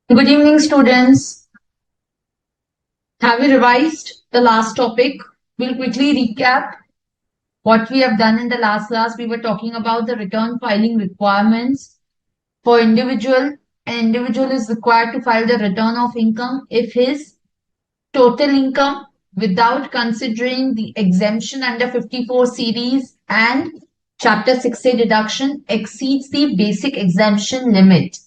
Good evening, students. Have you revised the last topic? We'll quickly recap what we have done in the last class. We were talking about the return filing requirements for individual. An individual is required to file the return of income if his total income without considering the exemption under 54 series and Chapter 6A deduction exceeds the basic exemption limit.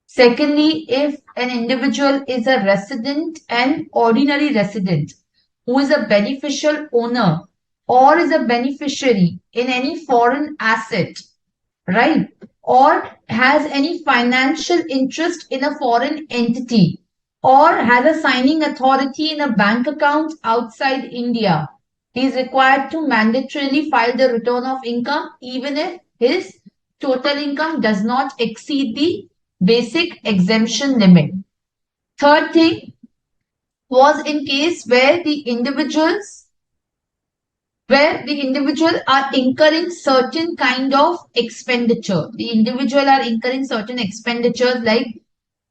Secondly, if an individual is a resident and ordinary resident who is a beneficial owner or is a beneficiary in any foreign asset, right? Or has any financial interest in a foreign entity or has a signing authority in a bank account outside India, he is required to mandatorily file the return of income even if his total income does not exceed the basic exemption limit. Third thing was in case where the individual are incurring certain kind of expenditure. The individual are incurring certain expenditures like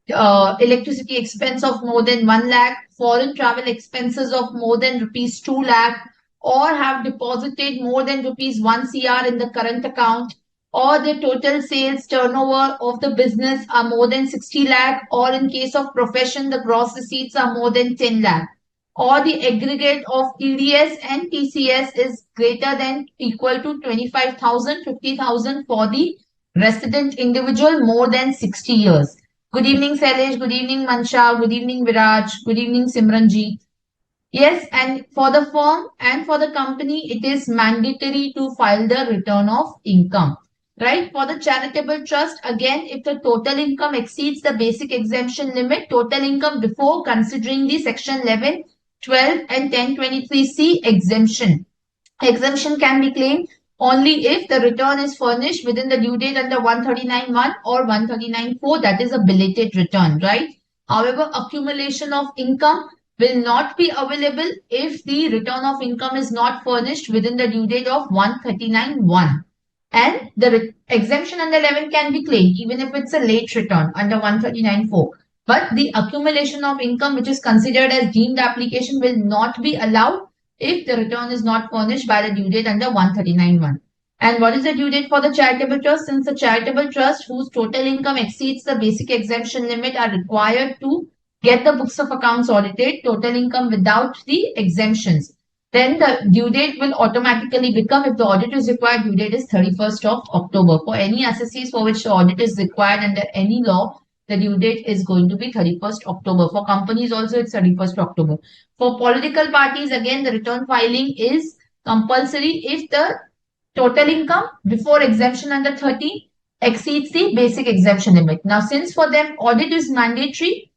electricity expense of more than 1 lakh, foreign travel expenses of more than rupees 2 lakh, or have deposited more than rupees 1 CR in the current account, or the total sales turnover of the business are more than 60 lakh, or in case of profession, the gross receipts are more than 10 lakh, or the aggregate of TDS and TCS is greater than equal to 25,000, 50,000 for the resident individual more than 60 years. Good evening, Sailesh. Good evening, Mansha. Good evening, Viraj. Good evening, Simranjeet. Yes, and for the firm and for the company, it is mandatory to file the return of income. Right? For the charitable trust, again, if the total income exceeds the basic exemption limit, total income before considering the section 11, 12, and 1023C exemption. Exemption can be claimed only if the return is furnished within the due date under 139.1 or 139.4, that is a belated return, right? However, accumulation of income will not be available if the return of income is not furnished within the due date of 139.1. And the exemption under 11 can be claimed even if it's a late return under 139.4. But the accumulation of income which is considered as deemed application will not be allowed if the return is not furnished by the due date under 139.1. And what is the due date for the charitable trust? Since the charitable trust whose total income exceeds the basic exemption limit are required to get the books of accounts audited, total income without the exemptions, then the due date will automatically become, if the audit is required, due date is 31st of October. For any assessees for which the audit is required under any law, the due date is going to be 31st October. For companies also, it's 31st October. For political parties, again, the return filing is compulsory if the total income before exemption under 30 exceeds the basic exemption limit. Now, since for them audit is mandatory,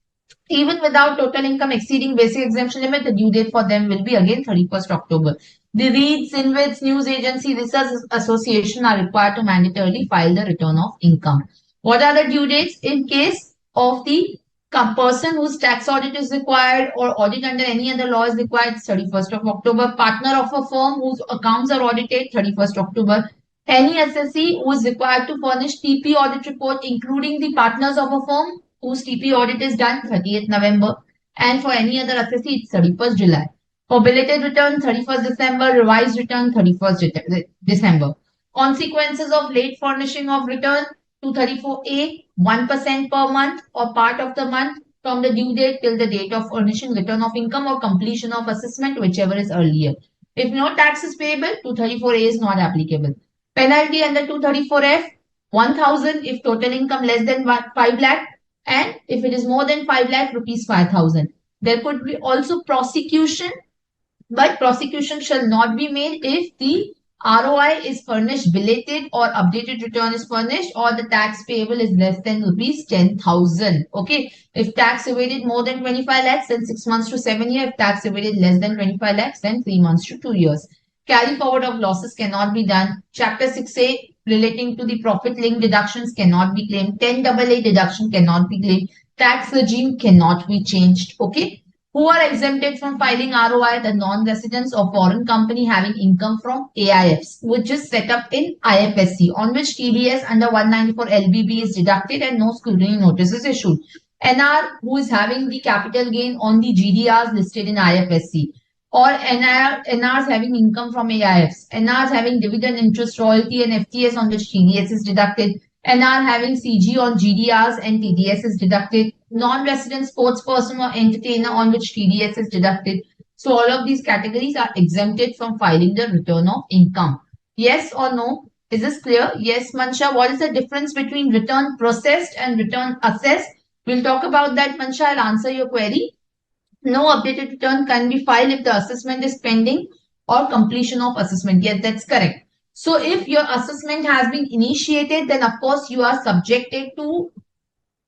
even without total income exceeding basic exemption limit, the due date for them will be again 31st October. The REITs, InvITs, news agency, research association are required to mandatorily file the return of income. What are the due dates in case of the person whose tax audit is required or audit under any other law is required? 31st of October. Partner of a firm whose accounts are audited, 31st October. Any assessee who is required to furnish TP audit report, including the partners of a firm whose TP audit is done, 30th November. And for any other assessee, it's 31st July. For belated return, 31st December. Revised return, 31st December. Consequences of late furnishing of return, 234A, 1% per month or part of the month from the due date till the date of furnishing return of income or completion of assessment, whichever is earlier. If no tax is payable, 234A is not applicable. Penalty under 234F, 1,000 if total income less than 5 lakh, and if it is more than 5 lakh, rupees 5,000. There could be also prosecution, but prosecution shall not be made if the ROI is furnished belated or updated return is furnished or the tax payable is less than rupees 10,000. Okay. If tax evaded more than 25 lakhs, then 6 months to 7 years. If tax evaded less than 25 lakhs, then 3 months to 2 years. Carry forward of losses cannot be done. Chapter 6A relating to the profit linked deductions cannot be claimed. 10AA deduction cannot be claimed. Tax regime cannot be changed. Okay. Who are exempted from filing ROI? The non-residents of foreign company having income from AIFs, which is set up in IFSC, on which TDS under 194 LBB is deducted and no scrutiny notice is issued. NR who is having the capital gain on the GDRs listed in IFSC, or NRs having income from AIFs, NRs having dividend interest royalty and FTS on which TDS is deducted, NR having CG on GDRs and TDS is deducted, non-resident sports person or entertainer on which TDS is deducted. So all of these categories are exempted from filing the return of income. Yes or no? Is this clear? Yes, Mansha. What is the difference between return processed and return assessed? We'll talk about that, Mansha. I'll answer your query. No updated return can be filed if the assessment is pending or completion of assessment. Yes, that's correct. So if your assessment has been initiated, then of course you are subjected to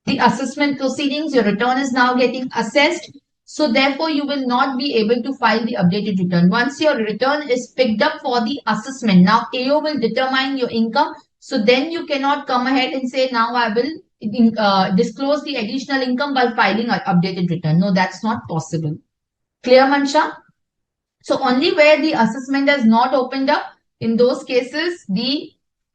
the assessment proceedings. Your return is now getting assessed. So therefore, you will not be able to file the updated return. Once your return is picked up for the assessment, now AO will determine your income. So then you cannot come ahead and say, now I will disclose the additional income by filing an updated return. No, that's not possible. Clear, Mansha? So only where the assessment has not opened up, in those cases, the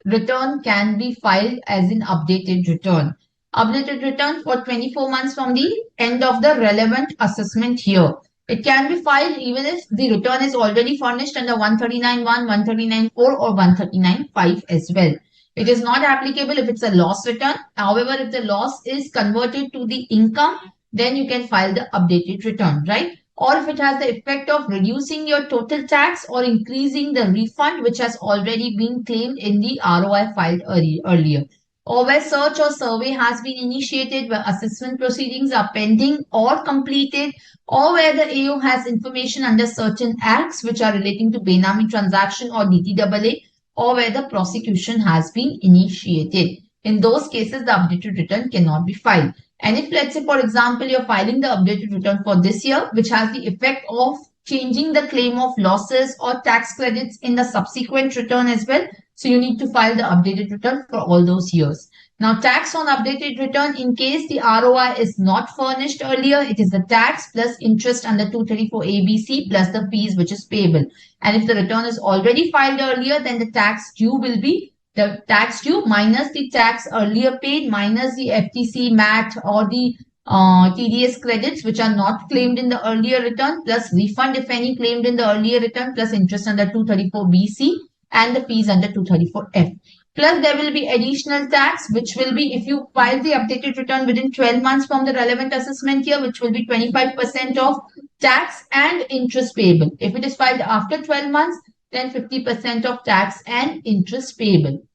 return can be filed as an updated return. Updated return for 24 months from the end of the relevant assessment year. It can be filed even if the return is already furnished under 139.1, 139.4 or 139.5 as well. It is not applicable if it's a loss return. However, if the loss is converted to the income, then you can file the updated return, right? Or if it has the effect of reducing your total tax or increasing the refund which has already been claimed in the ROI filed earlier. Or where search or survey has been initiated, where assessment proceedings are pending or completed, or where the AO has information under certain acts which are relating to Benami transaction or DTAA, or where the prosecution has been initiated. In those cases, the updated return cannot be filed. And if, let's say, for example, you're filing the updated return for this year, which has the effect of changing the claim of losses or tax credits in the subsequent return as well. So you need to file the updated return for all those years. Now, tax on updated return, in case the ROI is not furnished earlier, it is the tax plus interest under 234 ABC plus the fees which is payable. And if the return is already filed earlier, then the tax due will be the tax due minus the tax earlier paid minus the FTC, MAT or the TDS credits which are not claimed in the earlier return plus refund if any claimed in the earlier return plus interest under 234BC and the fees under 234F. Plus there will be additional tax which will be if you file the updated return within 12 months from the relevant assessment year, which will be 25% of tax and interest payable. If it is filed after 12 months, then 50% of tax and interest payable.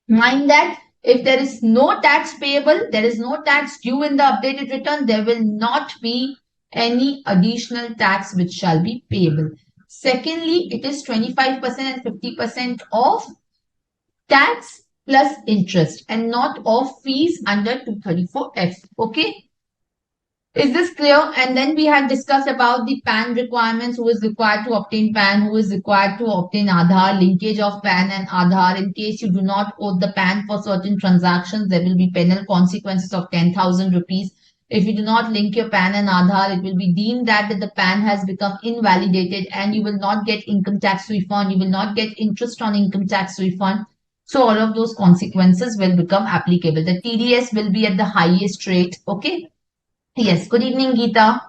Mind that if there is no tax payable, there is no tax due in the updated return, there will not be any additional tax which shall be payable. Secondly, it is 25% and 50% of tax plus interest and not of fees under 234F. Okay. Is this clear? And then we had discussed about the PAN requirements, who is required to obtain PAN, who is required to obtain Aadhaar, linkage of PAN and Aadhaar. In case you do not owe the PAN for certain transactions, there will be penal consequences of 10,000 rupees. If you do not link your PAN and Aadhaar, it will be deemed that the PAN has become invalidated and you will not get income tax refund. You will not get interest on income tax refund. So all of those consequences will become applicable. The TDS will be at the highest rate. Okay. Yes, good evening, Geeta.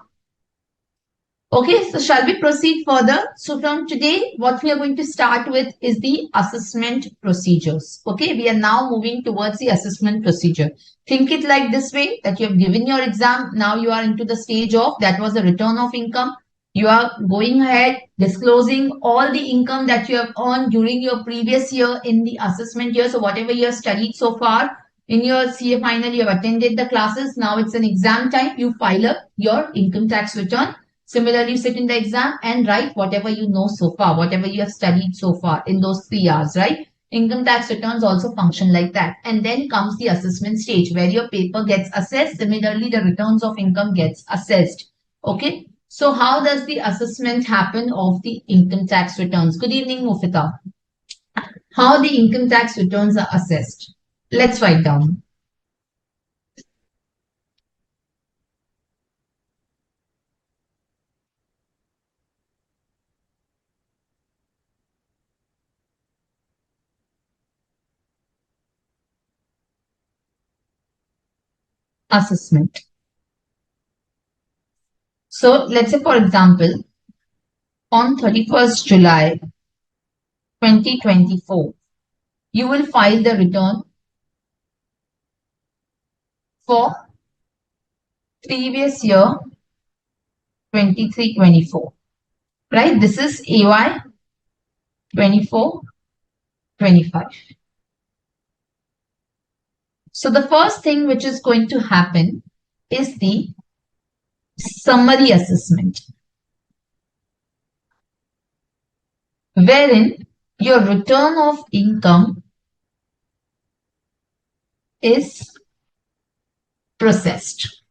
Okay, so shall we proceed further? So from today, what we are going to start with is the assessment procedures. Okay, we are now moving towards the assessment procedure. Think it like this way, that you have given your exam. Now you are into the stage of, that was the return of income. You are going ahead, disclosing all the income that you have earned during your previous year in the assessment year. So whatever you have studied so far, in your CA final, you have attended the classes. Now it's an exam time. You file up your income tax return. Similarly, you sit in the exam and write whatever you know so far, whatever you have studied so far in those 3 hours, right? Income tax returns also function like that. And then comes the assessment stage where your paper gets assessed. Similarly, the returns of income gets assessed. Okay. So how does the assessment happen of the income tax returns? Good evening, Mufita. How the income tax returns are assessed? Let's write down. Assessment. So let's say, for example, on 31st July 2024, you will file the return for previous year 23-24, right? This is AY 24-25. So the first thing which is going to happen is the summary assessment, wherein your return of income is processed.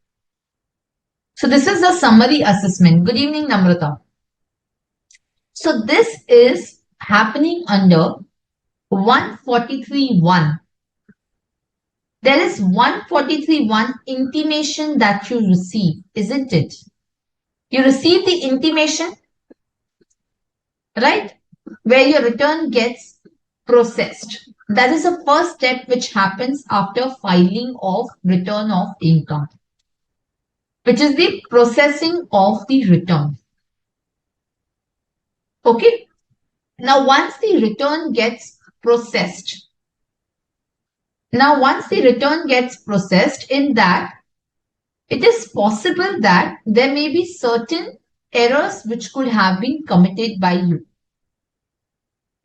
So this is the summary assessment. Good evening, Namrata. So this is happening under 143.1. There is 143.1 intimation that you receive, isn't it? You receive the intimation, right? Where your return gets processed. That is the first step which happens after filing of return of income, which is the processing of the return. Okay. Now, once the return gets processed, in that, it is possible that there may be certain errors which could have been committed by you,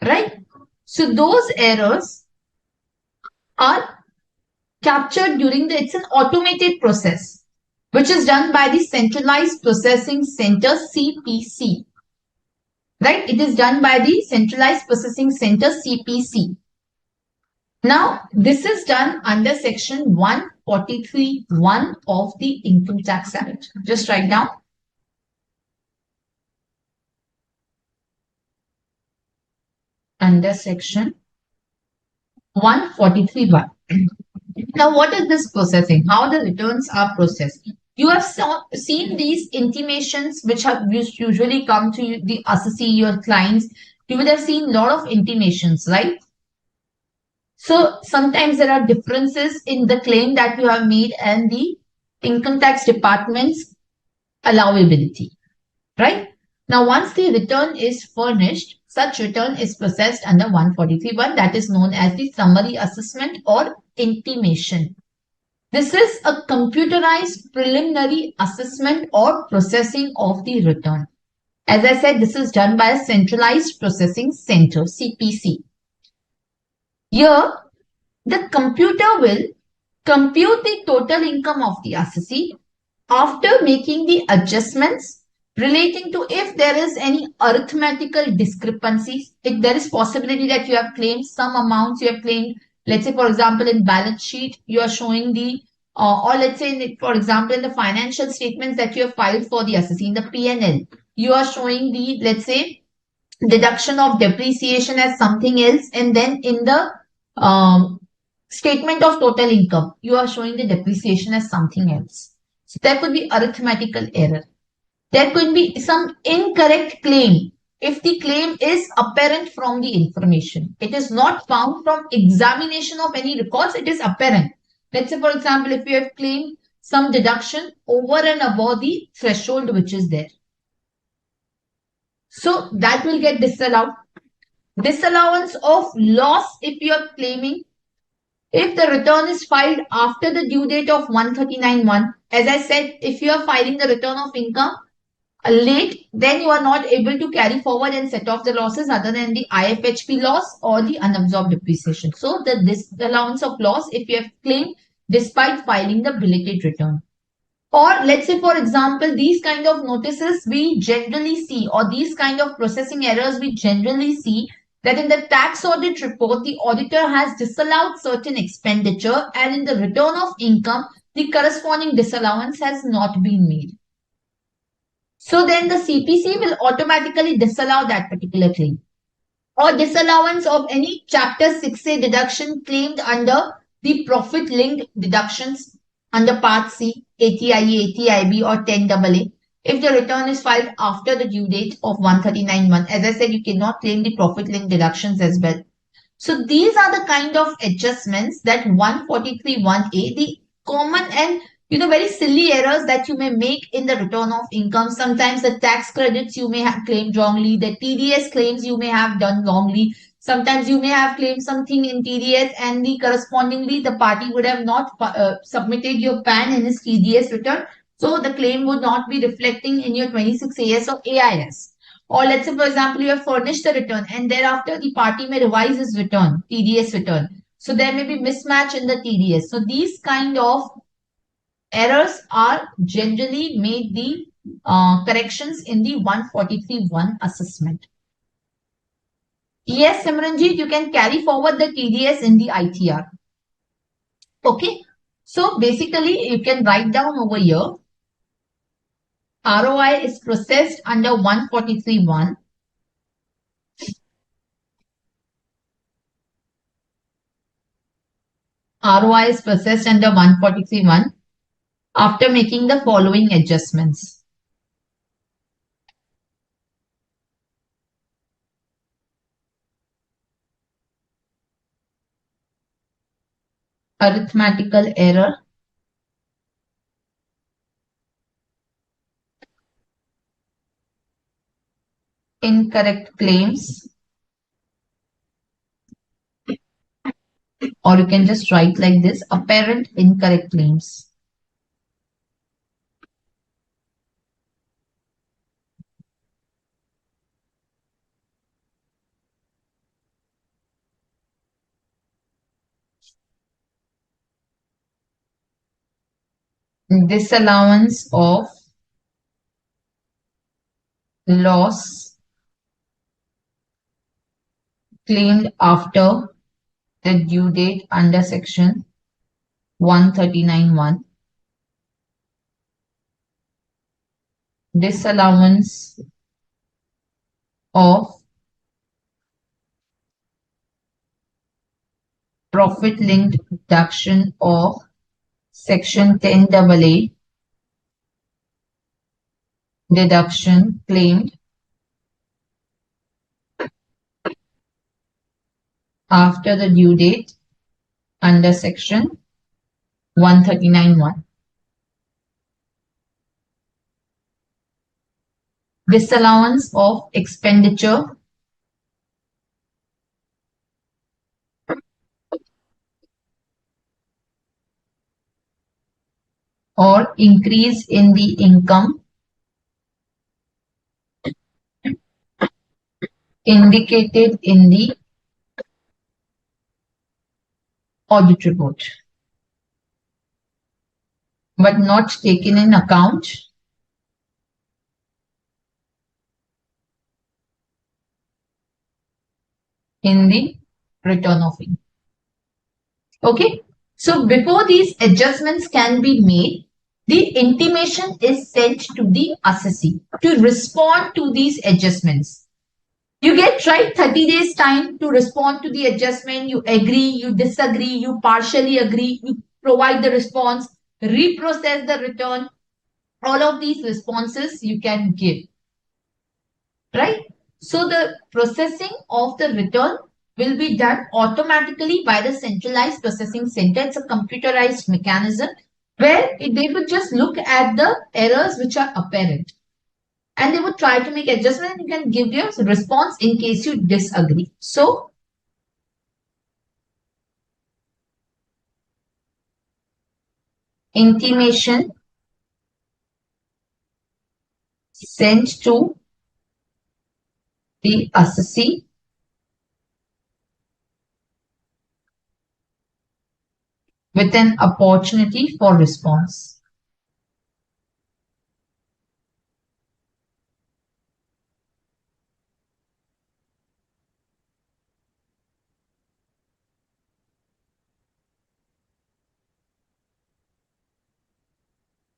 right? So those errors are captured during it's an automated process, which is done by the Centralized Processing Center, CPC, right? It is done by the Centralized Processing Center, CPC. Now, this is done under section 143.1 of the Income Tax Act. Just write down. Under section 143.1. Now, what is this processing? How the returns are processed? You have seen these intimations which have usually come to the assessee, your clients. You would have seen a lot of intimations, right? So sometimes there are differences in the claim that you have made and the income tax department's allowability, right? Now, once the return is furnished, such return is processed under 143.1, that is known as the summary assessment or intimation. This is a computerized preliminary assessment or processing of the return. As I said, this is done by a Centralized Processing Center, CPC. Here, the computer will compute the total income of the assessee after making the adjustments relating to if there is any arithmetical discrepancies. If there is possibility that you have claimed some amounts, you have claimed, let's say, for example, in balance sheet, you are showing the, or let's say, for example, in the financial statements that you have filed for the assessee, in the P&L, you are showing the, let's say, deduction of depreciation as something else, and then in the statement of total income, you are showing the depreciation as something else. So there could be arithmetical error. There could be some incorrect claim if the claim is apparent from the information. It is not found from examination of any records, it is apparent. Let's say, for example, if you have claimed some deduction over and above the threshold which is there. So that will get disallowed. Disallowance of loss if you are claiming. If the return is filed after the due date of 139.1, as I said, if you are filing the return of income late, then you are not able to carry forward and set off the losses other than the IFHP loss or the unabsorbed depreciation. So the disallowance of loss if you have claimed despite filing the belated return. Or let's say, for example, these kind of notices we generally see, or these kind of processing errors we generally see, that in the tax audit report, the auditor has disallowed certain expenditure, and in the return of income, the corresponding disallowance has not been made. So then the CPC will automatically disallow that particular claim. Or disallowance of any Chapter 6A deduction claimed under the profit-linked deductions under Part C, ATIE, ATIB or 10AA. If the return is filed after the due date of 139.1, as I said, you cannot claim the profit-linked deductions as well. So these are the kind of adjustments that 143.1A, the common and very silly errors that you may make in the return of income. Sometimes the tax credits you may have claimed wrongly, the TDS claims you may have done wrongly. Sometimes you may have claimed something in TDS and the correspondingly the party would have not submitted your PAN in his TDS return. So the claim would not be reflecting in your 26 AS or AIS. Or let's say, for example, you have furnished the return and thereafter the party may revise his return, TDS return. So there may be mismatch in the TDS. So these kind of errors are generally made the corrections in the 143.1 assessment. Yes, Simranjit, you can carry forward the TDS in the ITR. Okay. So basically, you can write down over here, ROI is processed under 143.1. ROI is processed under 143.1 after making the following adjustments. Arithmetical error, incorrect claims, or you can just write like this, apparent incorrect claims. Disallowance of loss claimed after the due date under section 139.1. Disallowance of profit linked deduction of section 10AA deduction claimed after the due date under section 139.1. Disallowance of expenditure or increase in the income indicated in the audit report, but not taken in account in the return of income. Okay. So before these adjustments can be made, the intimation is sent to the assessee to respond to these adjustments. You get right 30 days time to respond to the adjustment. You agree, you disagree, you partially agree, you provide the response, reprocess the return. All of these responses you can give, right? So the processing of the return will be done automatically by the centralized processing center. It's a computerized mechanism where they would just look at the errors which are apparent and they would try to make adjustment and you can give your response in case you disagree. So intimation sent to the assessee with an opportunity for response.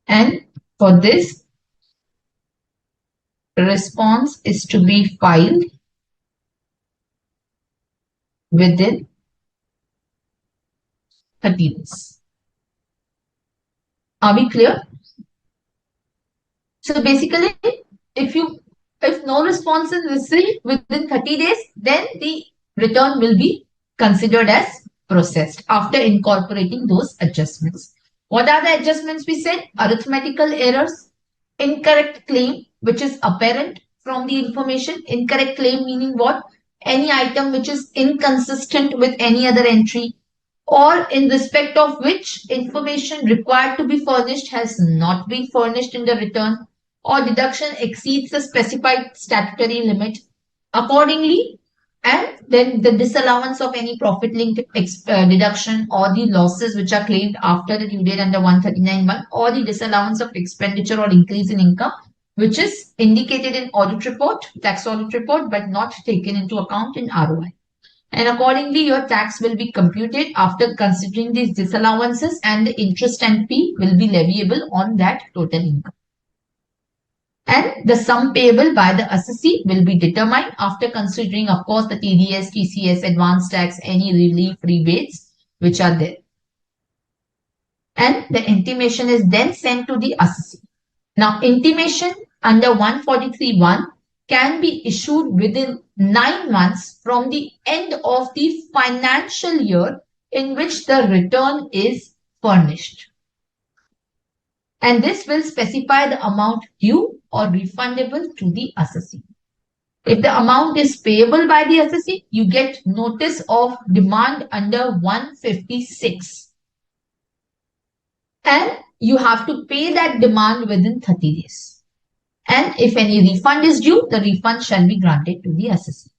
And for this, response is to be filed within 30 days. Are we clear? So basically, if no response is received within 30 days, then the return will be considered as processed after incorporating those adjustments. What are the adjustments we said? Arithmetical errors, incorrect claim, which is apparent from the information. Incorrect claim meaning what? Any item which is inconsistent with any other entry, or in respect of which information required to be furnished has not been furnished in the return, or deduction exceeds the specified statutory limit. Accordingly, and then the disallowance of any profit linked deduction or the losses which are claimed after the due date under 139(1), or the disallowance of expenditure or increase in income which is indicated in audit report, tax audit report, but not taken into account in ROI. And accordingly, your tax will be computed after considering these disallowances, and the interest and fee will be leviable on that total income. And the sum payable by the assessee will be determined after considering, of course, the TDS, TCS, advance tax, any relief rebates which are there. And the intimation is then sent to the assessee. Now, intimation under 143(1) can be issued within 9 months from the end of the financial year in which the return is furnished. And this will specify the amount due or refundable to the assessee. If the amount is payable by the assessee, you get notice of demand under 156. And you have to pay that demand within 30 days. And if any refund is due, the refund shall be granted to the assessee.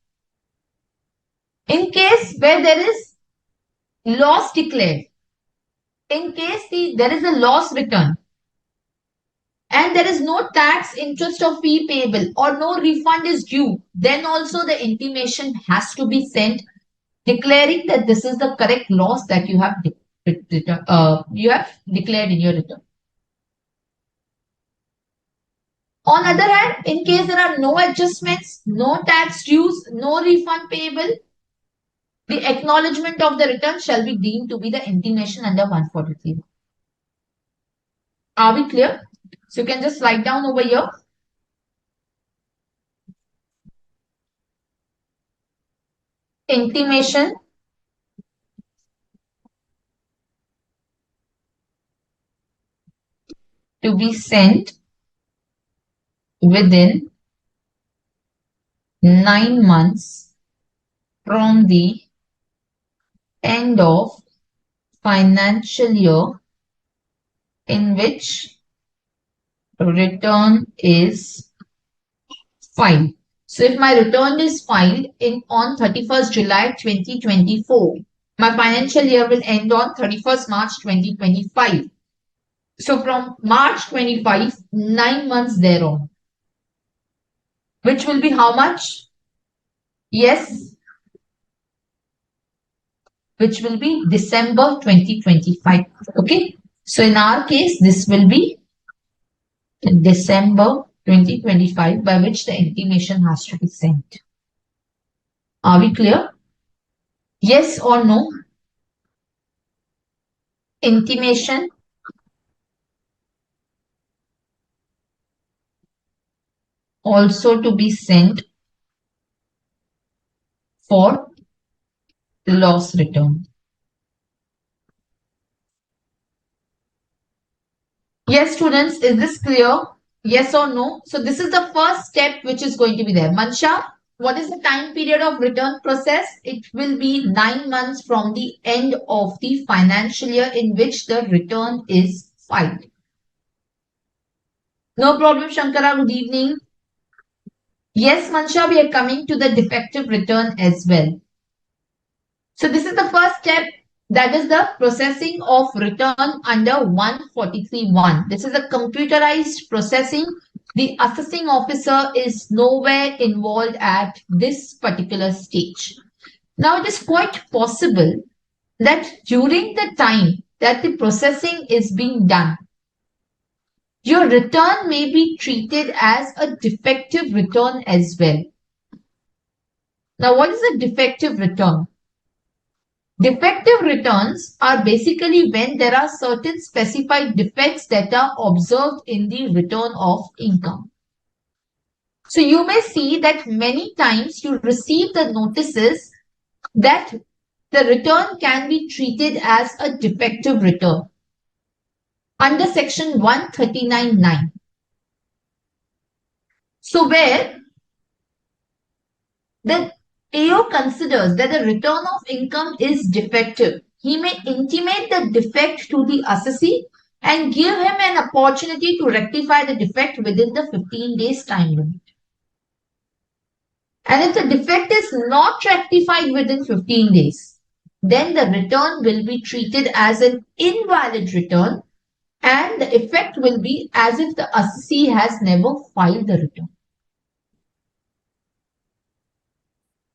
In case where there is loss declared, in case there is a loss return, and there is no tax, interest or fee payable, or no refund is due, then also the intimation has to be sent declaring that this is the correct loss that you have declared in your return. On the other hand, in case there are no adjustments, no tax dues, no refund payable, the acknowledgement of the return shall be deemed to be the intimation under 143. Are we clear? So you can just write down over here. Intimation to be sent within 9 months from the end of financial year in which return is filed. So if my return is filed on 31st July 2024, my financial year will end on 31st March 2025. So from March 25, 9 months thereon, which will be how much? Yes, which will be December 2025. Okay. So in our case, this will be December 2025 by which the intimation has to be sent. Are we clear? Yes or no? Intimation also to be sent for loss return. Yes, students, is this clear? Yes or no? So this is the first step which is going to be there. Mansha, what is the time period of return process? It will be 9 months from the end of the financial year in which the return is filed. No problem, Shankara. Good evening. Yes, Mansha, we are coming to the defective return as well. So this is the first step, that is the processing of return under 143(1). This is a computerized processing. The assessing officer is nowhere involved at this particular stage. Now it is quite possible that during the time that the processing is being done, your return may be treated as a defective return as well. Now, what is a defective return? Defective returns are basically when there are certain specified defects that are observed in the return of income. So you may see that many times you receive the notices that the return can be treated as a defective return. under section 139(9). So where the AO considers that the return of income is defective, he may intimate the defect to the assessee and give him an opportunity to rectify the defect within the 15 days time limit. And if the defect is not rectified within 15 days, then the return will be treated as an invalid return and the effect will be as if the assessee has never filed the return.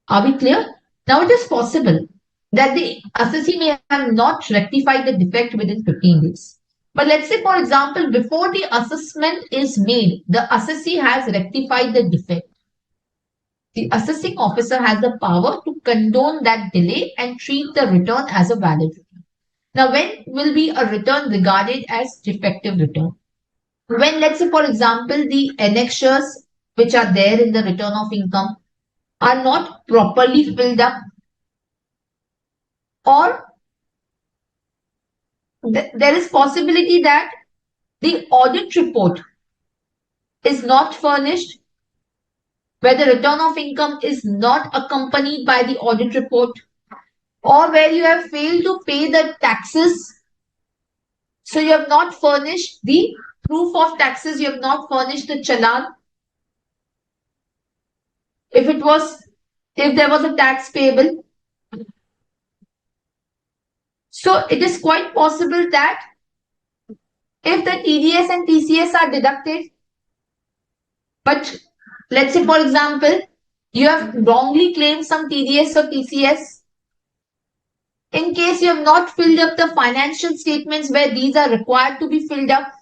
Are we clear? Now it is possible that the assessee may have not rectified the defect within 15 days. But let's say, for example, before the assessment is made, the assessee has rectified the defect. The assessing officer has the power to condone that delay and treat the return as a valid return. Now, when will be a return regarded as defective return? When, let's say, for example, the annexures which are there in the return of income are not properly filled up, or there is possibility that the audit report is not furnished, where the return of income is not accompanied by the audit report, or where you have failed to pay the taxes. So you have not furnished the proof of taxes, you have not furnished the challan. If there was a tax payable. So it is quite possible that if the TDS and TCS are deducted, but let's say, for example, you have wrongly claimed some TDS or TCS. In case you have not filled up the financial statements where these are required to be filled up.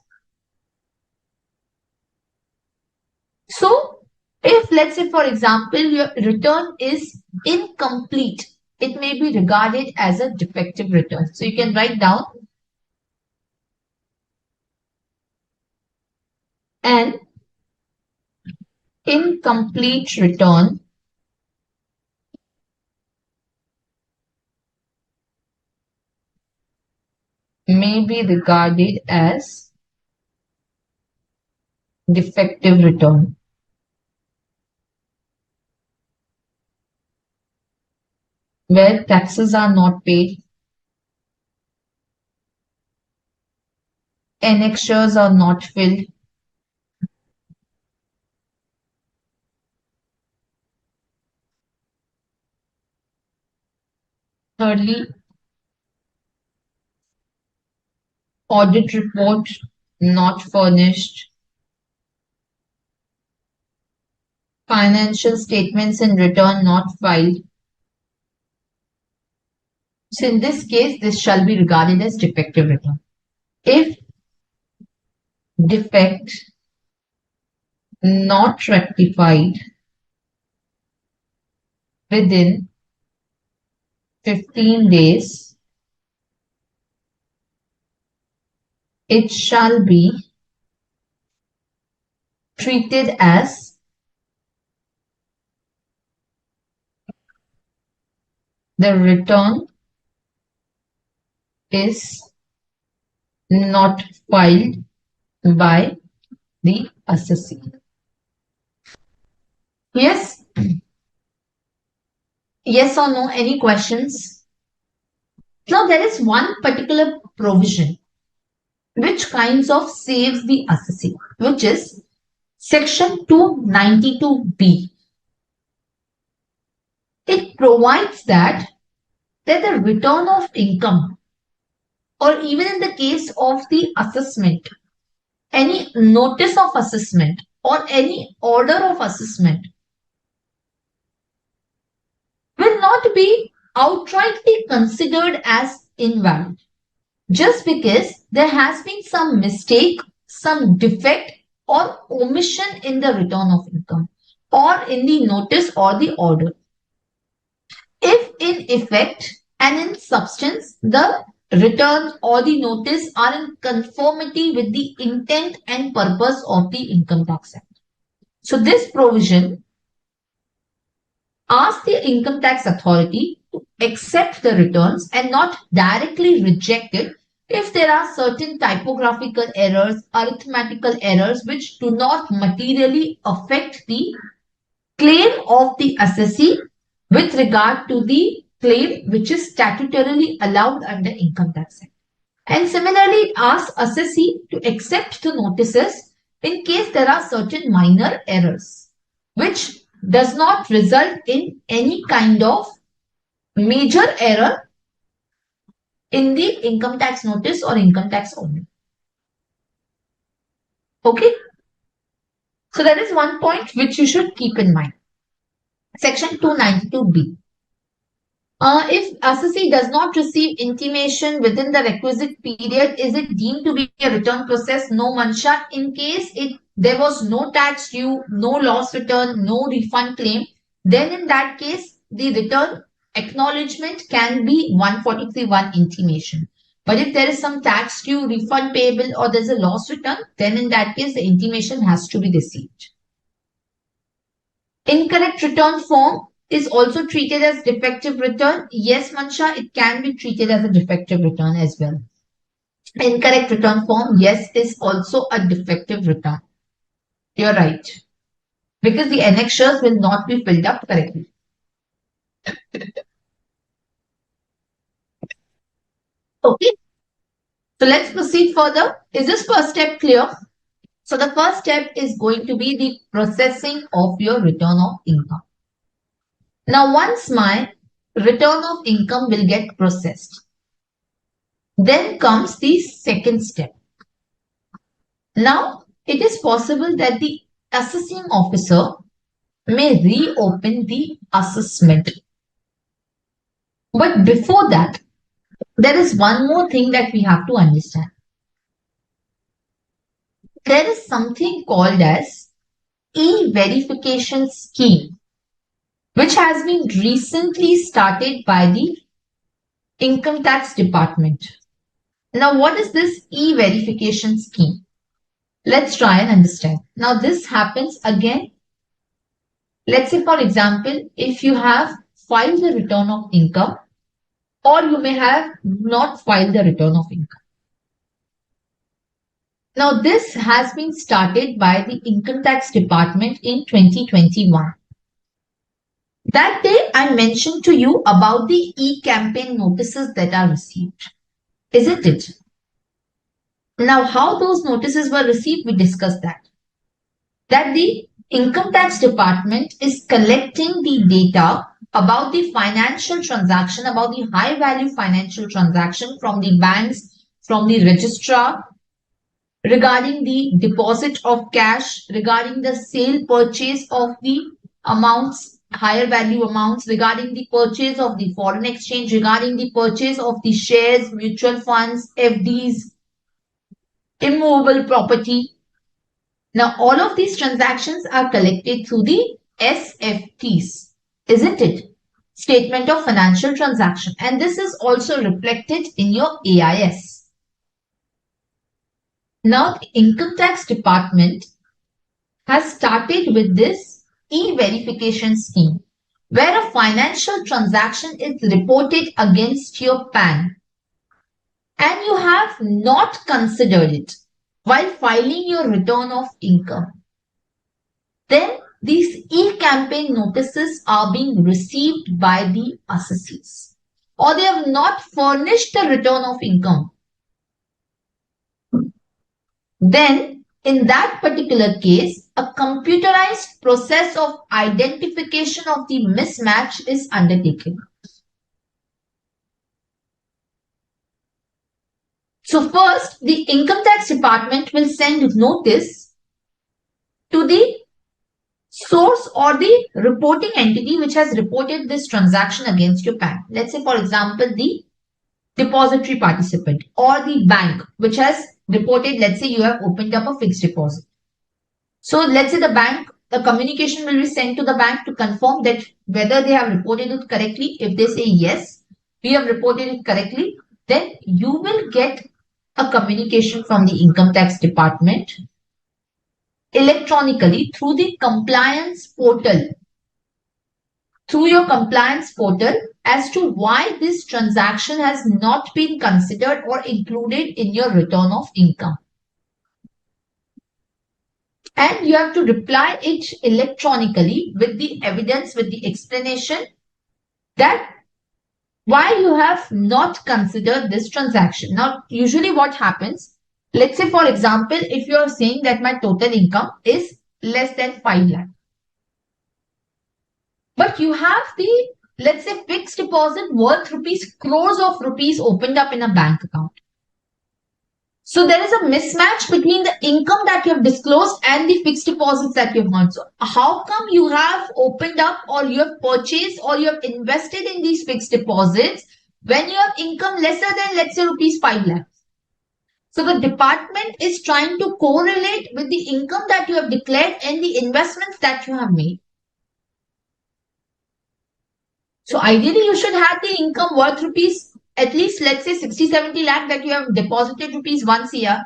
So, if let's say, for example, your return is incomplete, it may be regarded as a defective return. So, you can write down an incomplete return may be regarded as defective return. Where taxes are not paid, annexures are not filled, thirdly, audit report not furnished, financial statements and return not filed. So in this case, this shall be regarded as defective return. If defect not rectified within 15 days, it shall be treated as the return is not filed by the assessee. Yes? Yes or no? Any questions? Now there is one particular provision which kinds of saves the assessee, which is section 292B. It provides that the return of income, or even in the case of the assessment, any notice of assessment or any order of assessment will not be outrightly considered as invalid just because there has been some mistake, some defect or omission in the return of income or in the notice or the order. If in effect and in substance the return or the notice are in conformity with the intent and purpose of the Income Tax Act. So this provision asks the income tax authority to accept the returns and not directly reject it, if there are certain typographical errors, arithmetical errors which do not materially affect the claim of the assessee with regard to the claim which is statutorily allowed under Income Tax Act. And similarly, it asks assessee to accept the notices in case there are certain minor errors, which does not result in any kind of major error in the income tax notice or income tax audit. Okay? So that is one point which you should keep in mind. Section 292B. If assessee does not receive intimation within the requisite period, is it deemed to be a return process? No, Mansha. In case there was no tax due, no loss return, no refund claim, then in that case, the return acknowledgement can be 143(1) intimation. But if there is some tax due, refund payable, or there's a loss return, then in that case, the intimation has to be received. Incorrect return form is also treated as defective return. Yes, Mansha, it can be treated as a defective return as well. Incorrect return form, yes, is also a defective return. You're right. Because the annexures will not be filled up correctly. Okay. So let's proceed further. Is this first step clear? So the first step is going to be the processing of your return of income. Now, once my return of income will get processed, then comes the second step. Now, it is possible that the assessing officer may reopen the assessment. But before that, there is one more thing that we have to understand. There is something called as e-verification scheme, which has been recently started by the Income Tax Department. Now, what is this e-verification scheme? Let's try and understand. Now, this happens again. Let's say, for example, if you have filed the return of income, or you may have not filed the return of income. Now, this has been started by the Income Tax Department in 2021. That day, I mentioned to you about the e-campaign notices that are received. Isn't it? Now, how those notices were received, we discussed that. That the Income Tax Department is collecting the data about the financial transaction, about the high value financial transaction from the banks, from the registrar, regarding the deposit of cash, regarding the sale purchase of the amounts, higher value amounts, regarding the purchase of the foreign exchange, regarding the purchase of the shares, mutual funds, FDs, immovable property. Now, all of these transactions are collected through the SFTs, isn't it? Statement of Financial Transaction. And this is also reflected in your AIS. Now, the Income Tax Department has started with this e-verification scheme, where a financial transaction is reported against your PAN, and you have not considered it while filing your return of income. Then these e-campaign notices are being received by the assessees, or they have not furnished the return of income. Then, in that particular case, a computerized process of identification of the mismatch is undertaken. So first, the Income Tax Department will send notice to the source or the reporting entity which has reported this transaction against your PAN. Let's say, for example, the depository participant or the bank which has reported, let's say you have opened up a fixed deposit. So let's say the communication will be sent to the bank to confirm that whether they have reported it correctly. If they say yes, we have reported it correctly, then you will get a communication from the Income Tax Department electronically through the compliance portal. through your compliance portal as to why this transaction has not been considered or included in your return of income. And you have to reply it electronically with the evidence, with the explanation that why you have not considered this transaction. Now, usually what happens, let's say for example, if you are saying that my total income is less than 5 lakh, but you have the, let's say, fixed deposit worth crores of rupees opened up in a bank account. So there is a mismatch between the income that you have disclosed and the fixed deposits that you have earned. So how come you have opened up or you have purchased or you have invested in these fixed deposits when you have income lesser than, let's say, rupees 5 lakhs? So the department is trying to correlate with the income that you have declared and the investments that you have made. So ideally, you should have the income worth rupees, at least let's say 60-70 lakh that you have deposited rupees once a year.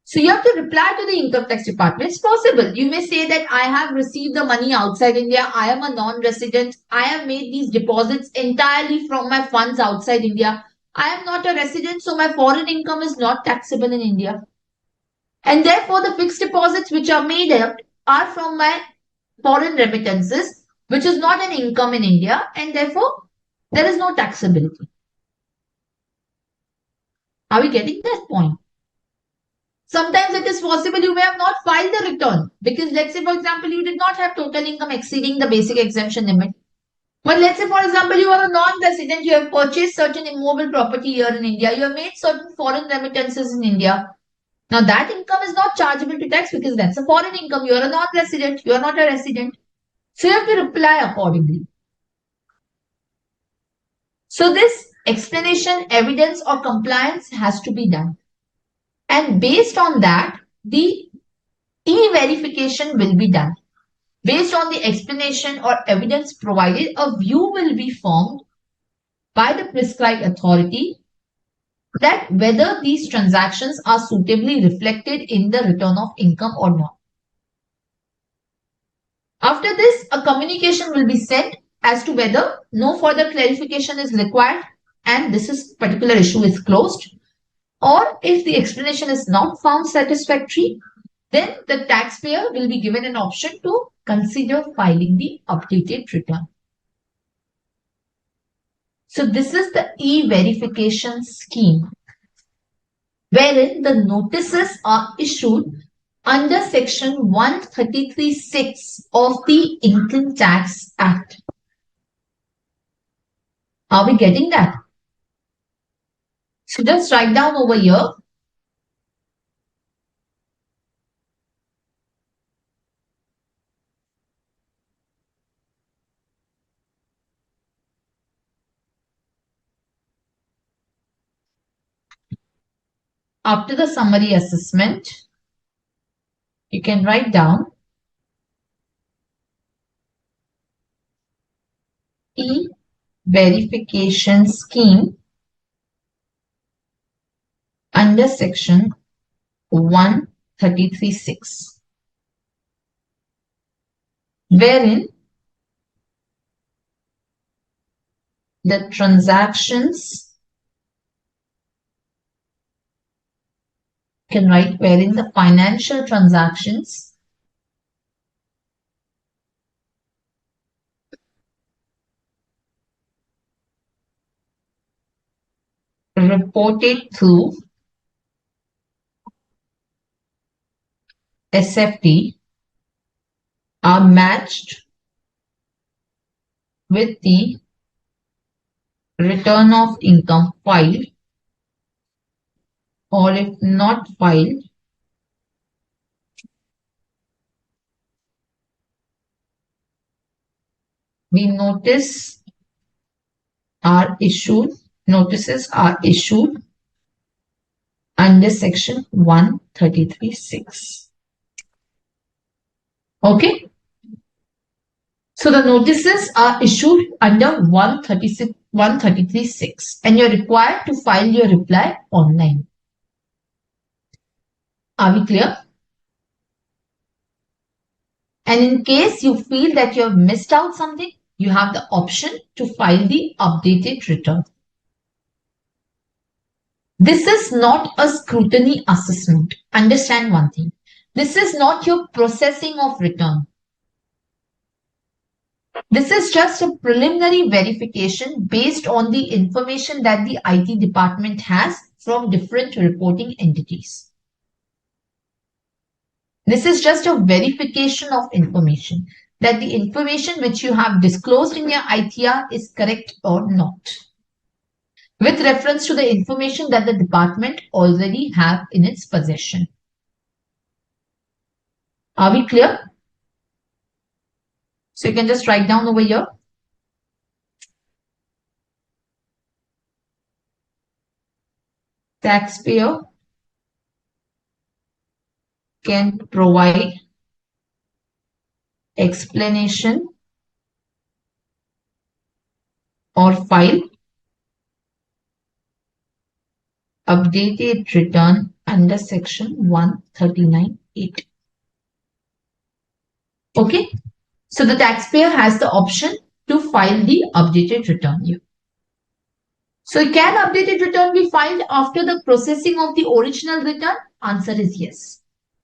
So you have to reply to the income tax department. It's possible. You may say that I have received the money outside India. I am a non-resident. I have made these deposits entirely from my funds outside India. I am not a resident, so my foreign income is not taxable in India. And therefore, the fixed deposits which are made up are from my foreign remittances, which is not an income in India, and therefore there is no taxability. Are we getting that point? Sometimes it is possible you may have not filed the return because let's say, for example, you did not have total income exceeding the basic exemption limit. But let's say, for example, you are a non-resident, you have purchased certain immovable property here in India, you have made certain foreign remittances in India. Now that income is not chargeable to tax because that's a foreign income. You are a non-resident, you are not a resident. So you have to reply accordingly. So this explanation, evidence or compliance has to be done. And based on that, the e-verification will be done. Based on the explanation or evidence provided, a view will be formed by the prescribed authority that whether these transactions are suitably reflected in the return of income or not. After this, a communication will be sent as to whether no further clarification is required and this particular issue is closed. Or if the explanation is not found satisfactory, then the taxpayer will be given an option to consider filing the updated return. So this is the e-verification scheme, wherein the notices are issued under section 133(6) of the Income Tax Act. Are we getting that? So just write down over here. After the summary assessment, you can write down e-verification scheme under section 133(6), wherein the transactions can write wherein the financial transactions reported through SFT are matched with the return of income filed, or if not filed, the notices are issued under section 133(6). Okay. So the notices are issued under 133(6) and you're required to file your reply online. Are we clear? And in case you feel that you have missed out something, you have the option to file the updated return. This is not a scrutiny assessment. Understand one thing. This is not your processing of return. This is just a preliminary verification based on the information that the IT department has from different reporting entities. This is just a verification of information, that the information which you have disclosed in your ITR is correct or not, with reference to the information that the department already have in its possession. Are we clear? So you can just write down over here. Taxpayer can provide explanation or file updated return under section 139(8). Okay. So the taxpayer has the option to file the updated return here. So can updated return be filed after the processing of the original return? Answer is yes.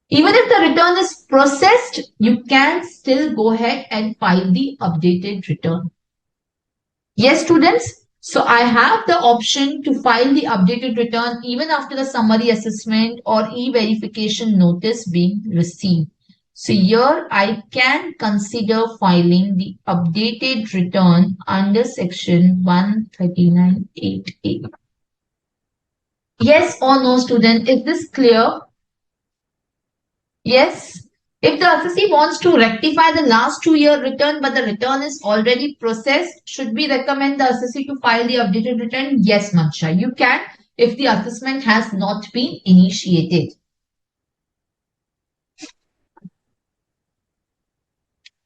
Even if the return is processed, you can still go ahead and file the updated return. Yes, students. So I have the option to file the updated return even after the summary assessment or e-verification notice being received. So here I can consider filing the updated return under section 139(8)(a). Yes or no, student? Is this clear? Yes. If the assessee wants to rectify the last 2-year return, but the return is already processed, should we recommend the assessee to file the updated return? Yes, Mansha, you can if the assessment has not been initiated.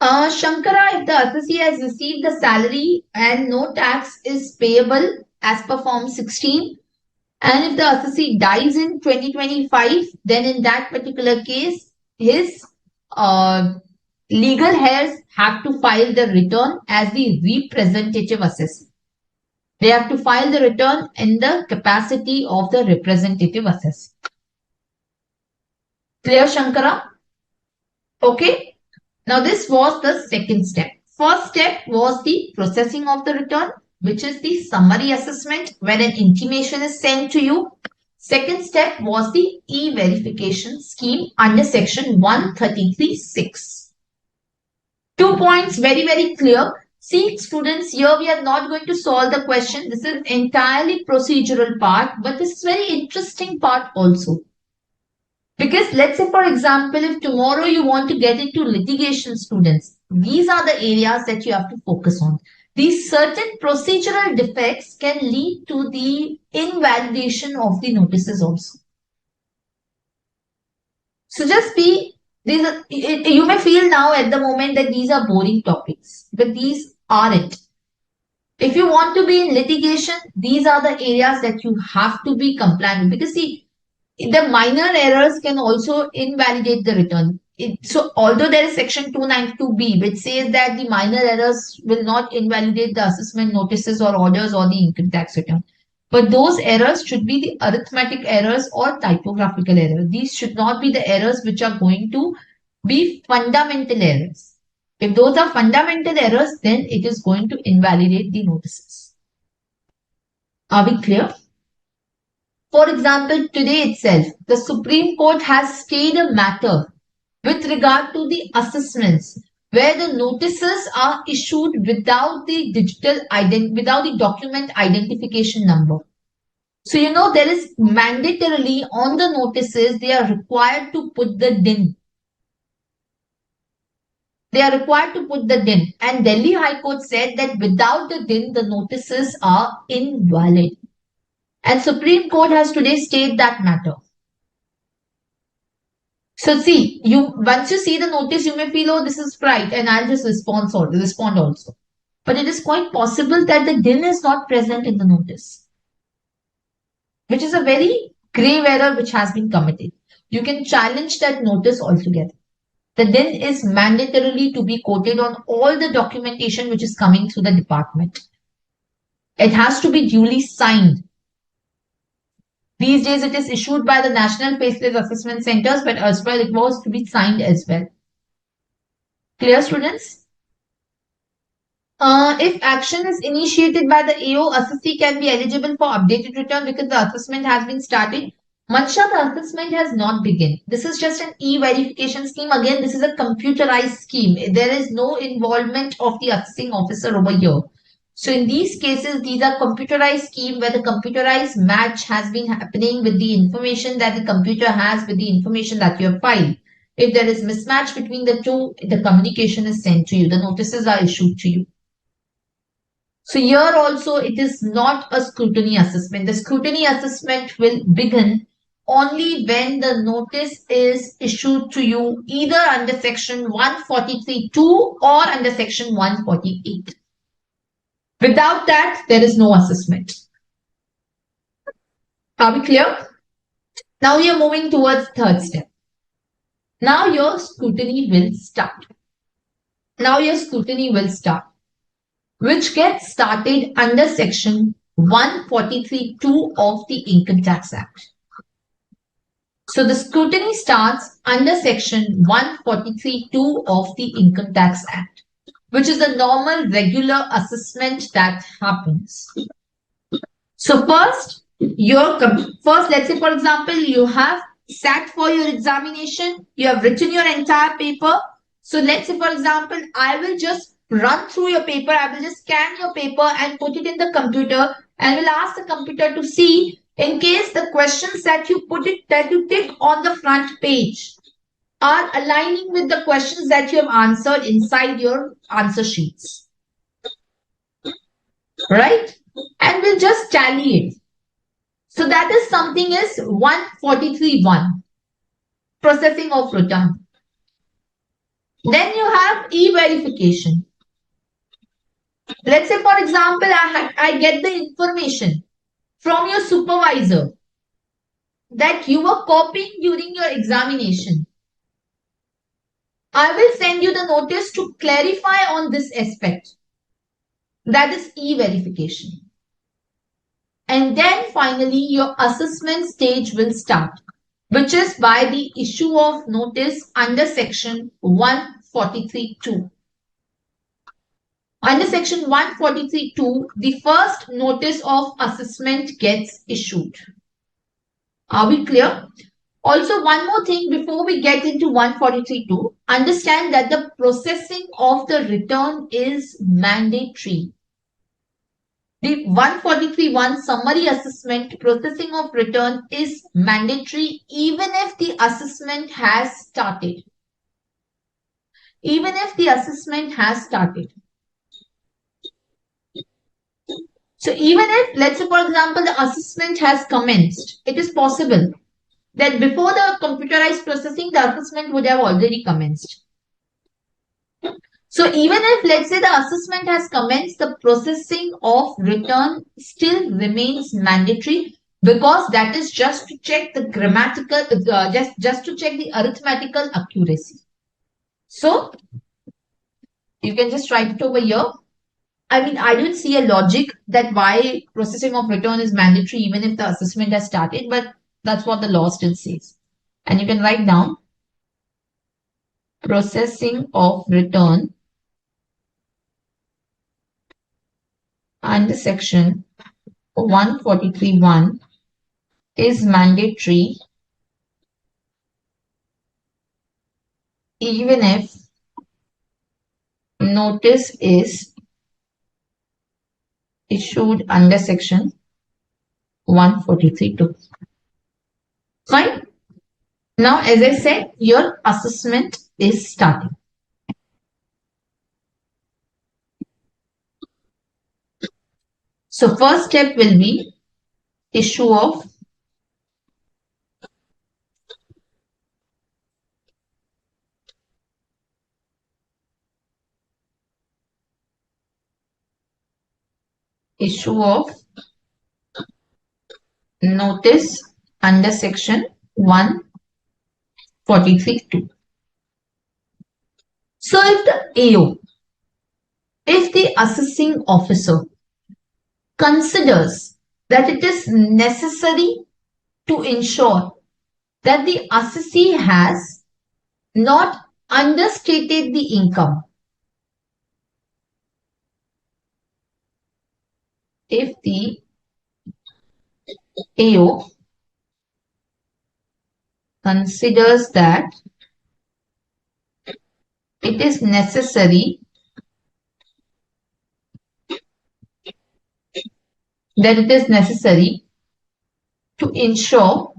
Shankara, if the assessee has received the salary and no tax is payable as per Form 16, and if the assessee dies in 2025, then in that particular case, his legal heirs have to file the return as the representative assessee. They have to file the return in the capacity of the representative assessee. Clear, Shankara? Okay. Now this was the second step. First step was the processing of the return, which is the summary assessment where an intimation is sent to you. Second step was the e-verification scheme under section 133(6). 2 points very, very clear. See, students, here we are not going to solve the question. This is entirely procedural part, but this is very interesting part also. Because let's say, for example, if tomorrow you want to get into litigation, students, these are the areas that you have to focus on. These certain procedural defects can lead to the invalidation of the notices also. So just be, you may feel now at the moment that these are boring topics, but these aren't. If you want to be in litigation, these are the areas that you have to be compliant with. Because see, the minor errors can also invalidate the return. So although there is section 292B, which says that the minor errors will not invalidate the assessment notices or orders or the income tax return. But those errors should be the arithmetic errors or typographical errors. These should not be the errors which are going to be fundamental errors. If those are fundamental errors, then it is going to invalidate the notices. Are we clear? For example, today itself, the Supreme Court has stayed a matter with regard to the assessments where the notices are issued without the without the document identification number. So, you know, there is mandatorily on the notices, they are required to put the DIN. They are required to put the DIN. And Delhi High Court said that without the DIN, the notices are invalid. And Supreme Court has today stayed that matter. So see, once you see the notice, you may feel, oh, this is right, and I'll just respond also. But it is quite possible that the DIN is not present in the notice, which is a very grave error which has been committed. You can challenge that notice altogether. the DIN is mandatorily to be quoted on all the documentation which is coming through the department. It has to be duly signed. These days it is issued by the National Faceless Assessment Centers, but as well it was to be signed as well. Clear, students? If action is initiated by the AO, assessee can be eligible for updated return because the assessment has been started. Mansha, the assessment has not begun. This is just an e-verification scheme. Again, this is a computerized scheme. There is no involvement of the assessing officer over here. So in these cases, these are computerized scheme where the computerized match has been happening with the information that the computer has with the information that you have filed. If there is mismatch between the two, the communication is sent to you. The notices are issued to you. So here also it is not a scrutiny assessment. The scrutiny assessment will begin only when the notice is issued to you either under section 143(2) or under section 148. Without that, there is no assessment. Are we clear? Now we are moving towards third step. Now your scrutiny will start. Which gets started under section 143(2) of the Income Tax Act. So the scrutiny starts under section 143(2) of the Income Tax Act, which is the normal regular assessment that happens. So first, let's say for example, you have sat for your examination, you have written your entire paper. So let's say for example, I will just run through your paper, I will just scan your paper and put it in the computer and will ask the computer to see in case the questions that you tick on the front page are aligning with the questions that you have answered inside your answer sheets. Right? And we'll just tally it. So that is something is 143(1), processing of return. Then you have e-verification. Let's say for example, I get the information from your supervisor that you were copying during your examination. I will send you the notice to clarify on this aspect. That is e-verification. And then finally, your assessment stage will start, which is by the issue of notice under section 143(2). Under section 143(2), the first notice of assessment gets issued. Are we clear? Also, one more thing before we get into 143(2), understand that the processing of the return is mandatory. The 143(1) summary assessment processing of return is mandatory even if the assessment has started. Even if the assessment has started. So even if, let's say for example, the assessment has commenced, it is possible that before the computerized processing, the assessment would have already commenced. So even if, let's say, the assessment has commenced, the processing of return still remains mandatory because that is just to check the grammatical, just to check the arithmetical accuracy. So you can just write it over here. I mean, I don't see a logic that why processing of return is mandatory even if the assessment has started, but that's what the law still says. And you can write down processing of return under section 143(1) is mandatory even if notice is issued under section 143(2). Fine. Now, as I said, your assessment is starting. So first step will be issue of notice under section 143(2). So if the AO, if the assessing officer considers that it is necessary to ensure that the assessee has not understated the income, if the AO considers that it is necessary to ensure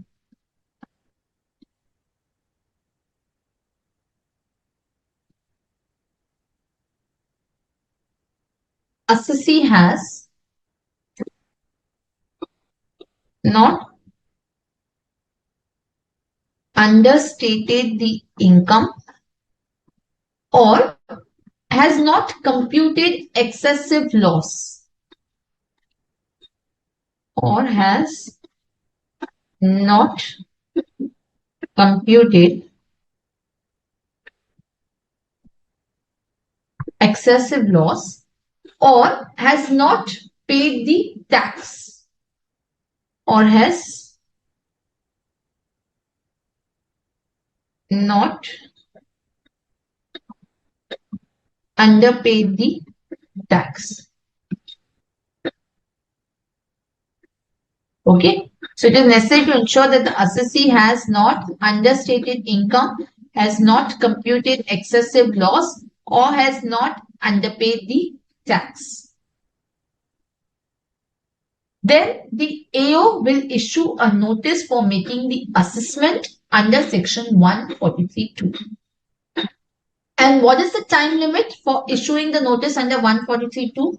assessee has not understated the income or has not computed excessive loss or has not computed excessive loss or has not paid the tax or has not underpaid the tax. Okay. So it is necessary to ensure that the assessee has not understated income, has not computed excessive loss, or has not underpaid the tax. Then the AO will issue a notice for making the assessment under section 143(2). And what is the time limit for issuing the notice under 143(2)?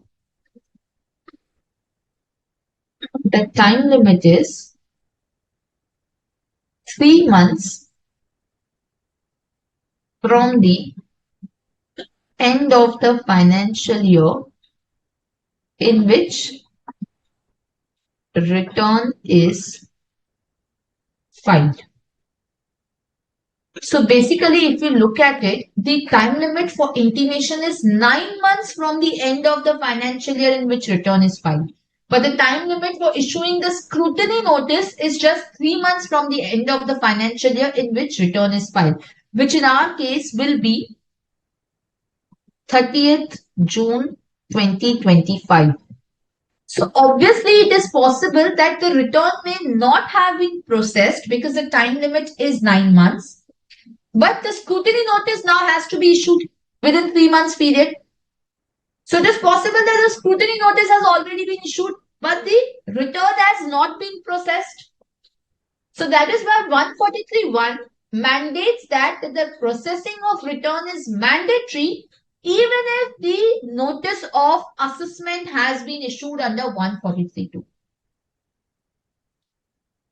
The time limit is 3 months from the end of the financial year in which return is filed. So basically, if you look at it, the time limit for intimation is 9 months from the end of the financial year in which return is filed. But the time limit for issuing the scrutiny notice is just 3 months from the end of the financial year in which return is filed, which in our case will be 30th June 2025. So obviously it is possible that the return may not have been processed because the time limit is 9 months. But the scrutiny notice now has to be issued within 3 months period. So it is possible that the scrutiny notice has already been issued, but the return has not been processed. So that is why 143(1) mandates that the processing of return is mandatory even if the notice of assessment has been issued under 143(2).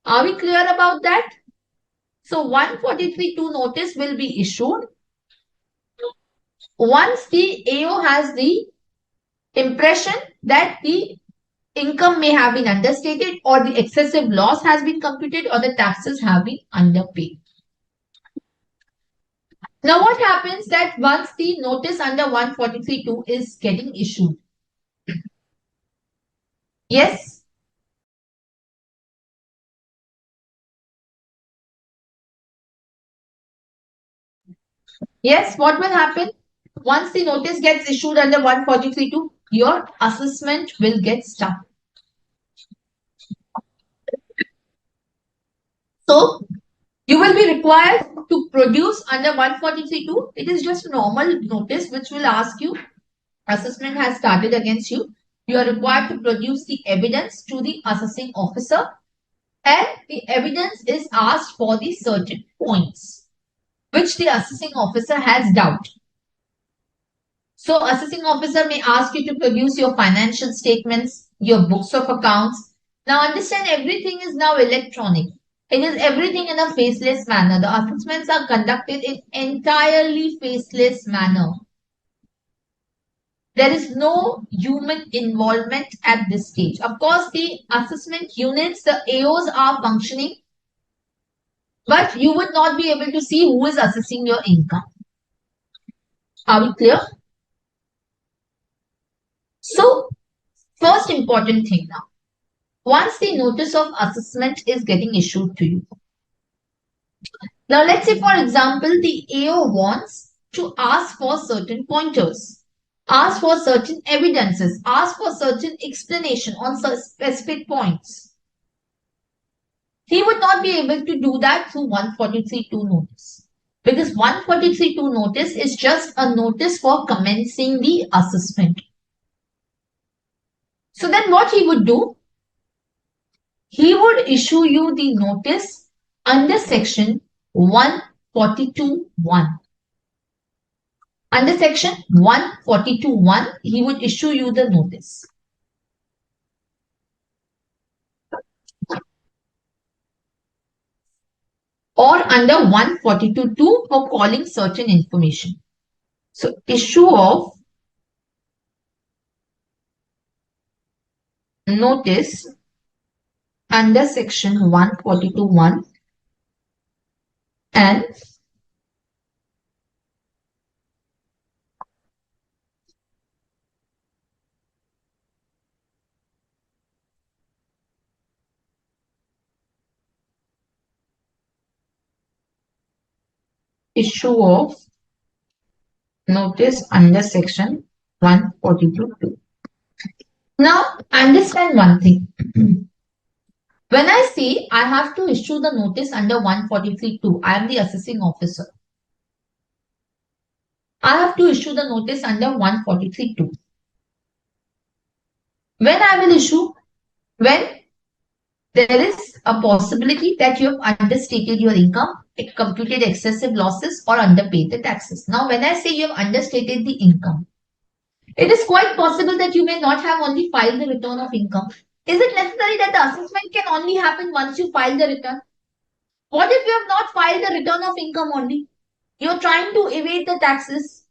Are we clear about that? So 143(2) notice will be issued once the AO has the impression that the income may have been understated or the excessive loss has been computed or the taxes have been underpaid. Now what happens that once the notice under 143(2) is getting issued? Yes? Yes, what will happen? Once the notice gets issued under 143(2), your assessment will get stuck. So, you will be required to produce under 143(2). It is just a normal notice which will ask you, assessment has started against you. You are required to produce the evidence to the assessing officer, and the evidence is asked for the certain points which the assessing officer has doubt. So assessing officer may ask you to produce your financial statements, your books of accounts. Now understand, everything is now electronic. It is everything in a faceless manner. The assessments are conducted in entirely faceless manner. There is no human involvement at this stage. Of course, the assessment units, the AOs are functioning, but you would not be able to see who is assessing your income. Are we clear? So, first important thing now. Once the notice of assessment is getting issued to you. Now, let's say, for example, the AO wants to ask for certain pointers, ask for certain evidences, ask for certain explanation on specific points. He would not be able to do that through 143.2 notice. Because 143.2 notice is just a notice for commencing the assessment. So then what he would do? He would issue you the notice under section 142.1. Under section 142.1, he would issue you the notice. Or under 142.2 for calling certain information. So issue of notice under section 142.1 and issue of notice under section 142.2. Now understand one thing. When I say I have to issue the notice under 143.2, I am the assessing officer. I have to issue the notice under 143.2. When I will issue? When there is a possibility that you have understated your income, computed excessive losses, or underpaid the taxes. Now, when I say you have understated the income, it is quite possible that you may not have only filed the return of income. Is it necessary that the assessment can only happen once you file the return? What if you have not filed the return of income only? You are trying to evade the taxes.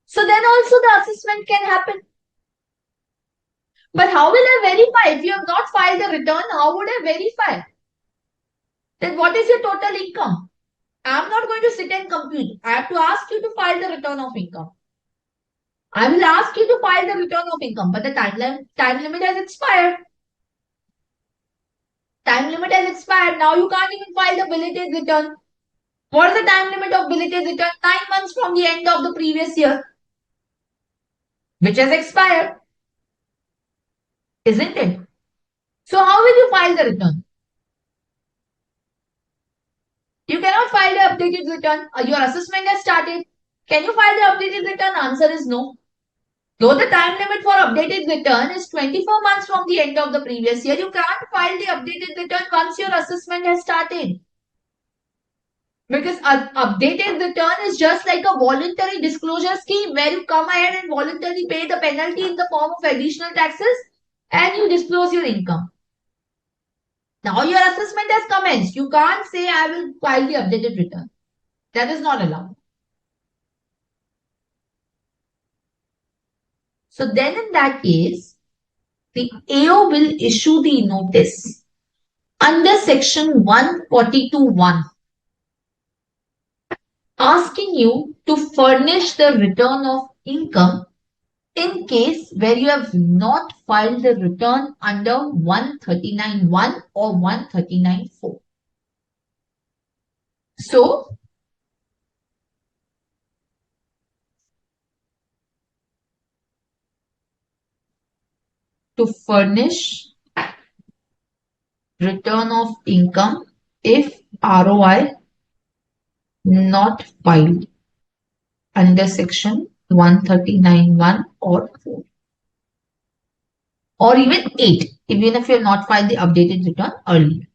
So then also the assessment can happen. But how will I verify? If you have not filed the return, how would I verify? Then what is your total income? I am not going to sit and compute. I have to ask you to file the return of income. I will ask you to file the return of income, but the time limit has expired. Time limit has expired. Now you can't even file the belated return. What is the time limit of belated return? 9 months from the end of the previous year, which has expired. Isn't it? So how will you file the return? You cannot file the updated return. Your assessment has started. Can you file the updated return? Answer is no. Though the time limit for updated return is 24 months from the end of the previous year, you can't file the updated return once your assessment has started. Because an updated return is just like a voluntary disclosure scheme where you come ahead and voluntarily pay the penalty in the form of additional taxes and you disclose your income. Now your assessment has commenced. You can't say I will file the updated return. That is not allowed. So then in that case, the AO will issue the notice under section 142.1 asking you to furnish the return of income in case where you have not filed the return under 139.1 or 139.4. So, to furnish return of income if ROI not filed under section 139.1 or 4. Or even 8, even if you have not filed the updated return earlier.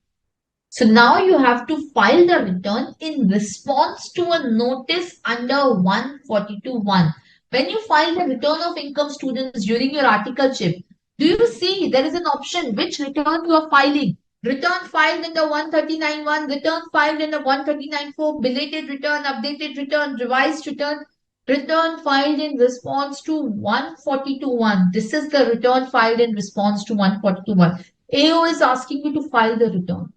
So now you have to file the return in response to a notice under 142.1. When you file the return of income, students, during your articleship, do you see there is an option which return you are filing? Return filed under 139.1, return filed under 139.4, belated return, updated return, revised return, return filed in response to 142.1. This is the return filed in response to 142.1. AO is asking you to file the return.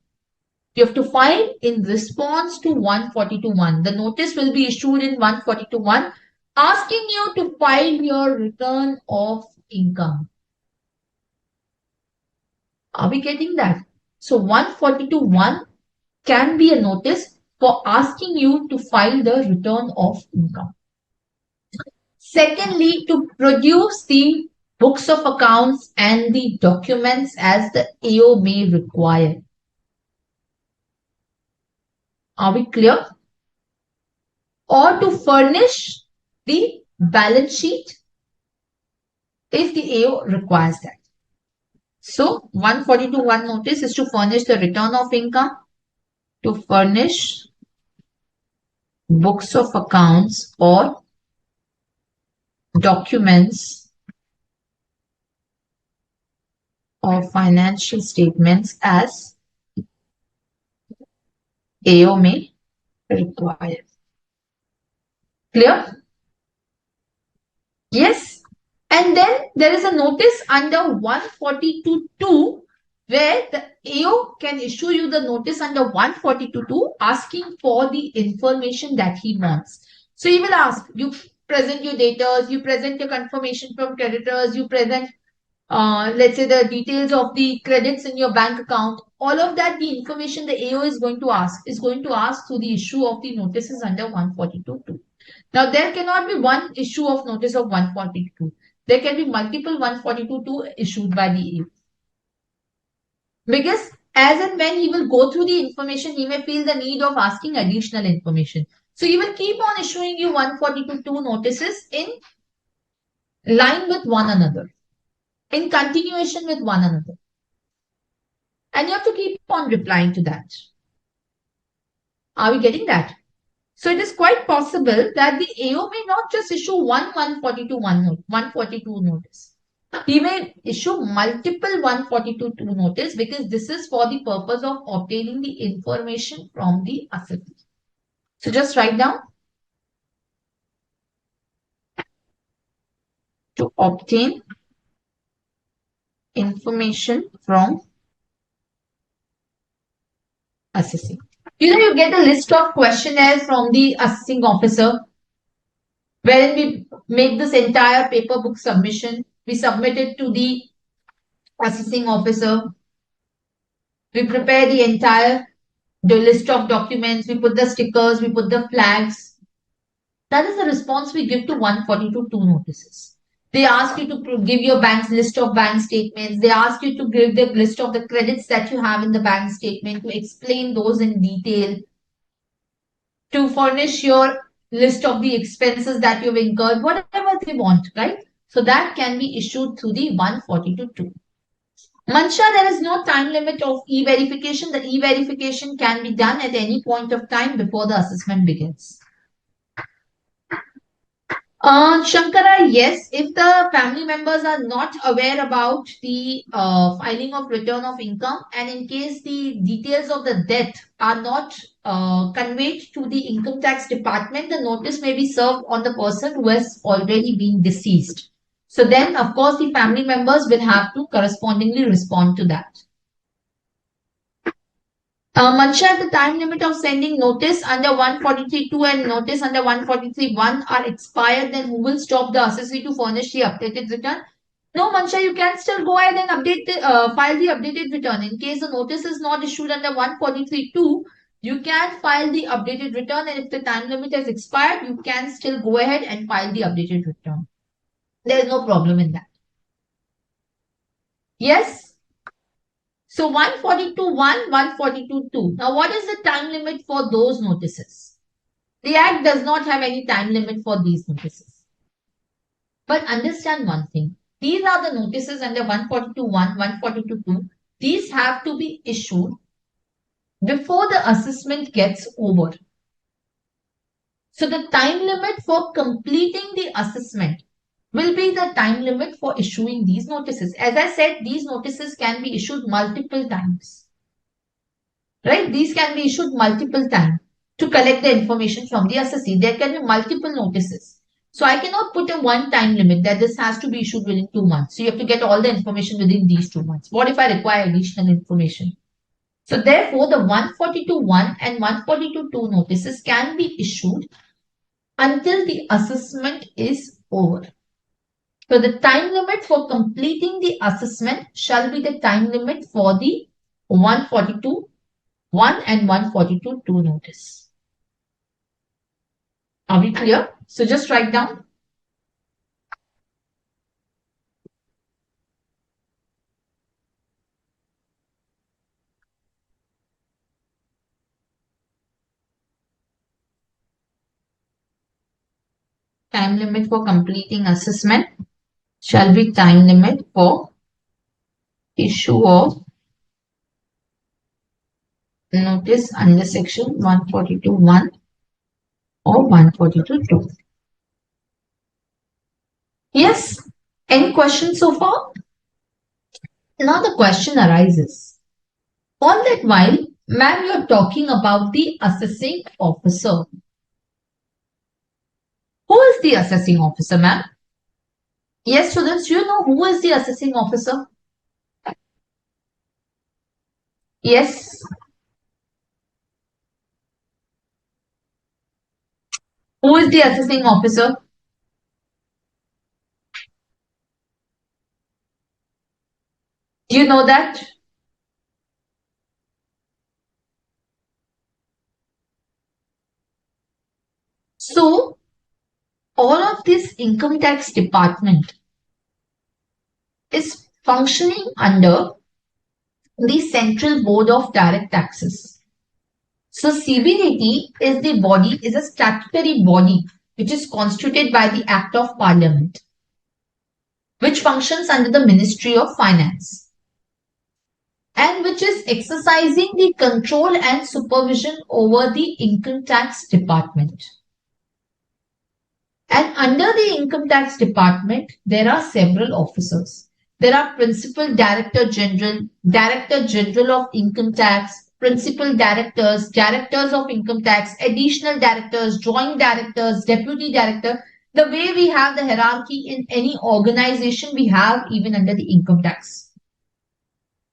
You have to file in response to 142.1. The notice will be issued in 142.1 asking you to file your return of income. Are we getting that? So 142.1 can be a notice for asking you to file the return of income. Secondly, to produce the books of accounts and the documents as the AO may require. Are we clear? Or to furnish the balance sheet if the AO requires that. So 142.1 notice is to furnish the return of income, to furnish books of accounts or documents or financial statements as AO may require. Clear? Yes. And then there is a notice under 142.2 where the AO can issue you the notice under 142.2 asking for the information that he wants. So he will ask, you present your data, you present your confirmation from creditors, you present let's say the details of the credits in your bank account, all of that, the information the AO is going to ask through the issue of the notices under 142.2. Now, there cannot be one issue of notice of 142. There can be multiple 142.2 issued by the AO. Because as and when he will go through the information, he may feel the need of asking additional information. So he will keep on issuing you 142.2 notices in line with one another, in continuation with one another. And you have to keep on replying to that. Are we getting that? So it is quite possible that the AO may not just issue one 142 notice. He may issue multiple 142 notice because this is for the purpose of obtaining the information from the assessee. So just write down. To obtain information from assessing. You get a list of questionnaires from the assessing officer, wherein we make this entire paper book submission. We submit it to the assessing officer. We prepare the list of documents. We put the stickers. We put the flags. That is the response we give to 142.2 notices. They ask you to give your bank's list of bank statements. They ask you to give the list of the credits that you have in the bank statement, to explain those in detail, to furnish your list of the expenses that you've incurred, whatever they want, right? So that can be issued through the 142.2. Mansha, there is no time limit of e-verification. The e-verification can be done at any point of time before the assessment begins. Shankara, yes, if the family members are not aware about the filing of return of income, and in case the details of the death are not conveyed to the income tax department, the notice may be served on the person who has already been deceased. So then, of course, the family members will have to correspondingly respond to that. Mansha, the time limit of sending notice under 143.2 and notice under 143.1 are expired, then who will stop the assessee to furnish the updated return? No, Mansha, you can still go ahead and file the updated return. In case the notice is not issued under 143.2, you can file the updated return, and if the time limit has expired, you can still go ahead and file the updated return. There is no problem in that. Yes? So 142.1, 142.2. Now, what is the time limit for those notices? The Act does not have any time limit for these notices. But understand one thing. These are the notices under 142.1, 142.2. These have to be issued before the assessment gets over. So the time limit for completing the assessment will be the time limit for issuing these notices. As I said, these notices can be issued multiple times. Right? These can be issued multiple times to collect the information from the assessee. There can be multiple notices. So I cannot put a one-time limit that this has to be issued within 2 months. So you have to get all the information within these 2 months. What if I require additional information? So therefore, the 142.1 and 142.2 notices can be issued until the assessment is over. So the time limit for completing the assessment shall be the time limit for the 142.1 and 142.2 notice. Are we clear? So just write down. Time limit for completing assessment shall be time limit for issue of notice under section 142.1 or 142.2. Yes? Any questions so far? Now the question arises. All that while, ma'am, you're talking about the assessing officer. Who is the assessing officer, ma'am? Yes, students, you know who is the assessing officer? Yes. Who is the assessing officer? Do you know that? So, all of this income tax department is functioning under the Central Board of Direct Taxes. So CBDT is the body, is a statutory body which is constituted by the Act of Parliament, which functions under the Ministry of Finance and which is exercising the control and supervision over the income tax department. And under the income tax department, there are several officers. There are Principal Director General, Director General of Income Tax, Principal Directors, Directors of Income Tax, Additional Directors, Joint Directors, Deputy Director. The way we have the hierarchy in any organization, we have even under the income tax.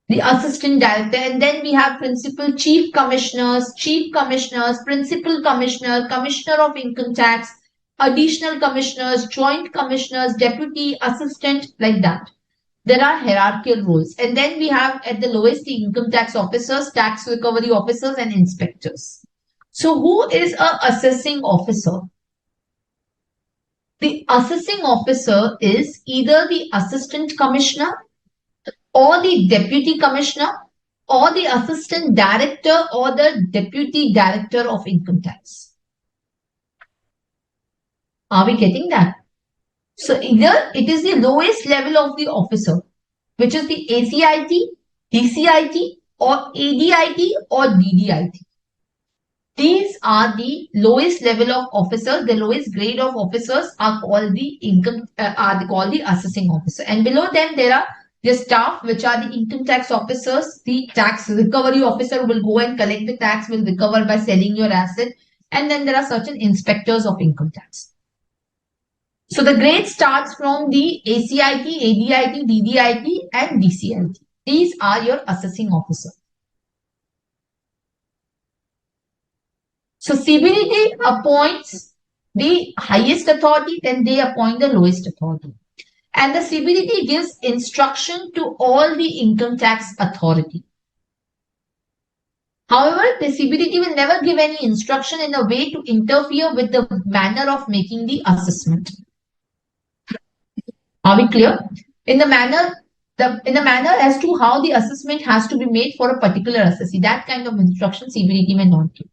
The Assistant Director, and then we have Principal Chief Commissioners, Principal Commissioner, Commissioner of Income Tax, Additional Commissioners, Joint Commissioners, Deputy, Assistant, like that. There are hierarchical roles. And then we have at the lowest the income tax officers, tax recovery officers, and inspectors. So who is a assessing officer? The assessing officer is either the assistant commissioner or the deputy commissioner or the assistant director or the deputy director of income tax. Are we getting that? So either it is the lowest level of the officer, which is the ACIT, DCIT, or ADIT or DDIT. These are the lowest level of officers. The lowest grade of officers are called the assessing officer. And below them there are the staff, which are the income tax officers. The tax recovery officer will go and collect the tax, will recover by selling your asset. And then there are certain inspectors of income tax. So the grade starts from the ACIT, ADIT, DDIT, and DCIT. These are your assessing officers. So CBDT appoints the highest authority, then they appoint the lowest authority. And the CBDT gives instruction to all the income tax authority. However, the CBDT will never give any instruction in a way to interfere with the manner of making the assessment. Are we clear? In the manner as to how the assessment has to be made for a particular assessee, that kind of instruction CBDT may not give.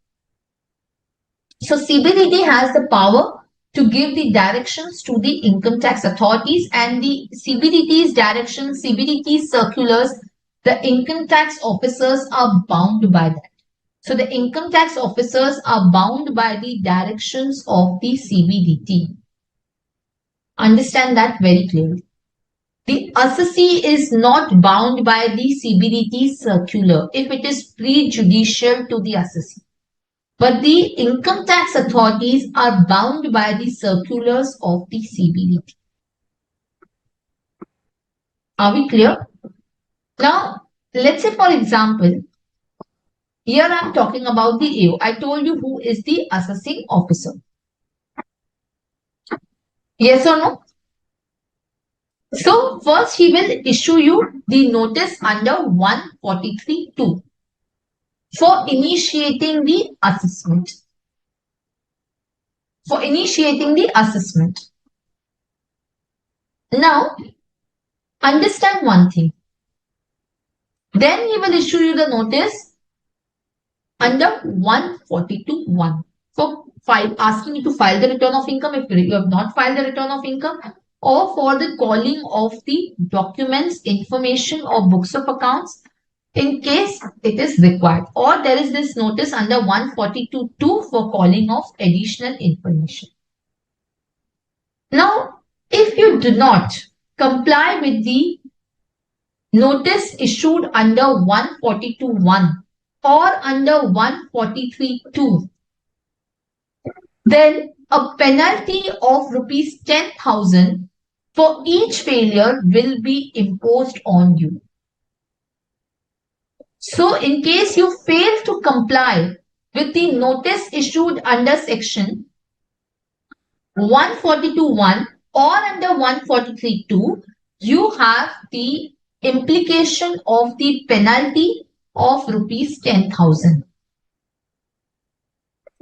So CBDT has the power to give the directions to the income tax authorities, and the CBDT's directions, CBDT's circulars, the income tax officers are bound by that. So the income tax officers are bound by the directions of the CBDT. Understand that very clearly. The assessee is not bound by the CBDT circular if it is prejudicial to the assessee. But the income tax authorities are bound by the circulars of the CBDT. Are we clear? Now, let's say for example, here I am talking about the AO. I told you who is the assessing officer. Yes or no? So first he will issue you the notice under 143(2) for initiating the assessment. For initiating the assessment. Now, understand one thing. Then he will issue you the notice under 142(1) for asking you to file the return of income if you have not filed the return of income, or for the calling of the documents, information or books of accounts in case it is required, or there is this notice under 142(2) for calling of additional information. Now, if you do not comply with the notice issued under 142(1) or under 143(2), then a penalty of rupees 10,000 for each failure will be imposed on you. So, in case you fail to comply with the notice issued under section 142(1) or under 143(2), you have the implication of the penalty of rupees 10,000.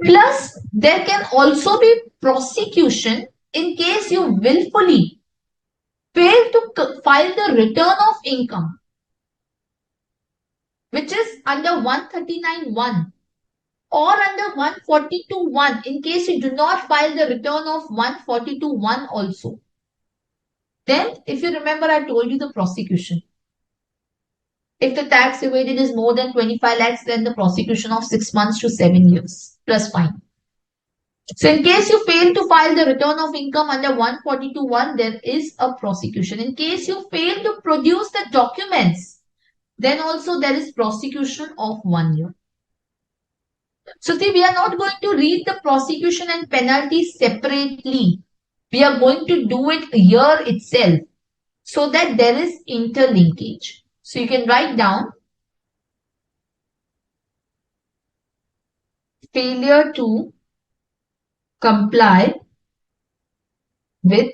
Plus, there can also be prosecution in case you willfully fail to file the return of income, which is under 139(1) or under 142(1) in case you do not file the return of 142(1) also. Then, if you remember, I told you the prosecution. If the tax evaded is more than 25 lakhs, then the prosecution of 6 months to 7 years plus fine. So in case you fail to file the return of income under 142(1), there is a prosecution. In case you fail to produce the documents, then also there is prosecution of 1 year. So see, we are not going to read the prosecution and penalty separately. We are going to do it here itself so that there is interlinkage. So you can write down failure to comply with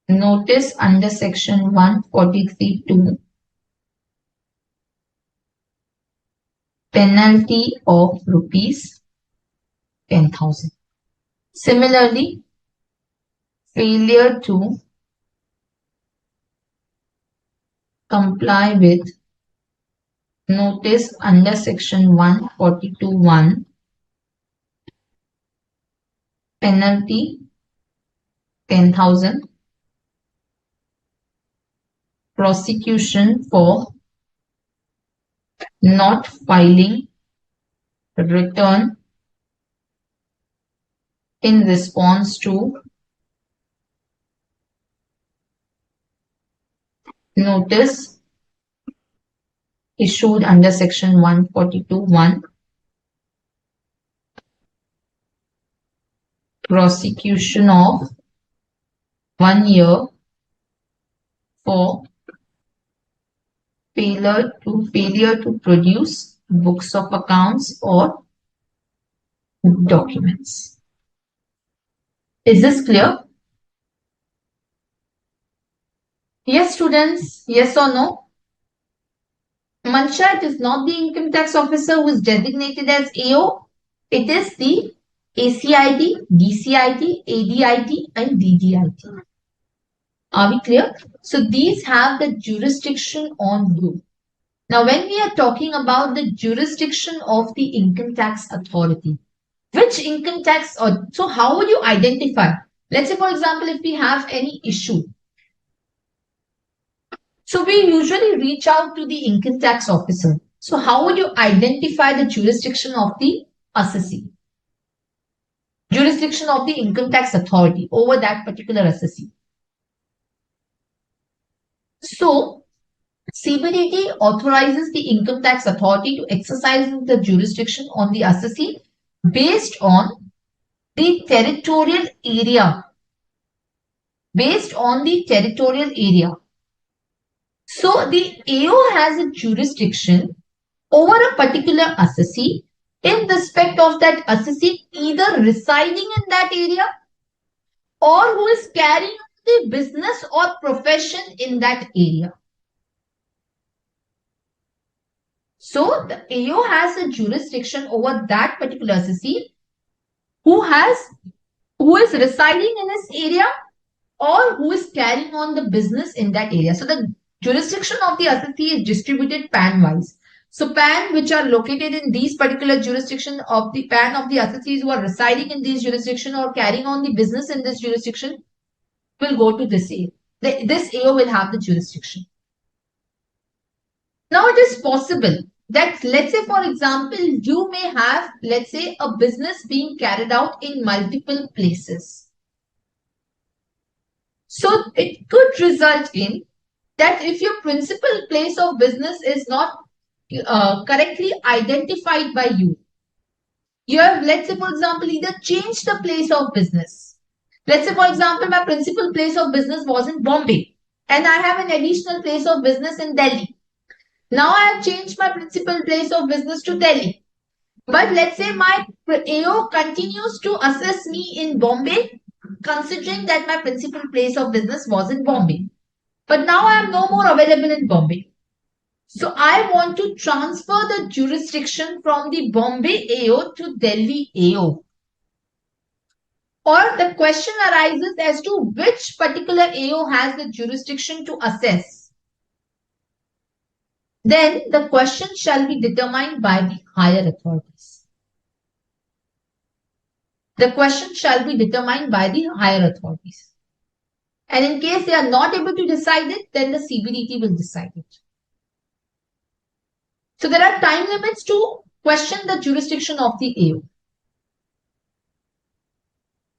notice under section 143(2), penalty of rupees 10,000. Similarly, failure to comply with notice under section 142(1), penalty 10,000, prosecution for not filing return in response to notice issued under section 142(1), prosecution of 1 year for failure to produce books of accounts or documents. Is this clear? Yes, students, yes or no? Mansha, it is not the income tax officer who is designated as AO. It is the ACIT, DCIT, ADIT and DDIT. Are we clear? So these have the jurisdiction on you. Now, when we are talking about the jurisdiction of the income tax authority, which income tax, or so how would you identify? Let's say, for example, if we have any issue. So we usually reach out to the income tax officer. So how would you identify the jurisdiction of the assessee? Jurisdiction of the income tax authority over that particular assessee. So CBDT authorizes the income tax authority to exercise the jurisdiction on the assessee based on the territorial area. Based on the territorial area. So the AO has a jurisdiction over a particular assessee in respect of that assessee either residing in that area or who is carrying the business or profession in that area. So the AO has a jurisdiction over that particular assessee who is residing in this area or who is carrying on the business in that area. So the jurisdiction of the assessee is distributed PAN-wise. So PAN which are located in these particular jurisdiction of the PAN of the assessees who are residing in these jurisdiction or carrying on the business in this jurisdiction will go to this AO. This AO will have the jurisdiction. Now it is possible that, let's say for example, you may have, let's say, a business being carried out in multiple places. So it could result in that if your principal place of business is not correctly identified by you, you have, let's say for example, either changed the place of business. Let's say for example, my principal place of business was in Bombay and I have an additional place of business in Delhi. Now I have changed my principal place of business to Delhi. But let's say my AO continues to assess me in Bombay, considering that my principal place of business was in Bombay. But now I am no more available in Bombay. So I want to transfer the jurisdiction from the Bombay AO to Delhi AO. Or the question arises as to which particular AO has the jurisdiction to assess. Then the question shall be determined by the higher authorities. The question shall be determined by the higher authorities. And in case they are not able to decide it, then the CBDT will decide it. So there are time limits to question the jurisdiction of the AO.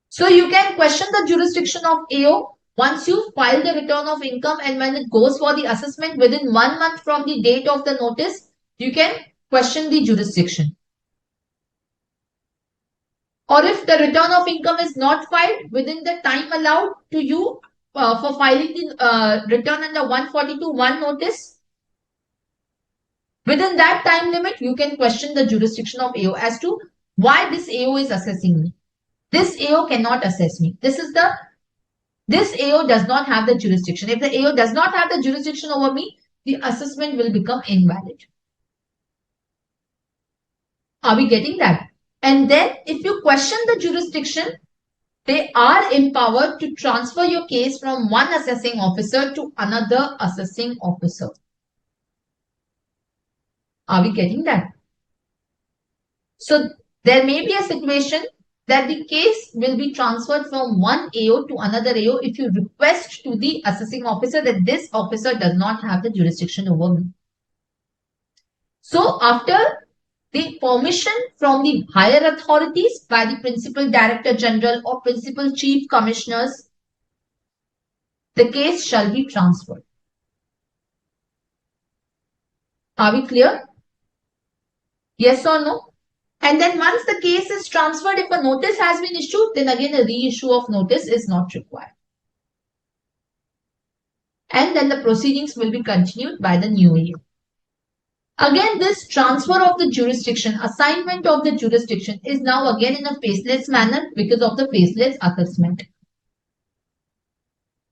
So you can question the jurisdiction of AO once you file the return of income, and when it goes for the assessment within 1 month from the date of the notice, you can question the jurisdiction. Or if the return of income is not filed within the time allowed to you for filing the return under 142(1) notice, within that time limit, you can question the jurisdiction of AO as to why this AO is assessing me. This AO cannot assess me. This AO does not have the jurisdiction. If the AO does not have the jurisdiction over me, the assessment will become invalid. Are we getting that? And then if you question the jurisdiction, they are empowered to transfer your case from one assessing officer to another assessing officer. Are we getting that? So there may be a situation that the case will be transferred from one AO to another AO if you request to the assessing officer that this officer does not have the jurisdiction over me. So after the permission from the higher authorities by the Principal Director General or Principal Chief Commissioners, the case shall be transferred. Are we clear? Yes or no? And then once the case is transferred, if a notice has been issued, then again a reissue of notice is not required. And then the proceedings will be continued by the new AO. Again, this transfer of the jurisdiction, assignment of the jurisdiction is now again in a faceless manner because of the faceless assessment.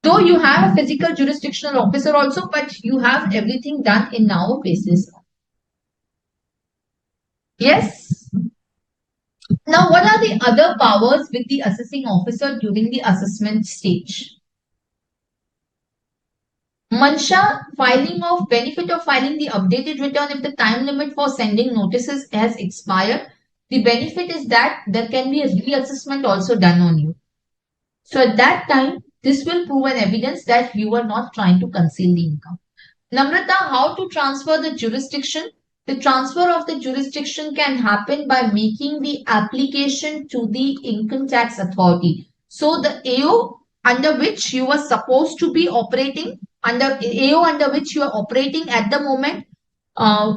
Though you have a physical jurisdictional officer also, but you have everything done in now a faceless manner. Yes? Now, what are the other powers with the assessing officer during the assessment stage? Mansha, filing of benefit of filing the updated return if the time limit for sending notices has expired. The benefit is that there can be a reassessment also done on you. So at that time, this will prove an evidence that you were not trying to conceal the income. Namrata, how to transfer the jurisdiction? The transfer of the jurisdiction can happen by making the application to the income tax authority. So the AO under which you were supposed to be operating, under which you are operating at the moment,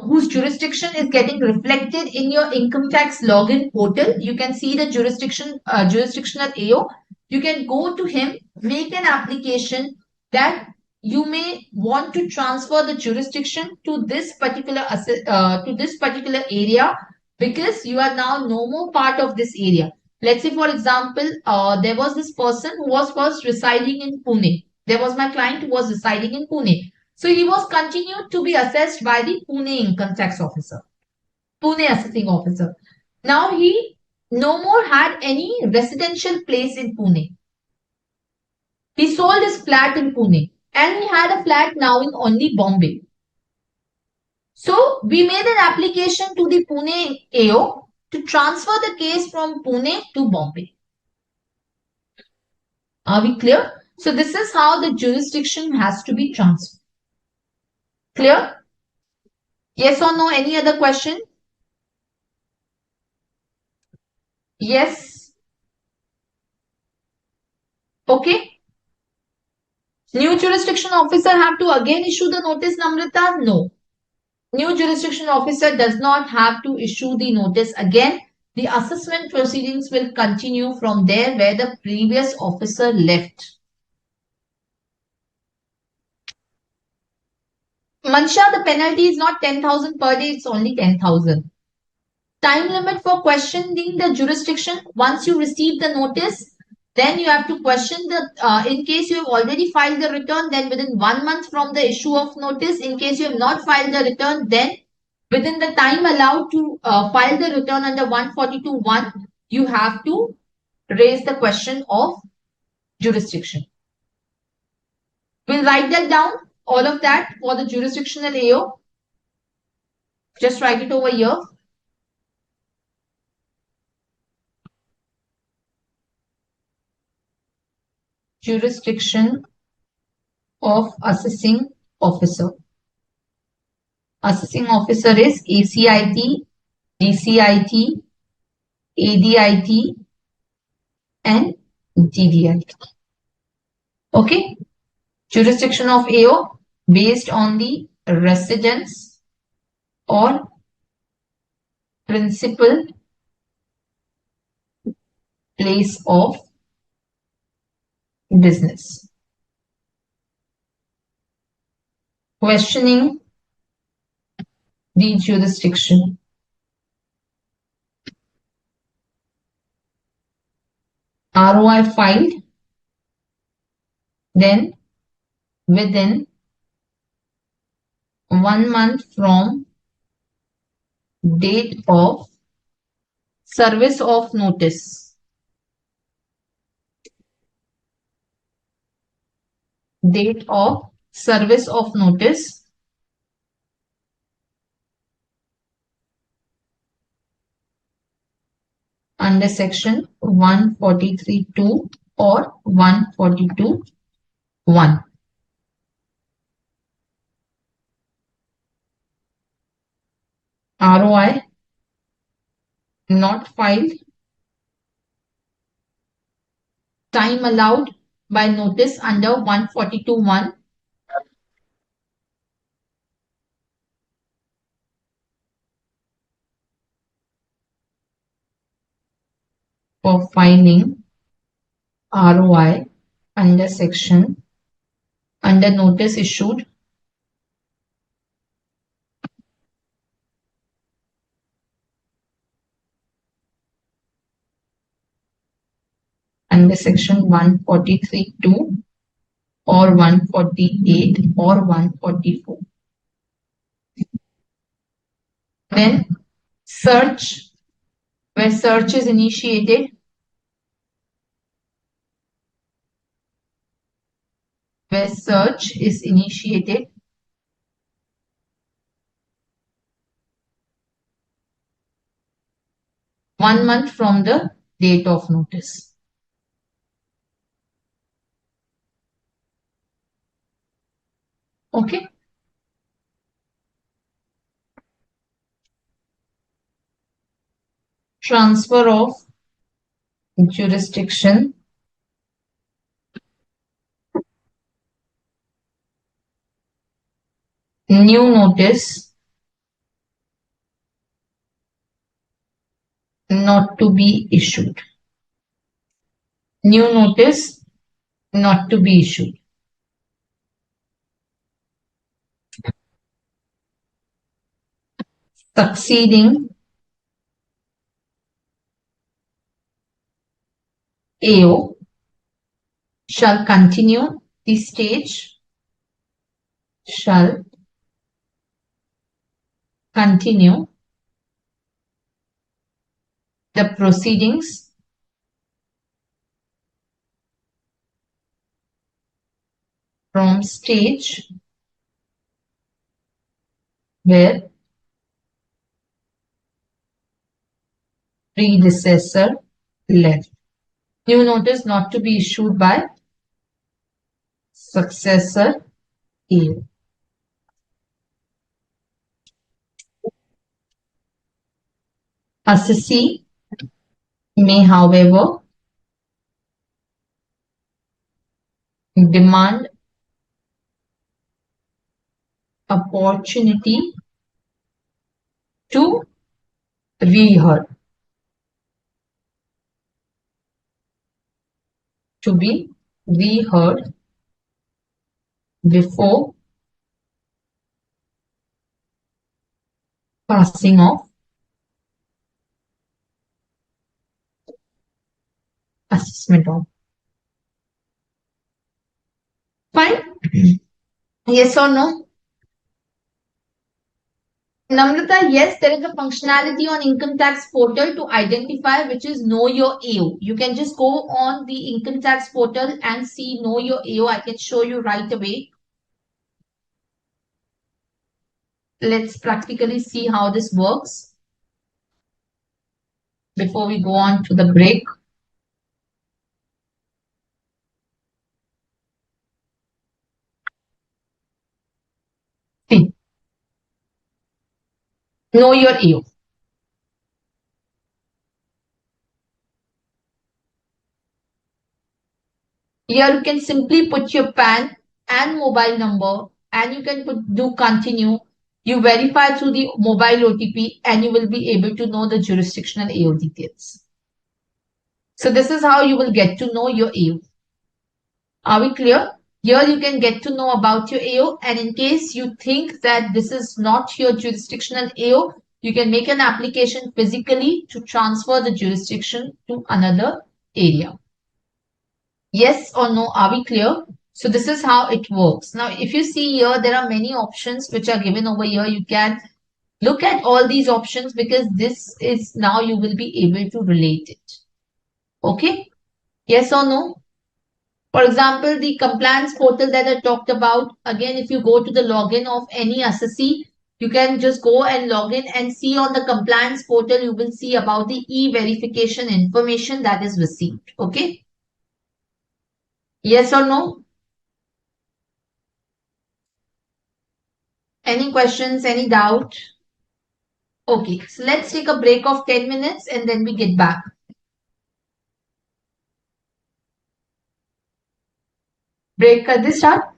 whose jurisdiction is getting reflected in your income tax login portal. You can see the jurisdictional AO. You can go to him, make an application that you may want to transfer the jurisdiction to this particular area because you are now no more part of this area. Let's say, for example, there was this person who was first residing in Pune. There was my client who was residing in Pune. So he was continued to be assessed by the Pune income tax officer, Pune assessing officer. Now he no more had any residential place in Pune. He sold his flat in Pune and he had a flat now in only Bombay. So we made an application to the Pune AO to transfer the case from Pune to Bombay. Are we clear? So this is how the jurisdiction has to be transferred. Clear? Yes or no? Any other question? Yes. Okay. New jurisdiction officer have to again issue the notice, Namrata? No. New jurisdiction officer does not have to issue the notice again. The assessment proceedings will continue from there where the previous officer left. Mansha, the penalty is not 10,000 per day, it's only 10,000. Time limit for questioning the jurisdiction. Once you receive the notice, then you have to question in case you have already filed the return, then within 1 month from the issue of notice. In case you have not filed the return, then within the time allowed to file the return under 142(1), you have to raise the question of jurisdiction. We'll write that down, all of that for the jurisdictional AO. Just write it over here. Jurisdiction of assessing officer. Assessing officer is ACIT, DCIT, ADIT, and DDIT. Okay. Jurisdiction of AO based on the residence or principal place of business. Questioning the jurisdiction. ROI filed, then within 1 month from date of service of notice. Date of service of notice under section 143(2) or 142(1). ROI not filed. Time allowed by notice under 142(1). For filing ROI under section under notice issued under section 143(2) or 148 or 144. Then search, where search is initiated. Where search is initiated. One month from the date of notice. Okay. Transfer of jurisdiction. New notice not to be issued. New notice not to be issued. Succeeding AO shall continue the stage, shall continue the proceedings from stage where predecessor left. New notice not to be issued by successor AO. Assessee may, however, demand opportunity to reheard, to be reheard before passing of assessment of. Fine? Yes or no? Namrata, yes, there is a functionality on income tax portal to identify which is know your AO. You can just go on the income tax portal and see know your AO. I can show you right away. Let's practically see how this works before we go on to the break. See, know your AO. Here you can simply put your PAN and mobile number and you can do continue. You verify through the mobile OTP and you will be able to know the jurisdictional AO details. So this is how you will get to know your AO. Are we clear? Here you can get to know about your AO, and in case you think that this is not your jurisdictional AO, you can make an application physically to transfer the jurisdiction to another area. Yes or no, are we clear? So this is how it works. Now, if you see here, there are many options which are given over here. You can look at all these options because this is now you will be able to relate it. Okay? Yes or no? For example, the compliance portal that I talked about, again, if you go to the login of any assessee, you can just go and log in and see on the compliance portal, you will see about the e-verification information that is received. Okay? Yes or no? Any questions, any doubt? Okay, so let's take a break of 10 minutes and then we get back. Break kar de start?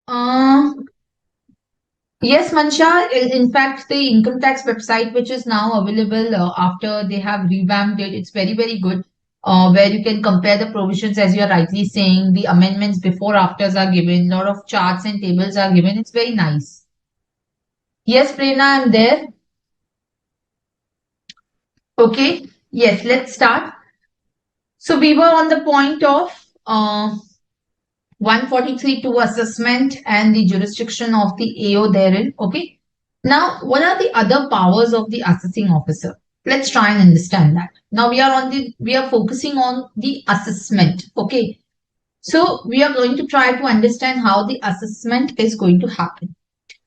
Uh, yes, Mansha. In fact, the income tax website, which is now available after they have revamped it, it's very, very good. Where you can compare the provisions, as you're rightly saying, the amendments before, afters are given, a lot of charts and tables are given. It's very nice. Yes, Prerna, I'm there. Okay. Yes, let's start. So we were on the point of 143.2 assessment and the jurisdiction of the AO therein. Okay. Now, what are the other powers of the assessing officer? Let's try and understand that. Now we are focusing on the assessment. Okay. So we are going to try to understand how the assessment is going to happen.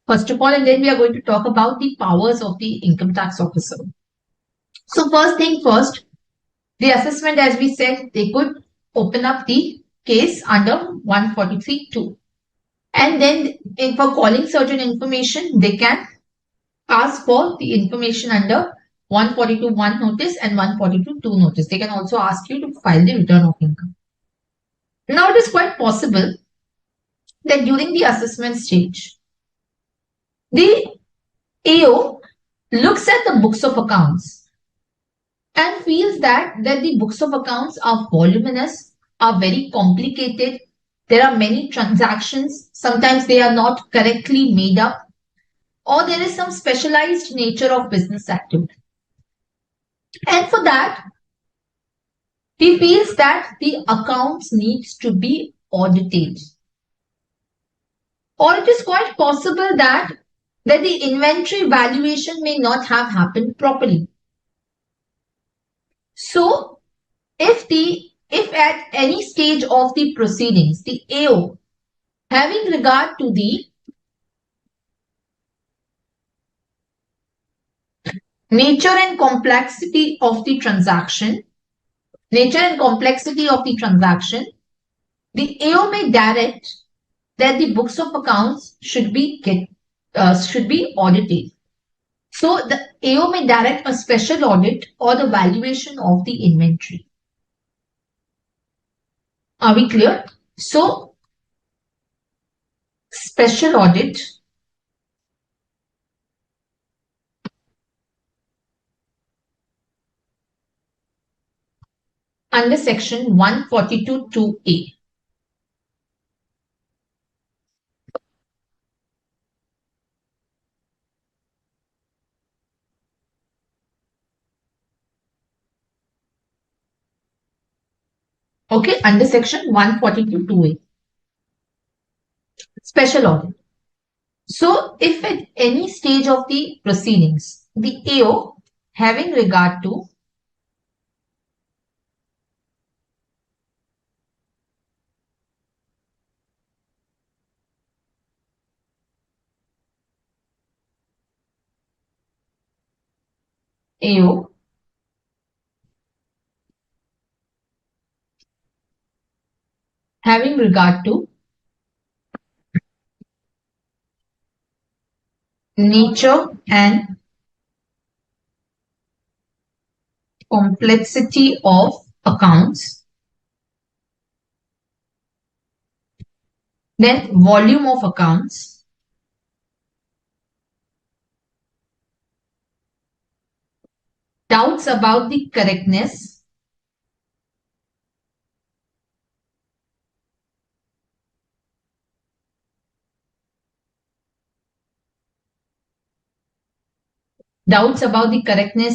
First of all, and then we are going to talk about the powers of the income tax officer. So first thing first, the assessment, as we said, they could open up the case under 143.2. And then for calling certain information, they can ask for the information under 142.1 notice and 142.2 notice. They can also ask you to file the return of income. Now, it is quite possible that during the assessment stage, the AO looks at the books of accounts and feels that the books of accounts are voluminous, are very complicated. There are many transactions. Sometimes they are not correctly made up, or there is some specialized nature of business activity. And for that, he feels that the accounts needs to be audited. Or it is quite possible that the inventory valuation may not have happened properly. So if at any stage of the proceedings, the AO, having regard to the nature and complexity of the transaction, the AO may direct that the books of accounts should be audited. So the AO may direct a special audit or the valuation of the inventory. Are we clear? So special audit under section 142(2)(a). Okay, under section 142(2)(a). Special audit. So if at any stage of the proceedings, the AO having regard to AO having regard to nature and complexity of accounts, then volume of accounts, doubts about the correctness,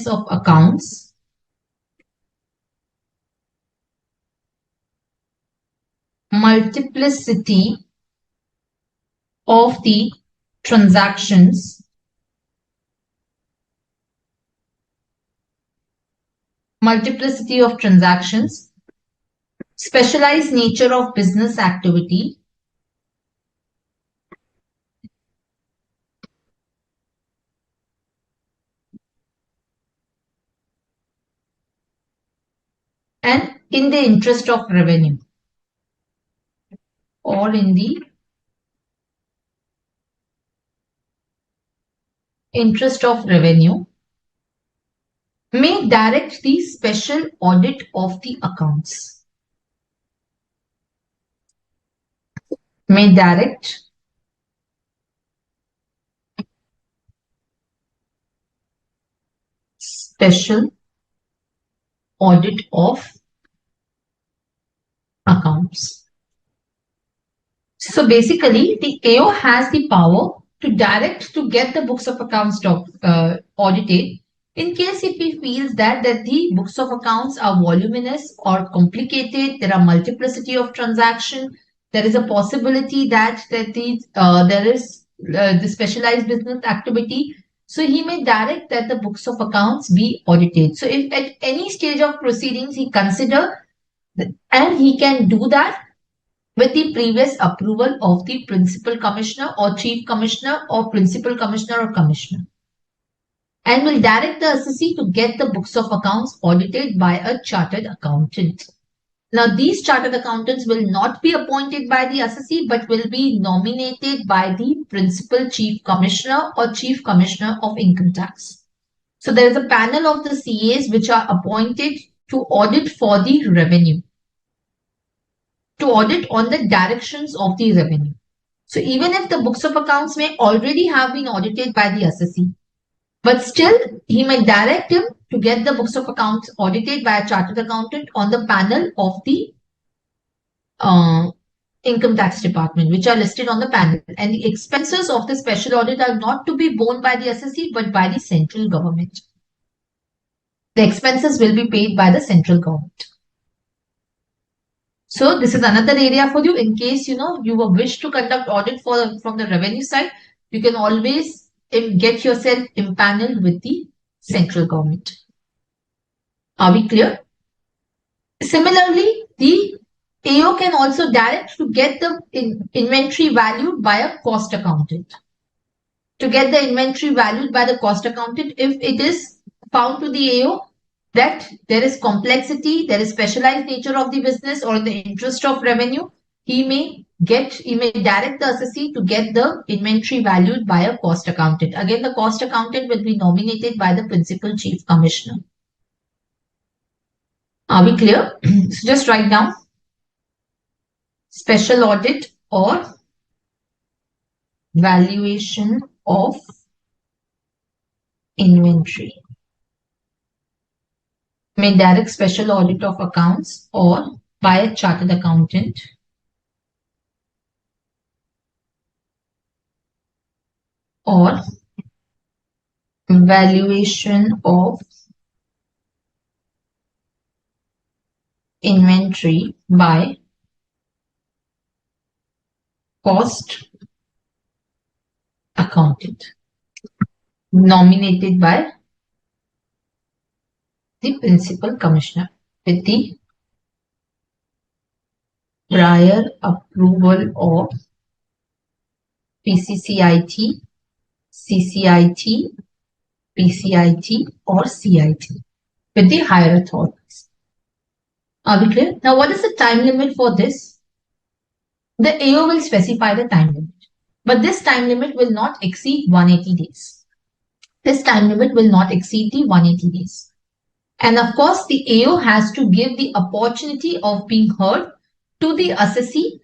of accounts, multiplicity of the transactions, specialized nature of business activity, and in the interest of revenue, or in the interest of revenue, may direct the special audit of the accounts. May direct special audit of accounts. So basically, the AO has the power to direct to get the books of accounts audited in case if he feels that the books of accounts are voluminous or complicated, there are multiplicity of transaction, there is a possibility that there is the specialized business activity. So he may direct that the books of accounts be audited. So if at any stage of proceedings he consider and he can do that with the previous approval of the principal commissioner or chief commissioner or principal commissioner or commissioner, and will direct the assessee to get the books of accounts audited by a chartered accountant. Now, these chartered accountants will not be appointed by the assessee but will be nominated by the principal chief commissioner or chief commissioner of income tax. So there is a panel of the CAs which are appointed to audit for the revenue, to audit on the directions of the revenue. So even if the books of accounts may already have been audited by the assessee, but still he may direct him to get the books of accounts audited by a chartered accountant on the panel of the income tax department, which are listed on the panel. And the expenses of the special audit are not to be borne by the assessee, but by the central government. The expenses will be paid by the central government. So this is another area for you in case you wish to conduct audit from the revenue side. You can always get yourself impaneled with the central government. Are we clear? Similarly, the AO can also direct to get the inventory valued by a cost accountant. To get the inventory valued by the cost accountant, if it is found to the AO that there is complexity, there is specialized nature of the business or the interest of revenue, he may direct the assessee to get the inventory valued by a cost accountant. Again, the cost accountant will be nominated by the principal chief commissioner. Are we clear? So just write down special audit or valuation of inventory. May direct special audit of accounts or by a chartered accountant or valuation of inventory by cost accountant nominated by the principal commissioner with the prior approval of PCCIT, CCIT, PCIT or CIT with the higher authorities. Are we clear? Now, what is the time limit for this? The AO will specify the time limit, but this time limit will not exceed 180 days. This time limit will not exceed the 180 days. And of course, the AO has to give the opportunity of being heard to the assessee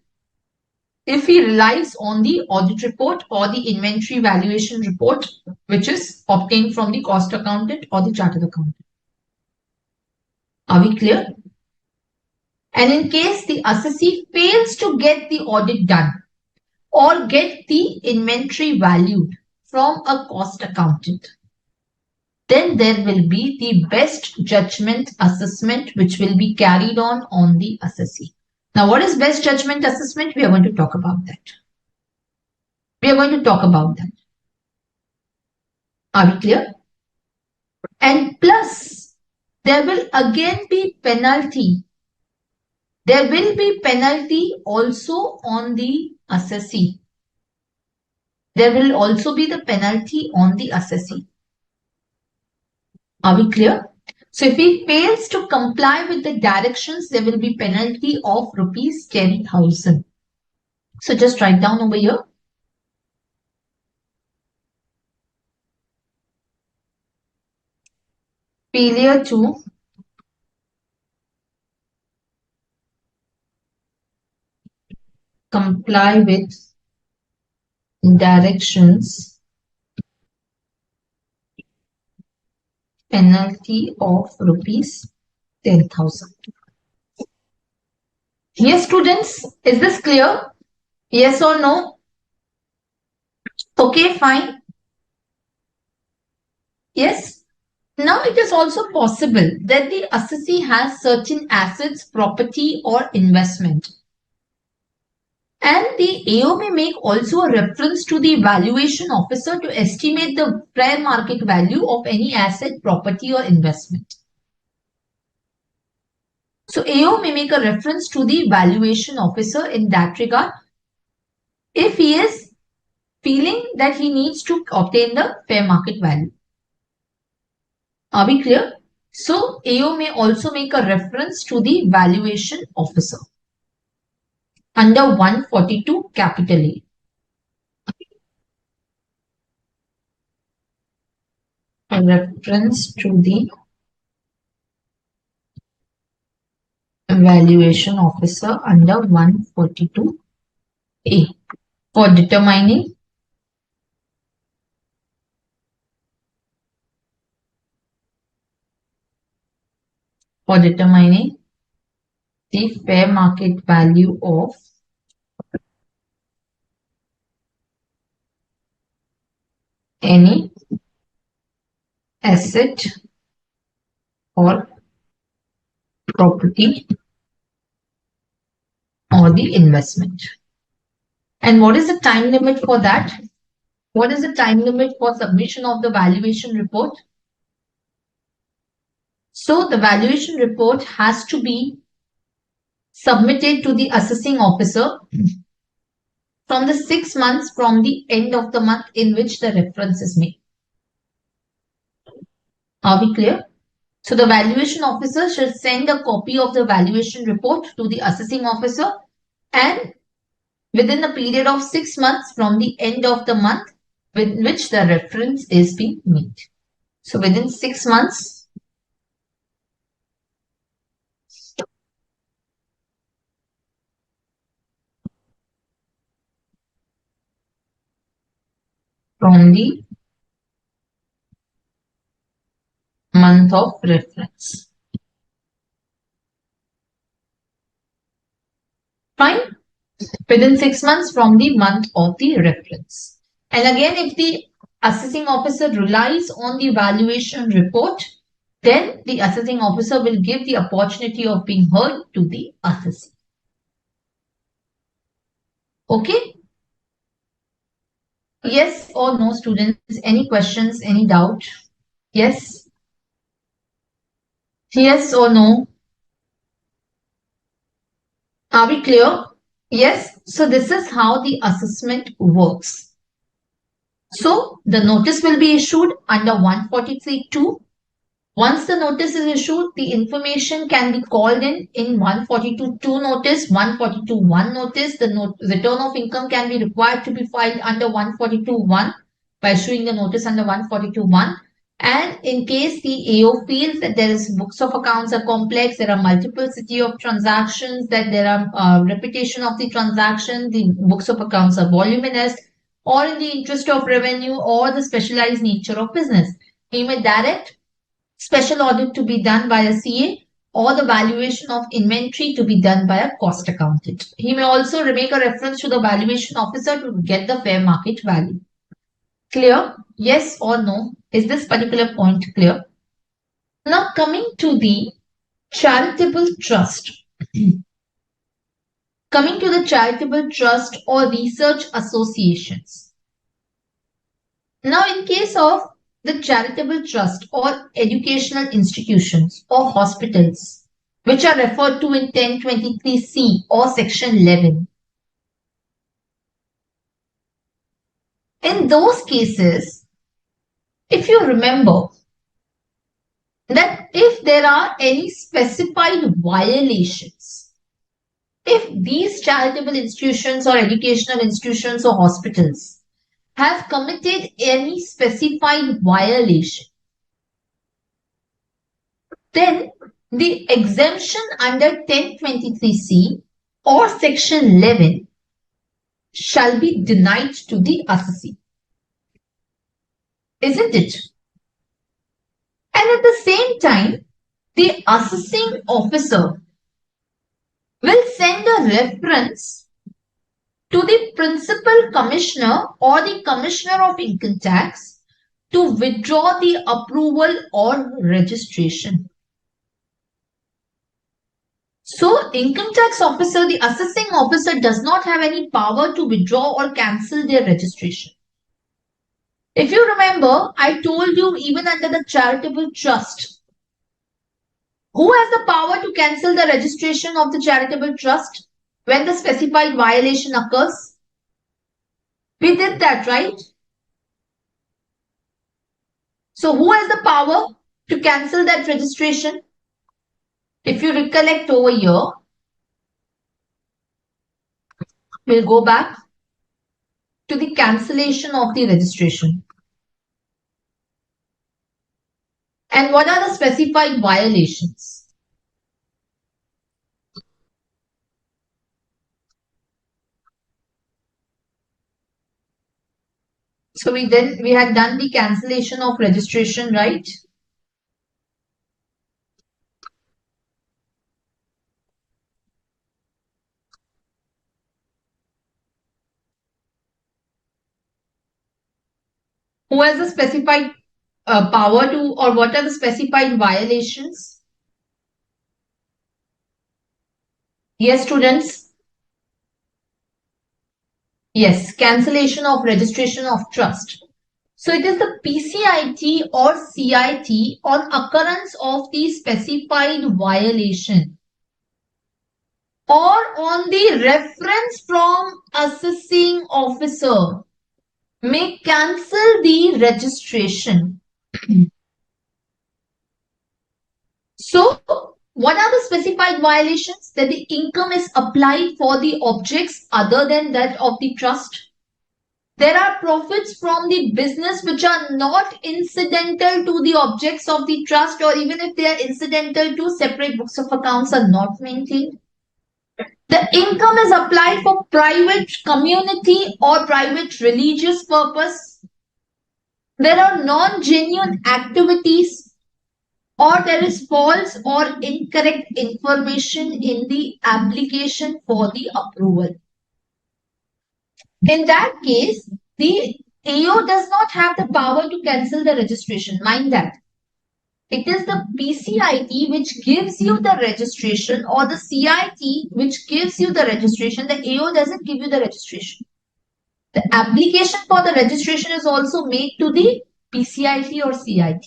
if he relies on the audit report or the inventory valuation report, which is obtained from the cost accountant or the chartered accountant. Are we clear? And in case the assessee fails to get the audit done or get the inventory valued from a cost accountant, then there will be the best judgment assessment which will be carried on the assessee. Now, what is best judgment assessment? We are going to talk about that. We are going to talk about that. Are we clear? And plus, there will again be penalty. There will be penalty also on the assessee. There will also be the penalty on the assessee. Are we clear? So if he fails to comply with the directions, there will be penalty of rupees 10,000. So just write down over here. Failure to comply with directions, penalty penalty of rupees 10,000. Yes, students, is this clear? Yes or no? Okay, fine. Yes. Now it is also possible that the assessee has certain assets, property or investment. And the AO may make also a reference to the valuation officer to estimate the fair market value of any asset, property or investment. So AO may make a reference to the valuation officer in that regard if he is feeling that he needs to obtain the fair market value. Are we clear? So AO may also make a reference to the valuation officer under 142 capital A. A reference to the valuation officer under 142A for determining the fair market value of any asset or property or the investment. And what is the time limit for that? What is the time limit for submission of the valuation report? So the valuation report has to be submitted to the assessing officer from the 6 months from the end of the month in which the reference is made. Are we clear? So the valuation officer should send a copy of the valuation report to the assessing officer and within a period of 6 months from the end of the month with which the reference is being made. So within 6 months from the month of reference. Fine. Within 6 months from the month of the reference. And again, if the assessing officer relies on the valuation report, then the assessing officer will give the opportunity of being heard to the assessee. Okay? Yes or no, students? Any questions? Any doubt? Yes? Yes or no? Are we clear? Yes. So this is how the assessment works. So the notice will be issued under 143(2). Once the notice is issued, the information can be called in 142(2) notice, 142(1) notice. The return of income can be required to be filed under 142(1) by issuing the notice under 142(1). And in case the AO feels that there is books of accounts are complex, there are multiplicity of transactions, that there are repetition of the transaction, the books of accounts are voluminous, or in the interest of revenue or the specialized nature of business, he may direct special audit to be done by a CA or the valuation of inventory to be done by a cost accountant. He may also make a reference to the valuation officer to get the fair market value. Clear? Yes or no? Is this particular point clear? Now coming to the charitable trust. Coming to the charitable trust or research associations. Now in case of the charitable trust or educational institutions or hospitals, which are referred to in 1023C or section 11. In those cases, if you remember that if there are any specified violations, if these charitable institutions or educational institutions or hospitals have committed any specified violation, then the exemption under 1023C or section 11 shall be denied to the assessee. Isn't it? And at the meantime, the assessing officer will send a reference to the principal commissioner or the commissioner of income tax to withdraw the approval or registration. So, income tax officer, the assessing officer does not have any power to withdraw or cancel their registration. If you remember, I told you even under the charitable trust, who has the power to cancel the registration of the charitable trust when the specified violation occurs? We did that, right? So who has the power to cancel that registration? If you recollect over here, we'll go back to the cancellation of the registration. And what are the specified violations? So we had done the cancellation of registration, right? Who has the specified power to, or what are the specified violations? Yes, students. Yes, cancellation of registration of trust. So it is the PCIT or CIT on occurrence of the specified violation or on the reference from assessing officer may cancel the registration. So what are the specified violations? That the income is applied for the objects other than that of the trust. There are profits from the business which are not incidental to the objects of the trust, or even if they are incidental to, separate books of accounts are not maintained. The income is applied for private community or private religious purpose. There are non-genuine activities, or there is false or incorrect information in the application for the approval. In that case, the AO does not have the power to cancel the registration. Mind that. It is the PCIT which gives you the registration, or the CIT which gives you the registration. The AO doesn't give you the registration. The application for the registration is also made to the PCIT or CIT.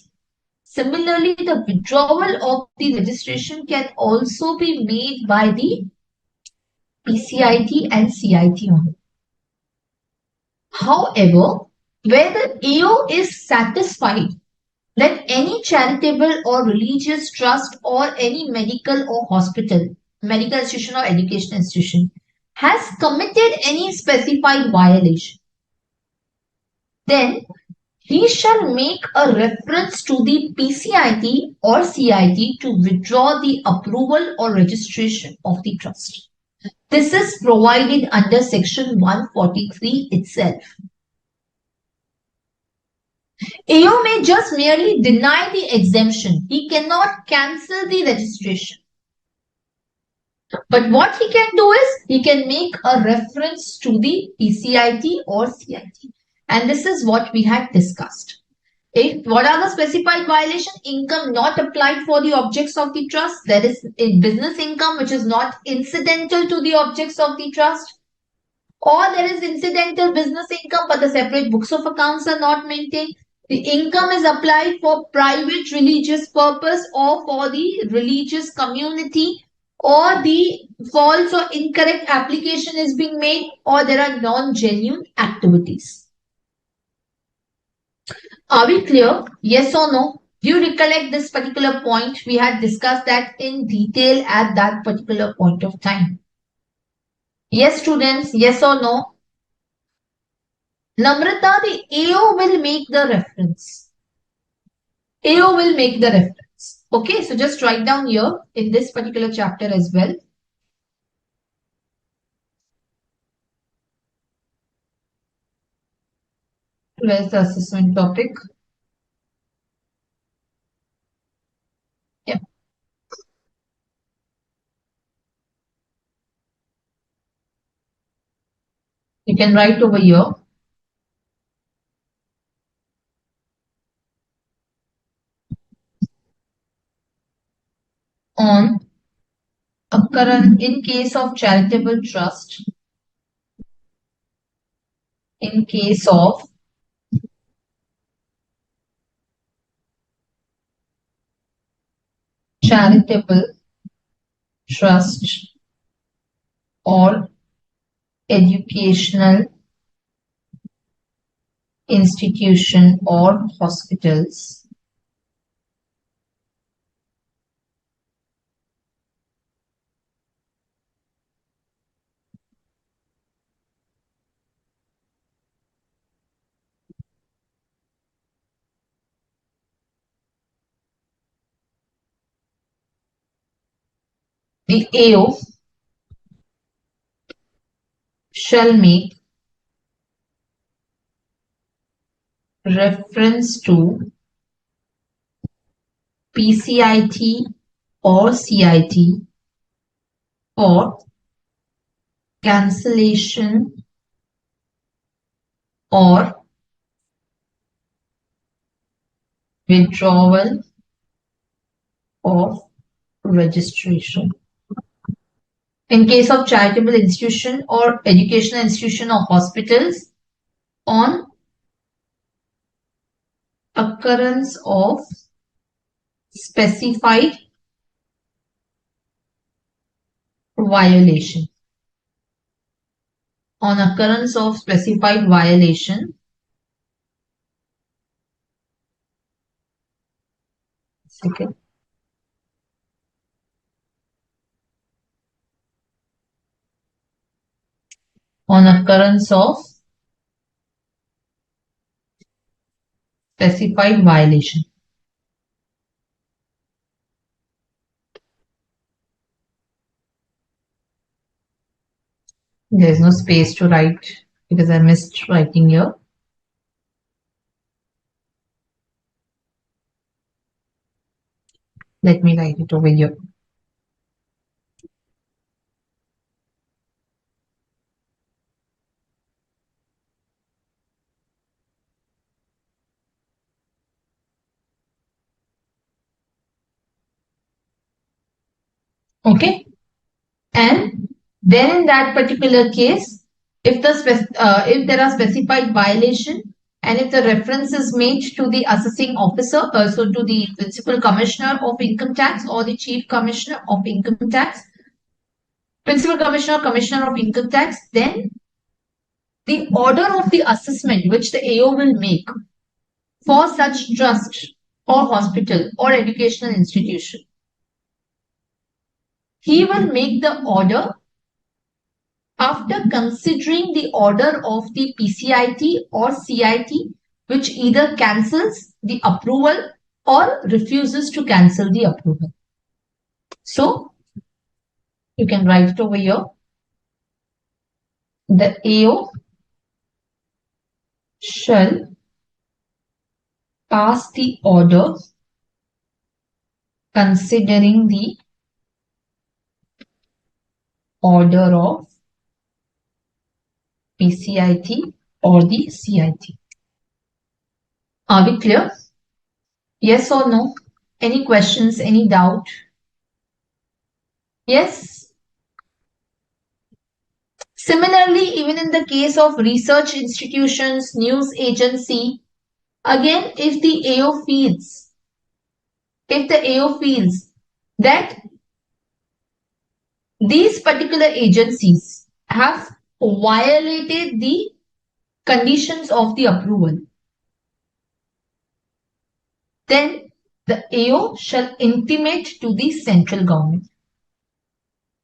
Similarly, the withdrawal of the registration can also be made by the PCIT and CIT only. However, where the AO is satisfied that any charitable or religious trust or any medical or hospital, medical institution or education institution has committed any specified violation, then he shall make a reference to the PCIT or CIT to withdraw the approval or registration of the trust. This is provided under section 143 itself. AO may just merely deny the exemption. He cannot cancel the registration. But what he can do is, he can make a reference to the PCIT or CIT. And this is what we had discussed. What are the specified violation? Income not applied for the objects of the trust. There is a business income which is not incidental to the objects of the trust. Or there is incidental business income but the separate books of accounts are not maintained. The income is applied for private religious purpose or for the religious community, or the false or incorrect application is being made, or there are non-genuine activities. Are we clear? Yes or no? Do you recollect this particular point? We had discussed that in detail at that particular point of time. Yes, students, yes or no? Namrata, the AO will make the reference. AO will make the reference. Okay, so just write down here in this particular chapter as well. Where's the assessment topic? You can write over here. On occurrence in case of charitable trust, in case of charitable trust or educational institution or hospitals, the AO shall make reference to PCIT or CIT for cancellation or withdrawal of registration. In case of charitable institution or educational institution or hospitals, on occurrence of specified violation. On occurrence of specified violation, second, on occurrence of specified violation. There's no space to write because I missed writing here. Let me write it over here. Okay. And then in that particular case, if there are specified violation and if the reference is made to the assessing officer, so to the principal commissioner of income tax or the chief commissioner of income tax, principal commissioner, commissioner of income tax, then the order of the assessment which the AO will make for such trust or hospital or educational institution, he will make the order after considering the order of the PCIT or CIT, which either cancels the approval or refuses to cancel the approval. So, you can write it over here. The AO shall pass the order considering the order of PCIT or the CIT. Are we clear? Yes or no? Any questions, any doubt? Yes? Similarly, even in the case of research institutions, news agency, again, if the AO feels that these particular agencies have violated the conditions of the approval, then the AO shall intimate to the central government.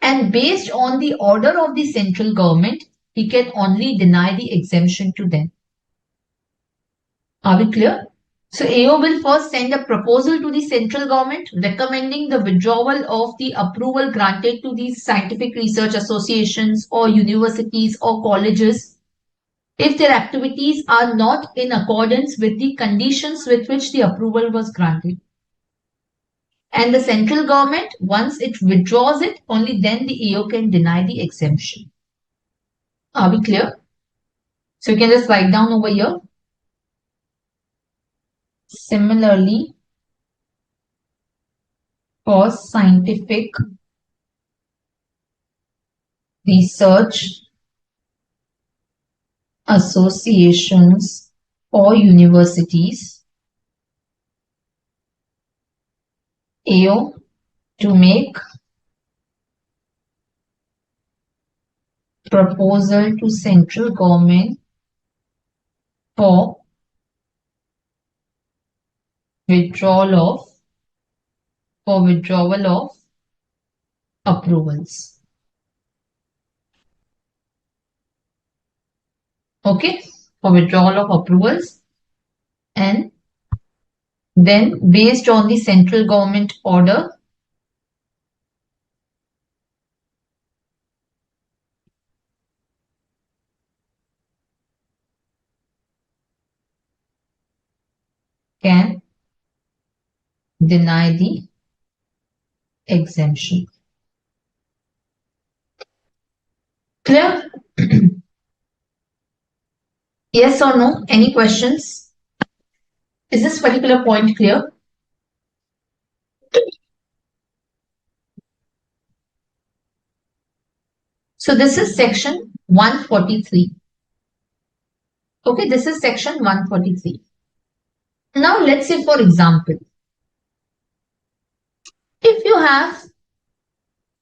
And based on the order of the central government, he can only deny the exemption to them. Are we clear? So AO will first send a proposal to the central government recommending the withdrawal of the approval granted to these scientific research associations or universities or colleges if their activities are not in accordance with the conditions with which the approval was granted. And the central government, once it withdraws it, only then the AO can deny the exemption. Are we clear? So you can just write down over here. Similarly, for scientific research associations or universities, AO to make proposal to central government for withdrawal of approvals. Okay, for withdrawal of approvals, and then based on the central government order, can deny the exemption. Clear? Yes or no? Any questions? Is this particular point clear? So this is section 143. Okay, this is section 143. Now let's say, for example, if you have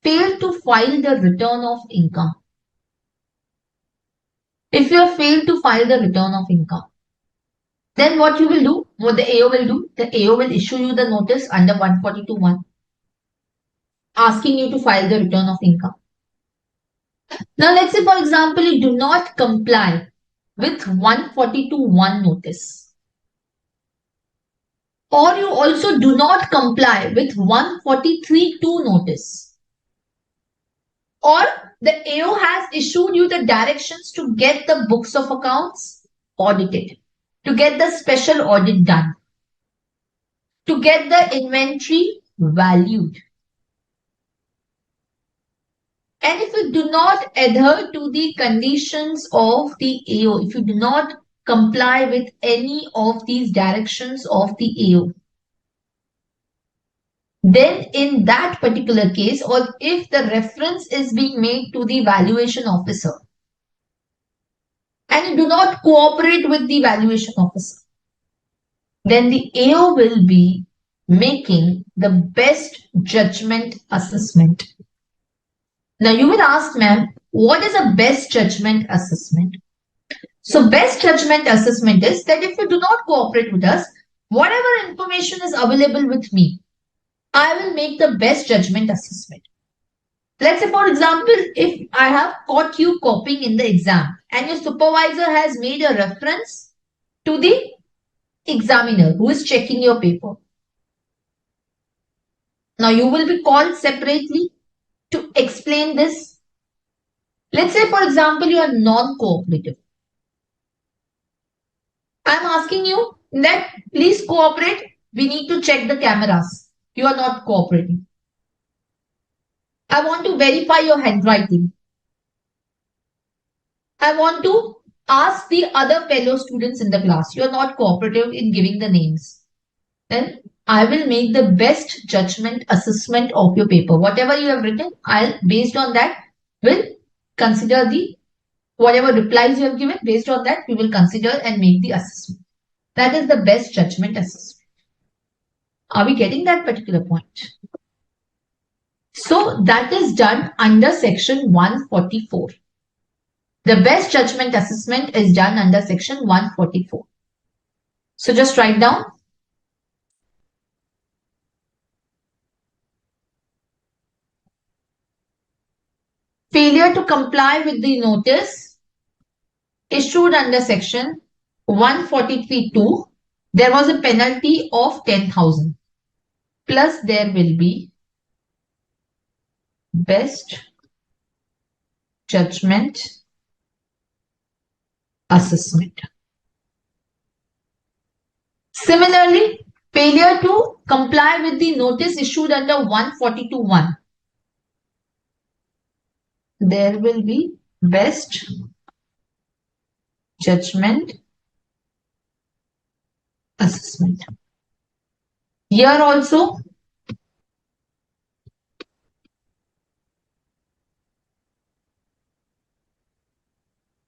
failed to file the return of income, if you have failed to file the return of income, then what you will do, what the AO will do, the AO will issue you the notice under 142(1) asking you to file the return of income. Now let's say, for example, you do not comply with 142(1) notice, or you also do not comply with 143(2) notice, or the AO has issued you the directions to get the books of accounts audited, to get the special audit done, to get the inventory valued. And if you do not adhere to the conditions of the AO, if you do not comply with any of these directions of the AO, then in that particular case, or if the reference is being made to the valuation officer, and you do not cooperate with the valuation officer, then the AO will be making the best judgment assessment. Now you will ask, ma'am, what is a best judgment assessment? So best judgment assessment is that if you do not cooperate with us, whatever information is available with me, I will make the best judgment assessment. Let's say, for example, if I have caught you copying in the exam and your supervisor has made a reference to the examiner who is checking your paper. Now you will be called separately to explain this. Let's say, for example, you are non-cooperative. I'm asking you that please cooperate. We need to check the cameras. You are not cooperating. I want to verify your handwriting. I want to ask the other fellow students in the class. You are not cooperative in giving the names. Then I will make the best judgment assessment of your paper. Whatever you have written, I'll, based on that, will consider the, whatever replies you have given, based on that, we will consider and make the assessment. That is the best judgment assessment. Are we getting that particular point? So that is done under section 144. The best judgment assessment is done under section 144. So just write down. Failure to comply with the notice issued under section 143(2), there was a penalty of 10,000. Plus there will be best judgment assessment. Similarly, failure to comply with the notice issued under 142(1), there will be best judgment assessment. Here also,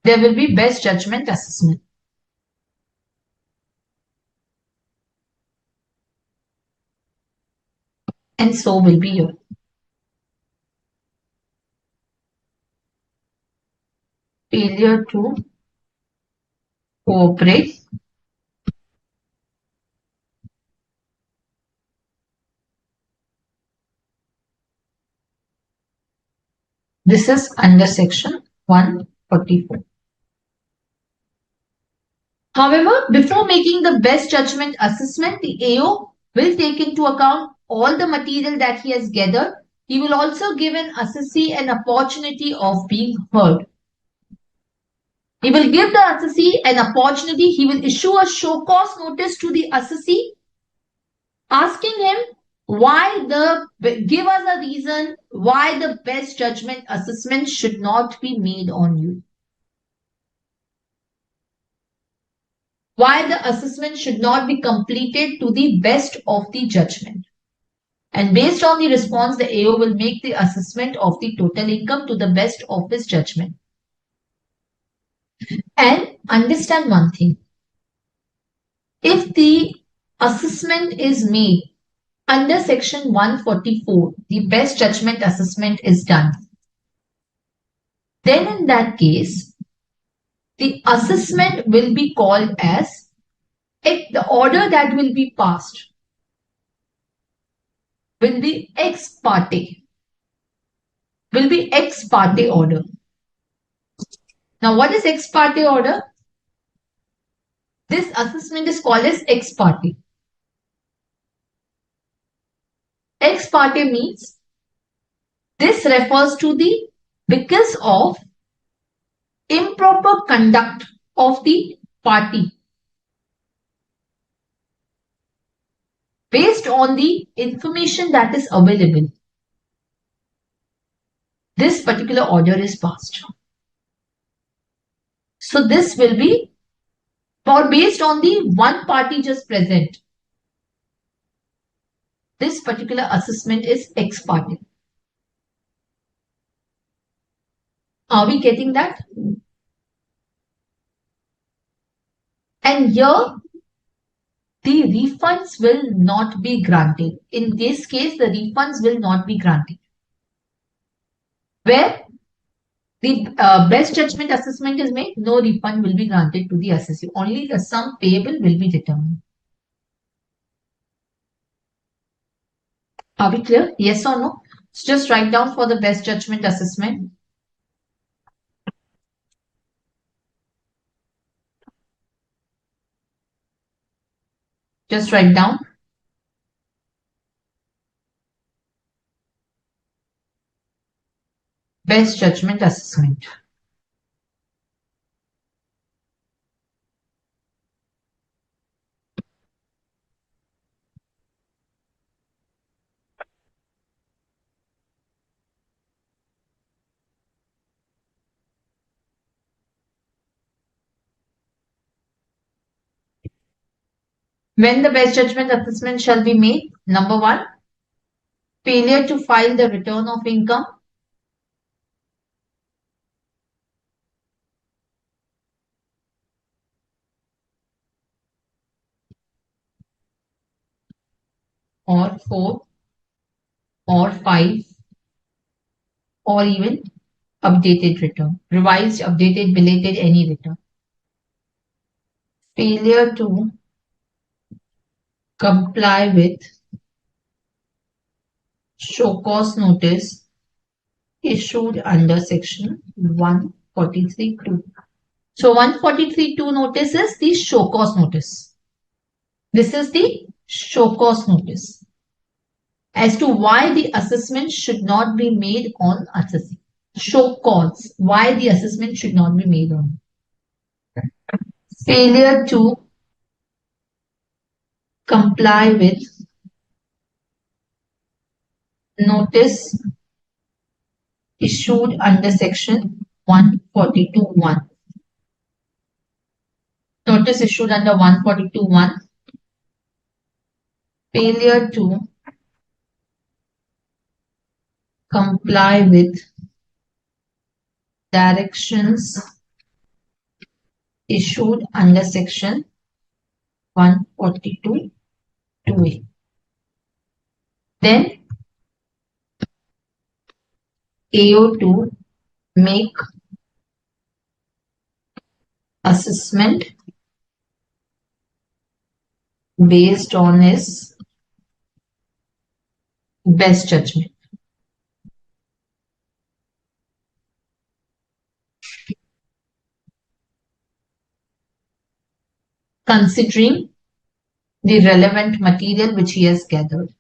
there will be best judgment assessment. And so will be here. Failure to cooperate. This is under section 144. However, before making the best judgment assessment, the AO will take into account all the material that he has gathered. He will also give an assessee an opportunity of being heard. He will give the assessee an opportunity. He will issue a show cause notice to the assessee, asking him give us a reason why the best judgment assessment should not be made on you. Why the assessment should not be completed to the best of the judgment. And based on the response, the AO will make the assessment of the total income to the best of his judgment. And understand one thing. If the assessment is made under section 144, the best judgment assessment is done. Then in that case, the assessment will be called as the order that will be passed will be ex parte. Will be ex parte order. Now, what is ex parte order? This assessment is called as ex parte. Ex parte means this refers to the because of improper conduct of the party based on the information that is available. This particular order is passed. So this will be or based on the one party just present. This particular assessment is ex parte. Are we getting that? And here, the refunds will not be granted. In this case, the refunds will not be granted. Where the best judgment assessment is made, no refund will be granted to the assessee. Only the sum payable will be determined. Are we clear? Yes or no? So just write down for the best judgment assessment. Just write down. Best judgment assessment. When the best judgment assessment shall be made? Number 1, failure to file the return of income. Or 4, or 5, or even updated return. Revised, updated, belated, any return. Failure to comply with show cause notice issued under section 143(2). So 143(2) notice is the show cause notice. This is the show cause notice as to why the assessment should not be made on assessee. Show cause, why the assessment should not be made on. Failure to comply with notice issued under section 142(1). notice issued under 142(1), failure to comply with directions issued under section 142(2)(a). Then AO to make assessment based on his best judgment. Considering the relevant material which he has gathered.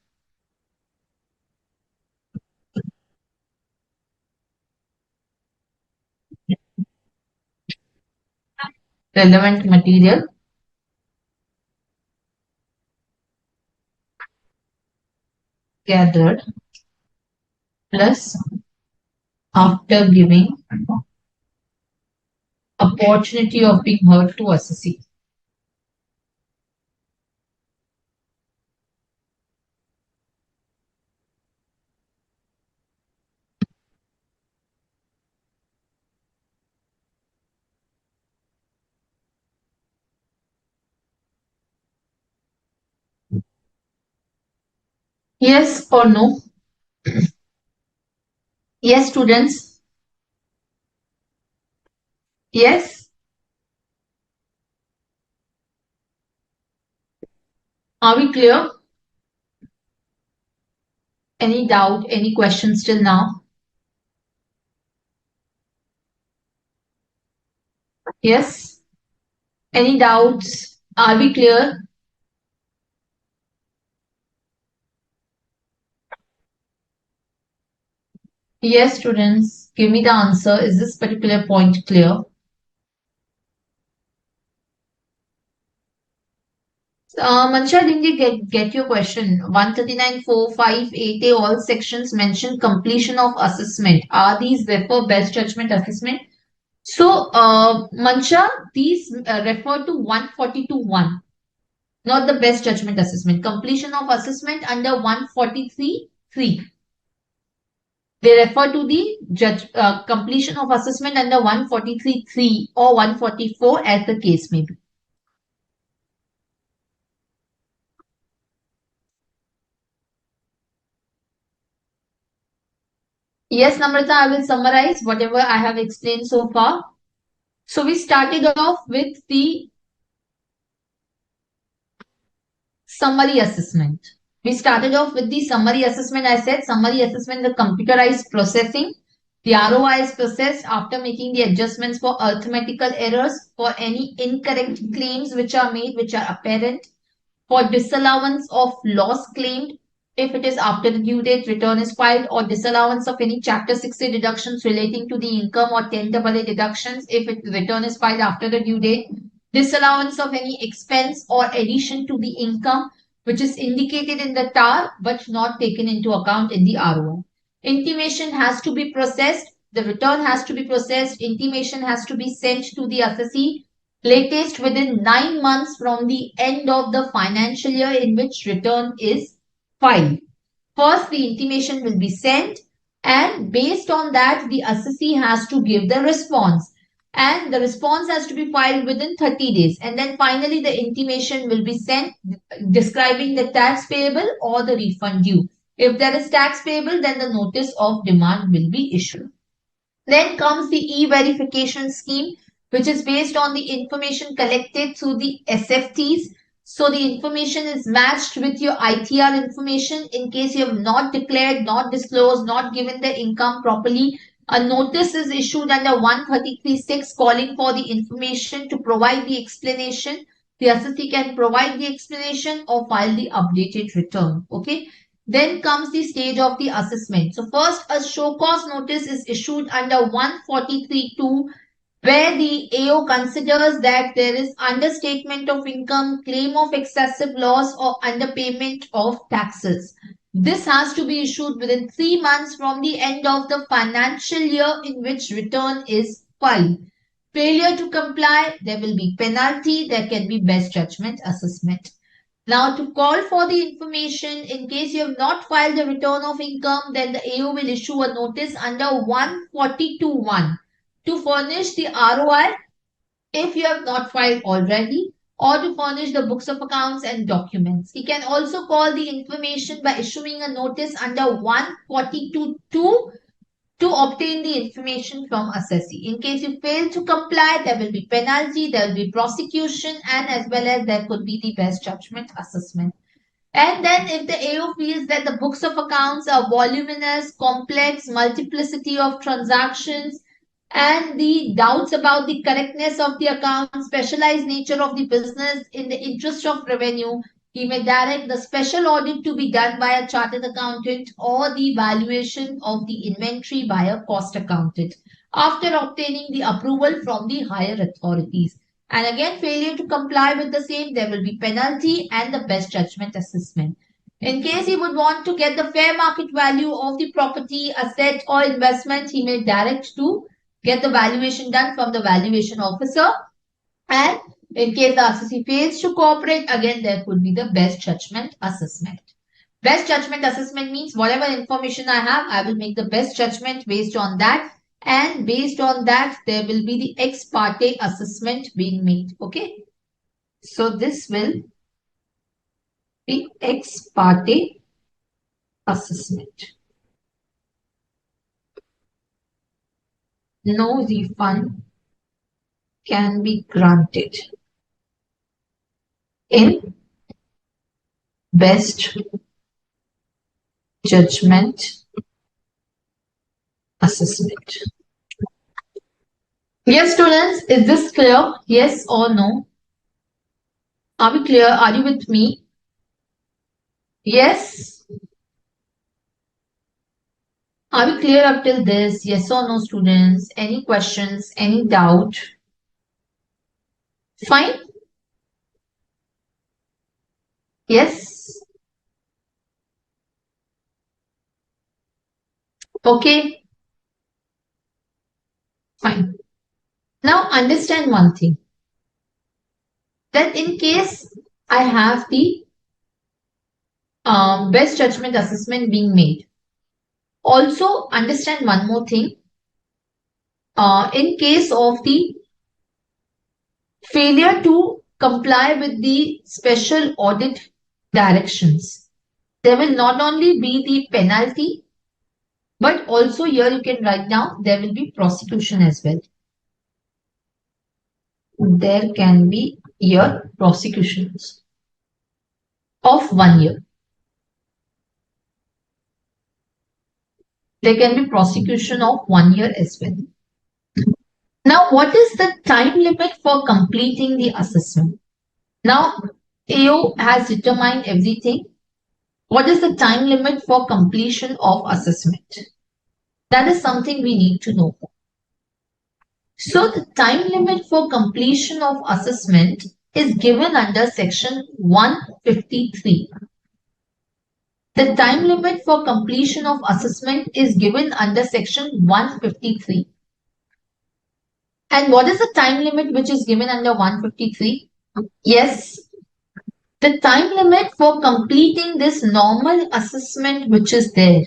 Relevant material gathered plus after giving opportunity of being heard to assessee. Yes or no? Yes, students. Yes. Are we clear? Any doubt, any questions till now? Yes. Any doubts? Are we clear? Yes, students. Give me the answer. Is this particular point clear? Mansha, didn't you get your question? 139.458A, all sections mention completion of assessment. Are these refer best judgment assessment? So, Mansha, these refer to 142(1), not the best judgment assessment. Completion of assessment under 143(3). They refer to the completion of assessment under 143(3) or 144 as the case may be. Yes, Namrata, I will summarize whatever I have explained so far. So we started off with the summary assessment. We started off with the summary assessment. I said summary assessment, the computerized processing. The ROI is processed after making the adjustments for arithmetical errors, for any incorrect claims which are made, which are apparent, for disallowance of loss claimed if it is after the due date return is filed, or disallowance of any Chapter 60 deductions relating to the income or 10AA deductions if it return is filed after the due date, disallowance of any expense or addition to the income which is indicated in the TAR but not taken into account in the ROI. Intimation has to be processed, the return has to be processed, intimation has to be sent to the assessee latest within 9 months from the end of the financial year in which return is filed. First, the intimation will be sent, and based on that, the assessee has to give the response. And the response has to be filed within 30 days. And then finally, the intimation will be sent describing the tax payable or the refund due. If there is tax payable, then the notice of demand will be issued. Then comes the e-verification scheme, which is based on the information collected through the SFTs. So the information is matched with your ITR information. In case you have not declared, not disclosed, not given the income properly, a notice is issued under 133(6) calling for the information to provide the explanation. The assessee can provide the explanation or file the updated return. Okay. Then comes the stage of the assessment. So first, a show cause notice is issued under 143(2), where the AO considers that there is understatement of income, claim of excessive loss, or underpayment of taxes. This has to be issued within 3 months from the end of the financial year in which return is filed. Failure to comply, there will be penalty, there can be best judgment assessment. Now, to call for the information, in case you have not filed a return of income, then the AO will issue a notice under 142(1) to furnish the ROI if you have not filed already, or to furnish the books of accounts and documents. He can also call the information by issuing a notice under 142(2) to obtain the information from assessee. In case you fail to comply, there will be penalty, there will be prosecution, and as well as there could be the best judgment assessment. And then if the AO feels that the books of accounts are voluminous, complex, multiplicity of transactions, and the doubts about the correctness of the account, specialized nature of the business in the interest of revenue, he may direct the special audit to be done by a chartered accountant or the valuation of the inventory by a cost accountant after obtaining the approval from the higher authorities. And again, failure to comply with the same, there will be penalty and the best judgment assessment. In case he would want to get the fair market value of the property, asset, or investment, he may direct to get the valuation done from the valuation officer. And in case the assessee fails to cooperate, again, there could be the best judgment assessment. Best judgment assessment means whatever information I have, I will make the best judgment based on that. And based on that, there will be the ex parte assessment being made. Okay. So this will be ex parte assessment. No refund can be granted in best judgment assessment. Yes, students, is this clear? Yes or no? Are we clear? Are you with me? Yes? Are we clear up till this? Yes or no, students? Any questions? Any doubt? Fine? Yes? Okay? Fine. Now understand one thing. That in case I have the best judgment assessment being made. Also understand one more thing. In case of the failure to comply with the special audit directions, there will not only be the penalty, but also here you can write down there will be prosecution as well. There can be here prosecutions of 1 year. There can be prosecution of 1 year as well. Now, what is the time limit for completing the assessment? Now, AO has determined everything. What is the time limit for completion of assessment? That is something we need to know. So, the time limit for completion of assessment is given under section 153. The time limit for completion of assessment is given under section 153. And what is the time limit which is given under 153? Yes, the time limit for completing this normal assessment which is there.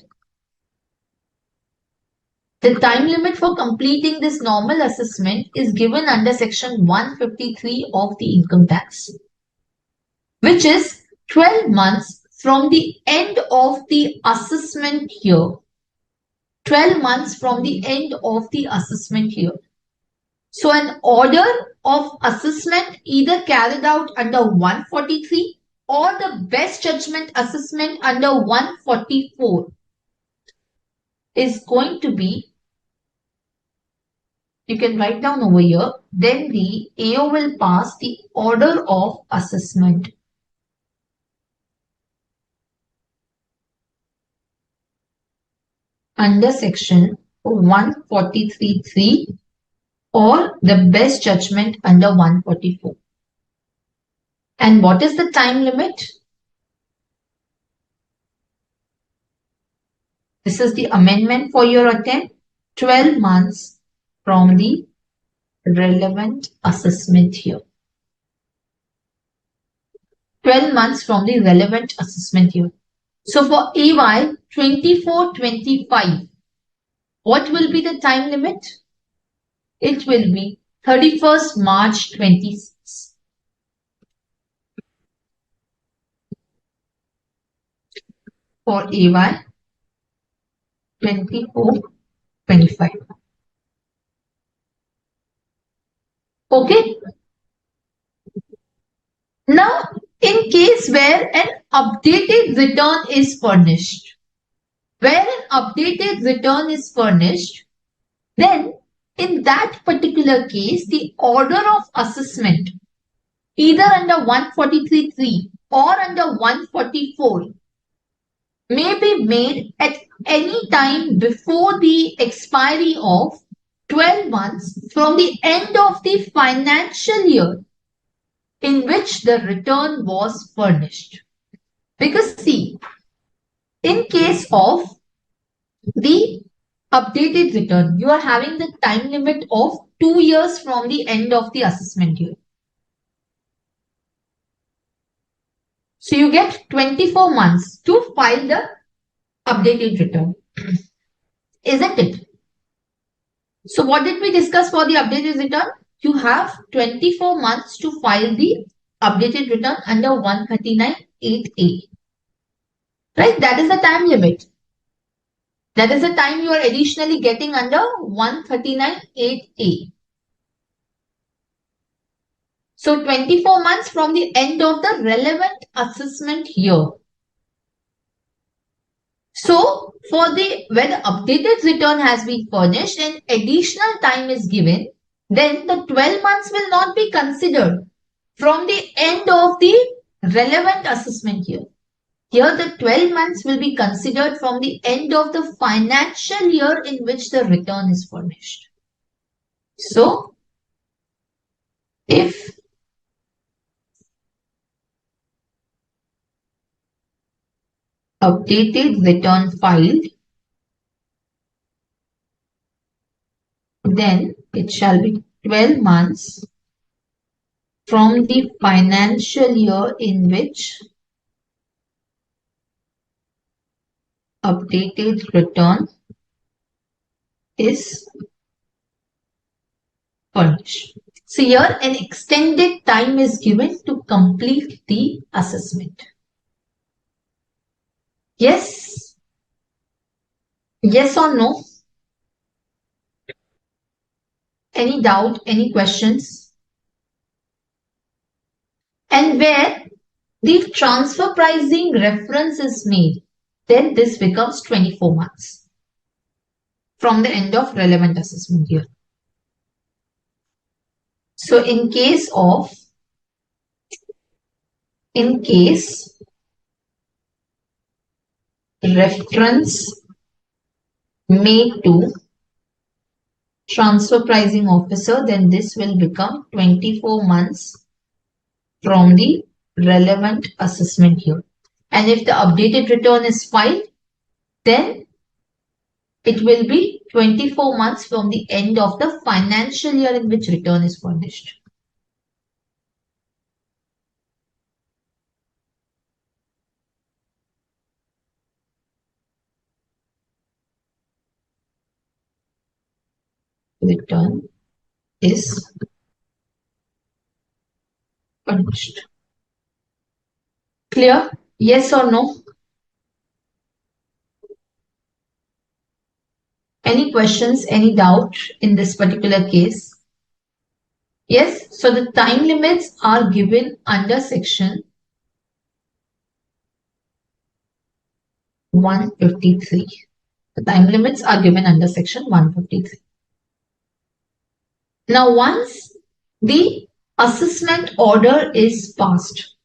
The time limit for completing this normal assessment is given under section 153 of the income tax, which is 12 months from the end of the assessment year. 12 months from the end of the assessment year. So an order of assessment either carried out under 143 or the best judgment assessment under 144 is going to be, you can write down over here, then the AO will pass the order of assessment. Under section 143(3) or the best judgment under 144. And what is the time limit? This is the amendment for your attempt. 12 months from the relevant assessment year. 12 months from the relevant assessment year. So for EY 24-25, what will be the time limit? It will be 31st March 26. For EY 24-25. Okay. Now, in case where an updated return is furnished, then in that particular case, the order of assessment, either under 143.3 or under 144, may be made at any time before the expiry of 12 months from the end of the financial year in which the return was furnished. Because see, in case of the updated return, you are having the time limit of 2 years from the end of the assessment year. So you get 24 months to file the updated return. Isn't it? So what did we discuss for the updated return? You have 24 months to file the updated return under 139.8A. Right? That is the time limit. That is the time you are additionally getting under 139.8A. So 24 months from the end of the relevant assessment year. So for when the updated return has been furnished and additional time is given, then the 12 months will not be considered from the end of the relevant assessment year. Here the 12 months will be considered from the end of the financial year in which the return is furnished. So if updated return filed, then it shall be 12 months from the financial year in which updated return is furnished. So here an extended time is given to complete the assessment. Yes? Yes or no? Any doubt? Any questions? And where the transfer pricing reference is made, then this becomes 24 months from the end of relevant assessment year. So in case reference made to transfer pricing officer, then this will become 24 months from the relevant assessment year. And if the updated return is filed, then it will be 24 months from the end of the financial year in which return is furnished. Return is furnished. Clear? Yes or no? Any questions, any doubt in this particular case? Yes, so the time limits are given under section 153. The time limits are given under section 153. Now, once the assessment order is passed,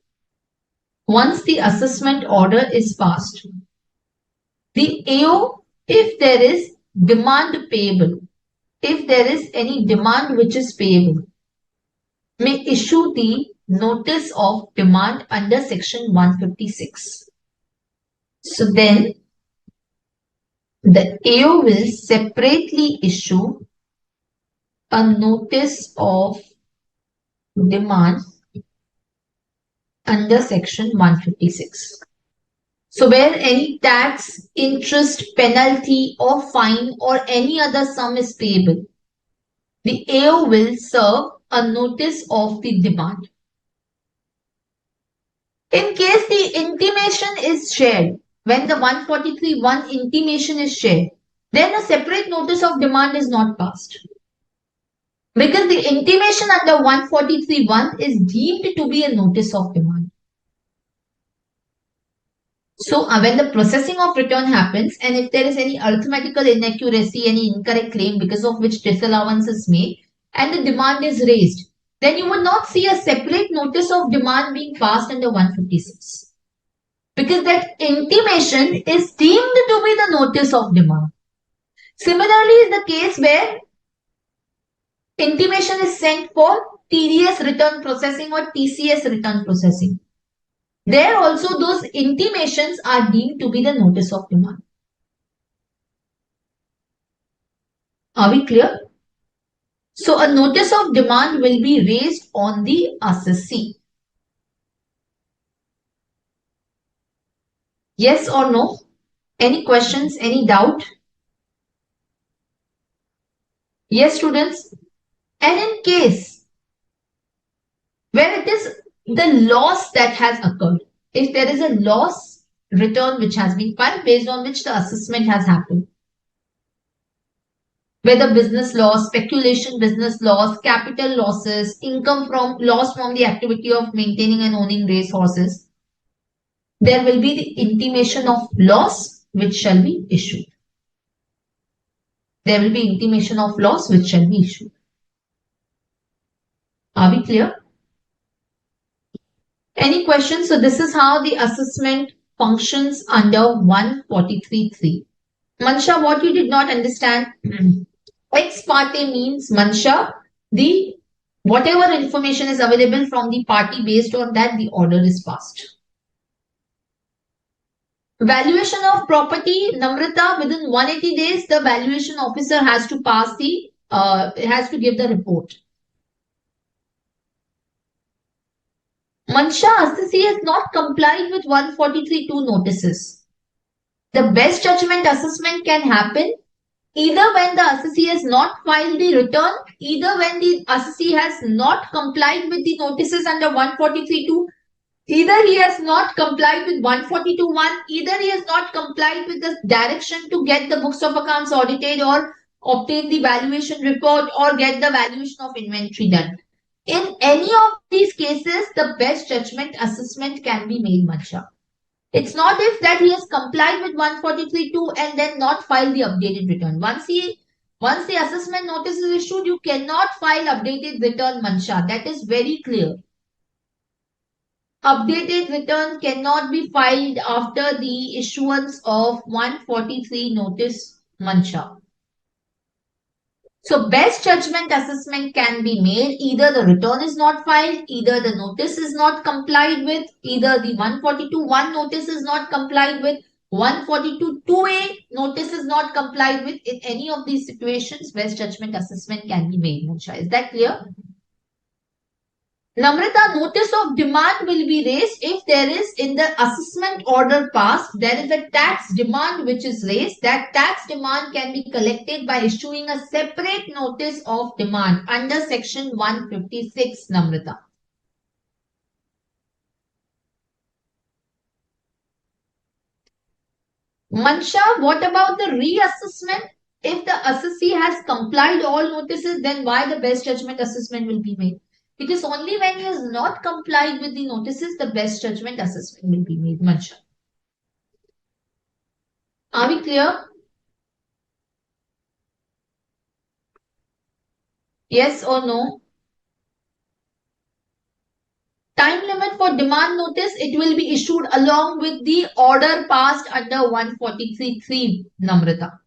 the AO, if there is demand payable, if there is any demand which is payable, may issue the notice of demand under section 156. So then the AO will separately issue a notice of demand under section 156. So where any tax, interest, penalty or fine or any other sum is payable, the AO will serve a notice of the demand. In case the intimation is shared, when the 143(1) intimation is shared, then a separate notice of demand is not passed. Because the intimation under 143(1) is deemed to be a notice of demand. So when the processing of return happens and if there is any arithmetical inaccuracy, any incorrect claim because of which disallowance is made and the demand is raised, then you would not see a separate notice of demand being passed under 156. Because that intimation is deemed to be the notice of demand. Similarly is the case where intimation is sent for TDS return processing or TCS return processing. There also those intimations are deemed to be the notice of demand. Are we clear? So a notice of demand will be raised on the assessee. Yes or no? Any questions? Any doubt? Yes, students. And in case where it is the loss that has occurred, if there is a loss return which has been filed based on which the assessment has happened, whether business loss, speculation business loss, capital losses, income from loss from the activity of maintaining and owning race horses, there will be the intimation of loss which shall be issued. There will be intimation of loss which shall be issued. Are we clear? Any questions? So this is how the assessment functions under 143.3. Mansha, what you did not understand? Ex parte means, Mansha, the whatever information is available from the party, based on that the order is passed. Valuation of property, Namrata, within 180 days, the valuation officer has to pass the, has to give the report. Mansha, assessee has not complied with 143(2) notices. The best judgment assessment can happen either when the assessee has not filed the return, either when the assessee has not complied with the notices under 143(2), either he has not complied with 142(1), either he has not complied with the direction to get the books of accounts audited or obtain the valuation report or get the valuation of inventory done. In any of these cases, the best judgment assessment can be made, Mansha. It's not if that he has complied with 143(2) and then not filed the updated return. Once the assessment notice is issued, you cannot file updated return, Mansha. That is very clear. Updated return cannot be filed after the issuance of 143 notice, Mansha. So best judgment assessment can be made either the return is not filed, either the notice is not complied with, either the 142(1) notice is not complied with, 142(2)(a) notice is not complied with. In any of these situations, best judgment assessment can be made, Mansha. Is that clear? Namrata, notice of demand will be raised if there is in the assessment order passed, there is a tax demand which is raised. That tax demand can be collected by issuing a separate notice of demand under section 156, Namrata. Mansha, what about the reassessment? If the assessee has complied all notices, then why the best judgment assessment will be made? It is only when he has not complied with the notices, the best judgment assessment will be made, Mansha. Are we clear? Yes or no? Time limit for demand notice, it will be issued along with the order passed under 143.3, Namrata.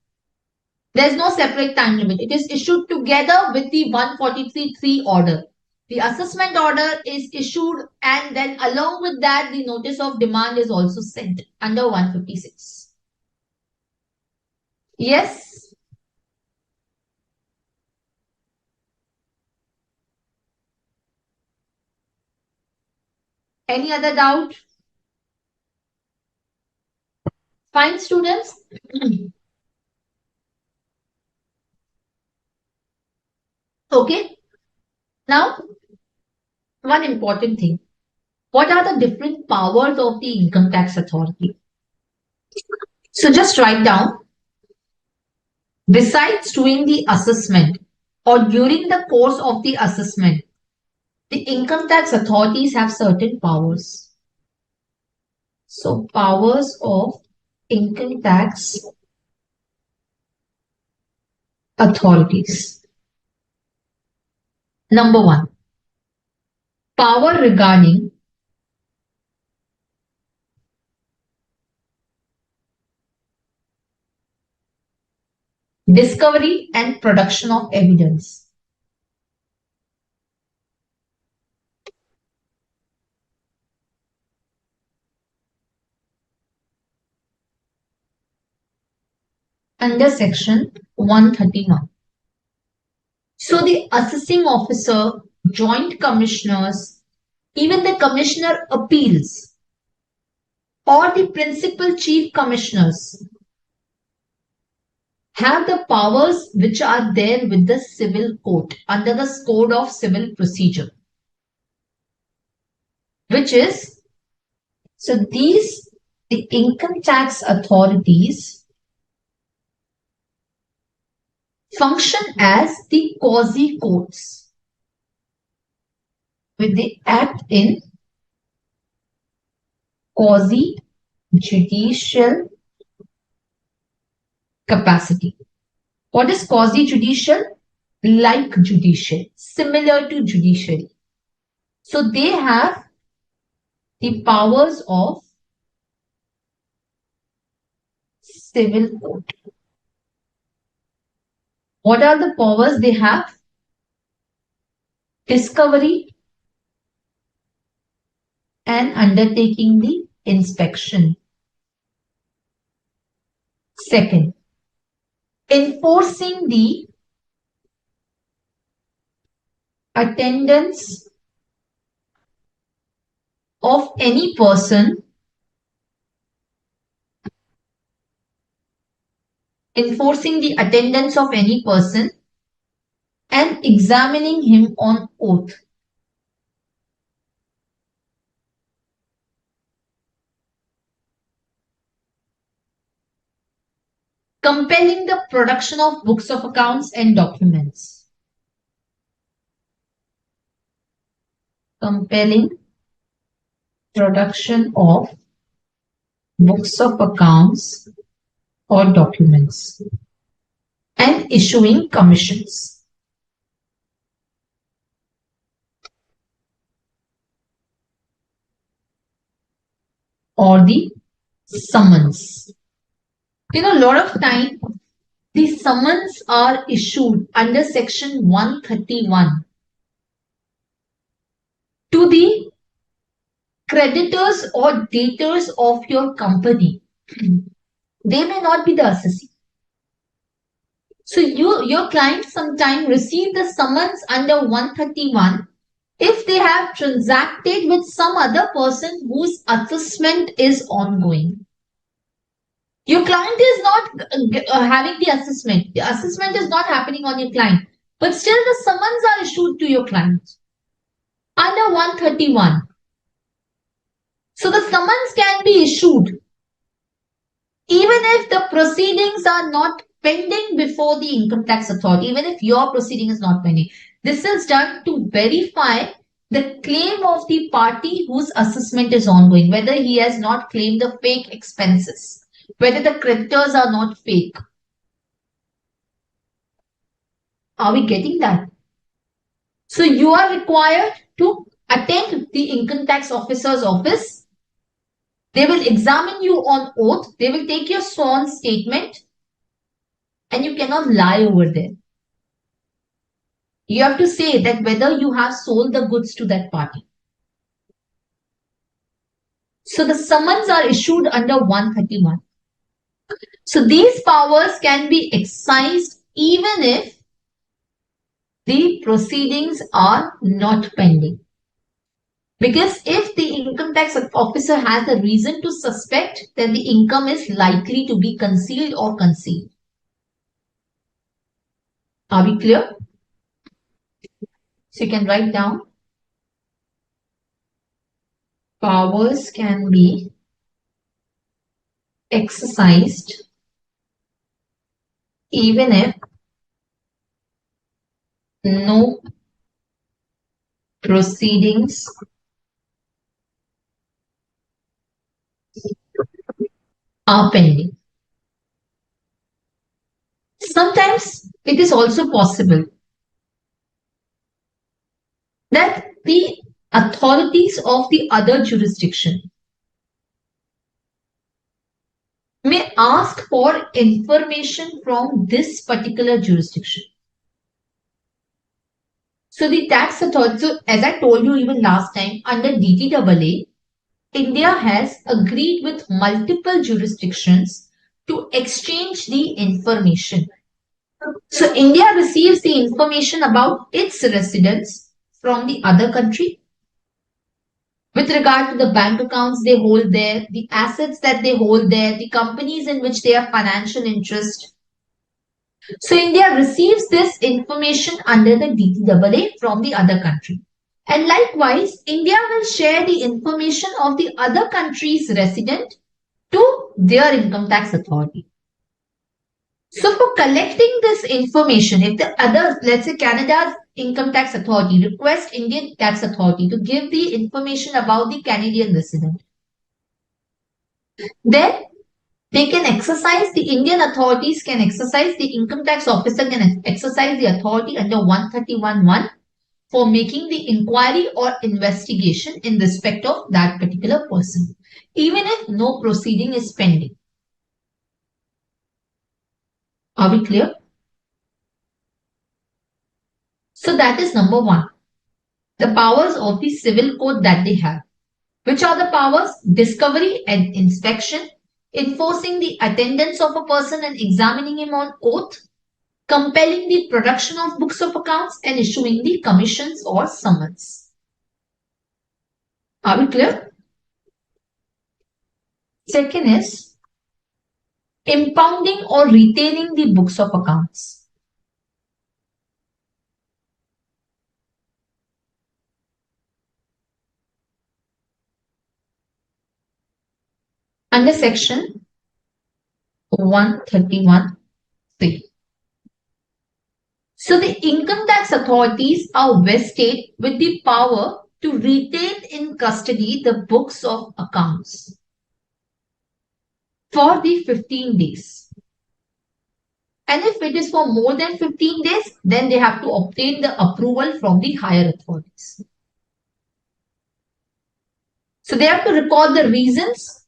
There is no separate time limit. It is issued together with the 143.3 order. The assessment order is issued and then along with that the notice of demand is also sent under 156. Yes. Any other doubt? Fine, students? Okay. Now, one important thing. What are the different powers of the income tax authority? So just write down, besides doing the assessment or during the course of the assessment, the income tax authorities have certain powers. So powers of income tax authorities. Number one, power regarding discovery and production of evidence. Under section 131. So the assessing officer, joint commissioners, even the commissioner appeals or the principal chief commissioners have the powers which are there with the civil court under the code of civil procedure, which is, so these, the income tax authorities function as the quasi courts, with the act in quasi judicial capacity. What is quasi judicial? Like judicial, similar to judiciary. So they have the powers of civil court. What are the powers they have? Discovery and undertaking the inspection. Second, enforcing the attendance of any person, enforcing the attendance of any person and examining him on oath. Compelling the production of books of accounts and documents. Compelling production of books of accounts or documents. And issuing commissions. Or the summons. You know, a lot of time, the summons are issued under section 131 to the creditors or debtors of your company. They may not be the assessee. So your client sometime receive the summons under 131 if they have transacted with some other person whose assessment is ongoing. Your client is not having the assessment. The assessment is not happening on your client. But still the summons are issued to your client under 131. So the summons can be issued even if the proceedings are not pending before the income tax authority, even if your proceeding is not pending. This is done to verify the claim of the party whose assessment is ongoing, whether he has not claimed the fake expenses, whether the creditors are not fake. Are we getting that? So you are required to attend the income tax officer's office. They will examine you on oath. They will take your sworn statement. And you cannot lie over there. You have to say that whether you have sold the goods to that party. So the summons are issued under 131. So these powers can be excised even if the proceedings are not pending. Because if the income tax officer has a reason to suspect that the income is likely to be concealed or concealed. Are we clear? So you can write down powers can be exercised even if no proceedings are pending. Sometimes it is also possible that the authorities of the other jurisdiction may ask for information from this particular jurisdiction. So the tax authority, so as I told you even last time, under DTAA, India has agreed with multiple jurisdictions to exchange the information. So India receives the information about its residents from the other country with regard to the bank accounts they hold there, the assets that they hold there, the companies in which they have financial interest. So India receives this information under the DTAA from the other country. And likewise, India will share the information of the other country's resident to their income tax authority. So for collecting this information, if the other, let's say Canada's income tax authority requests Indian tax authority to give the information about the Canadian resident, then they can exercise, the Indian authorities can exercise, the income tax officer can exercise the authority under 131(1) for making the inquiry or investigation in respect of that particular person, even if no proceeding is pending. Are we clear? So that is number one, the powers of the civil code that they have. Which are the powers? Discovery and inspection, enforcing the attendance of a person and examining him on oath, compelling the production of books of accounts, and issuing the commissions or summons. Are we clear? Second is impounding or retaining the books of accounts. Under section 131(3). So the income tax authorities are vested with the power to retain in custody the books of accounts for the 15 days. And if it is for more than 15 days, then they have to obtain the approval from the higher authorities. So they have to record the reasons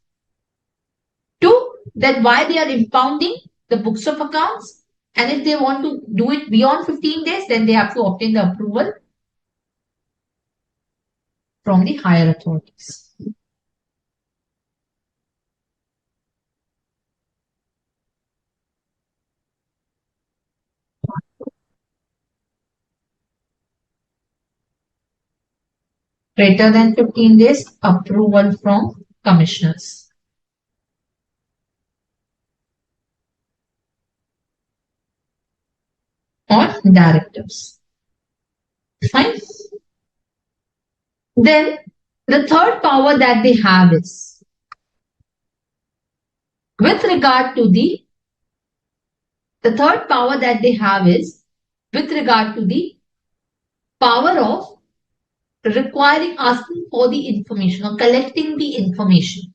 to that why they are impounding the books of accounts. And if they want to do it beyond 15 days, then they have to obtain the approval from the higher authorities. Greater than 15 days, approval from commissioners. Or directors. Fine. Then the third power that they have is with regard to the third power that they have is with regard to the power of requiring, asking for the information or collecting the information.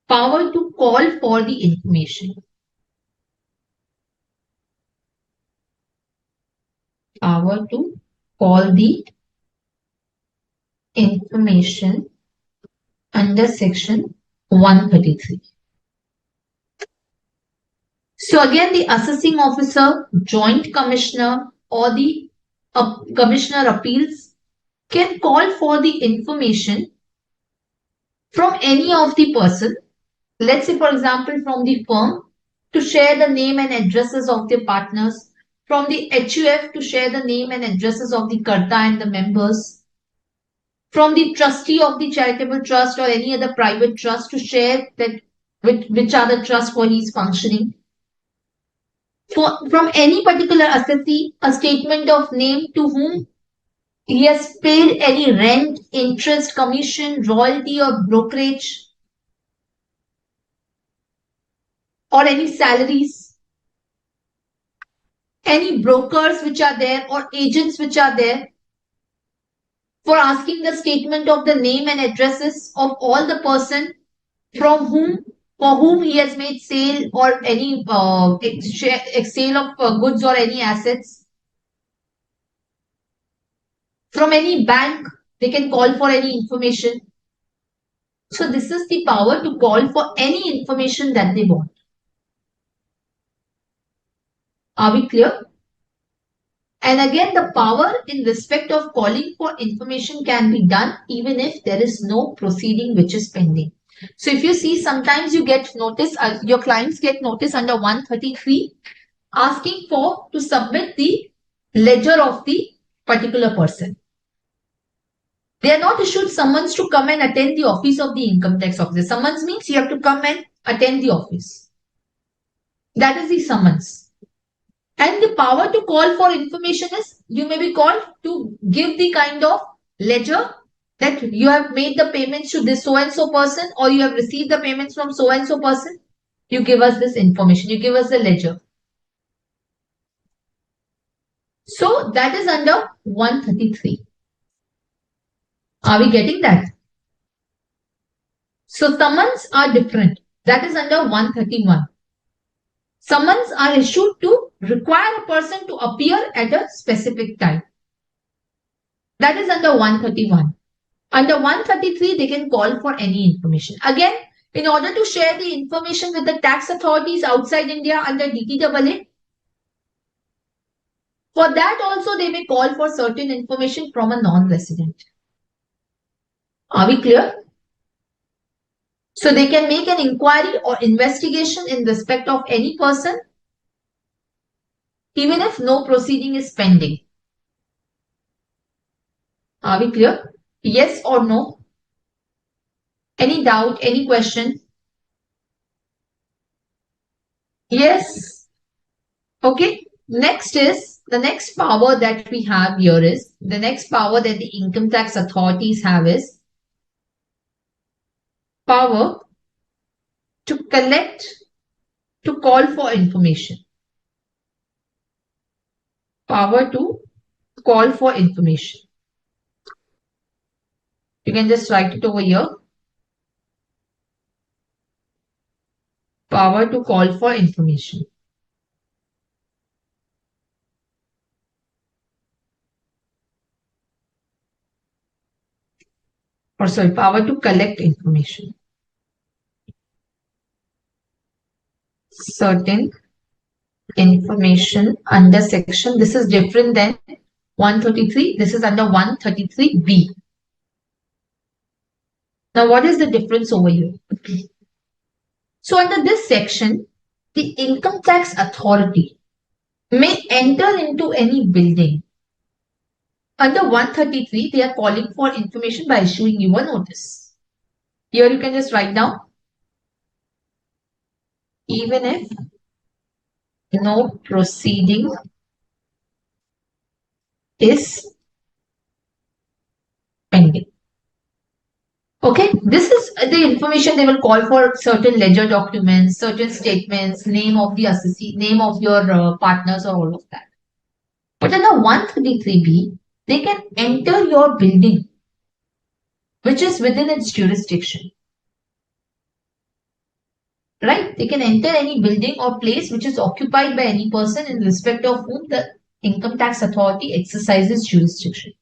Power to call for the information. Power to call the information under section 133. So again, the assessing officer, joint commissioner, or the commissioner appeals can call for the information from any of the person, let's say for example from the firm, to share the name and addresses of their partners, from the HUF to share the name and addresses of the karta and the members, from the trustee of the charitable trust or any other private trust to share that which are the trust for his functioning. From any particular assessee, a statement of name to whom he has paid any rent, interest, commission, royalty or brokerage or any salaries, any brokers which are there or agents which are there, for asking the statement of the name and addresses of all the person from whom for whom he has made sale or any sale of goods or any assets. From any bank, they can call for any information. So this is the power to call for any information that they want. Are we clear? And again, the power in respect of calling for information can be done even if there is no proceeding which is pending. So if you see, sometimes you get notice, your clients get notice under 133 asking for to submit the ledger of the particular person. They are not issued summons to come and attend the office of the income tax officer. Summons means you have to come and attend the office. That is the summons. And the power to call for information is you may be called to give the kind of ledger that you have made the payments to this so and so person or you have received the payments from so and so person. You give us this information. You give us the ledger. So that is under 133. Are we getting that? So summons are different. That is under 131. Summons are issued to require a person to appear at a specific time. That is under 131. Under 133, they can call for any information. Again, in order to share the information with the tax authorities outside India under DTL, for that also they may call for certain information from a non-resident. Are we clear? So they can make an inquiry or investigation in respect of any person even if no proceeding is pending. Are we clear? Yes or no? Any doubt? Any question? Yes. Okay. Next is the next power that we have here is the next power that the income tax authorities have is power to collect, to call for information. Power to call for information. You can just write it over here. Power to call for information. Or sorry, power to collect information. Certain information under section. This is different than 133. This is under 133B. Now, what is the difference over here? So, under this section, the income tax authority may enter into any building. Under 133, they are calling for information by issuing you a notice. Here you can just write down, even if no proceeding is pending. Okay, this is the information they will call for certain ledger documents, certain statements, name of the assessee, name of your partners or all of that. But under 133B, they can enter your building, which is within its jurisdiction. Right? They can enter any building or place which is occupied by any person in respect of whom the income tax authority exercises jurisdiction,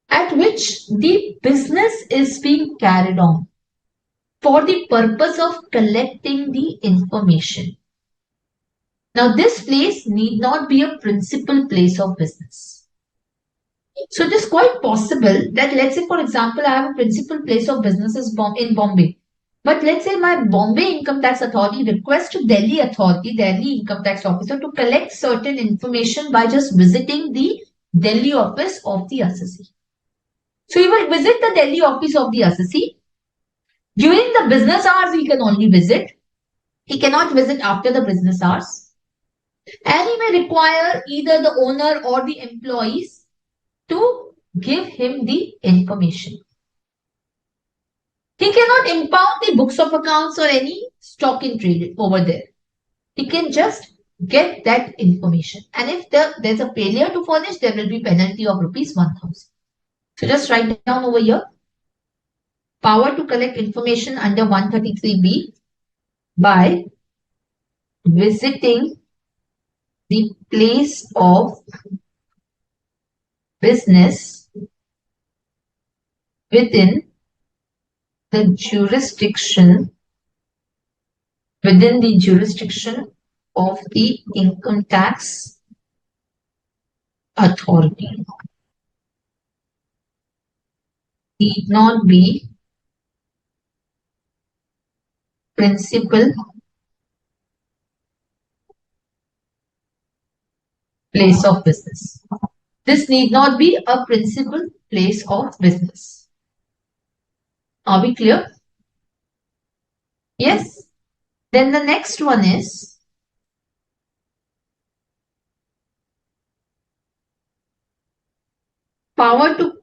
at which the business is being carried on for the purpose of collecting the information. Now, this place need not be a principal place of business. So, it is quite possible that, let's say, for example, I have a principal place of business in Bombay. But let's say my Bombay Income Tax Authority requests to Delhi Authority, Delhi Income Tax Officer, to collect certain information by just visiting the Delhi office of the assessee. So he will visit the Delhi office of the assessee. During the business hours, he can only visit. He cannot visit after the business hours. And he may require either the owner or the employees to give him the information. He cannot impound the books of accounts or any stock in trade over there. He can just get that information. And if there's a failure to furnish, there will be penalty of rupees 1,000. So just write down over here. Power to collect information under 133B by visiting the place of business within the jurisdiction of the income tax authority. Need not be principal place of business. This need not be a principal place of business. Are we clear? Yes. Then the next one is power to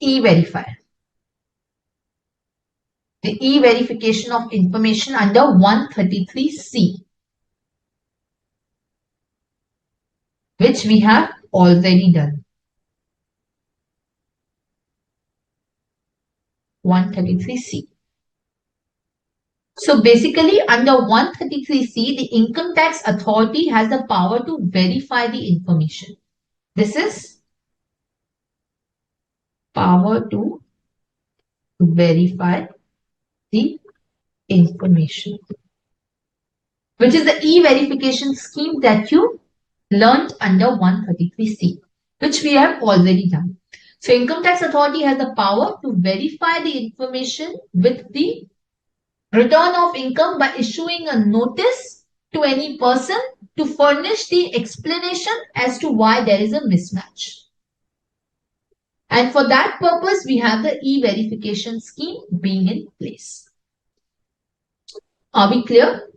e-verify. The e-verification of information under 133C, which we have already done. 133C. So basically under 133C, the income tax authority has the power to verify the information. This is power to verify the information, which is the e-verification scheme that you learnt under 133C, which we have already done. So income tax authority has the power to verify the information with the return of income by issuing a notice to any person to furnish the explanation as to why there is a mismatch. And for that purpose, we have the e-verification scheme being in place. Are we clear?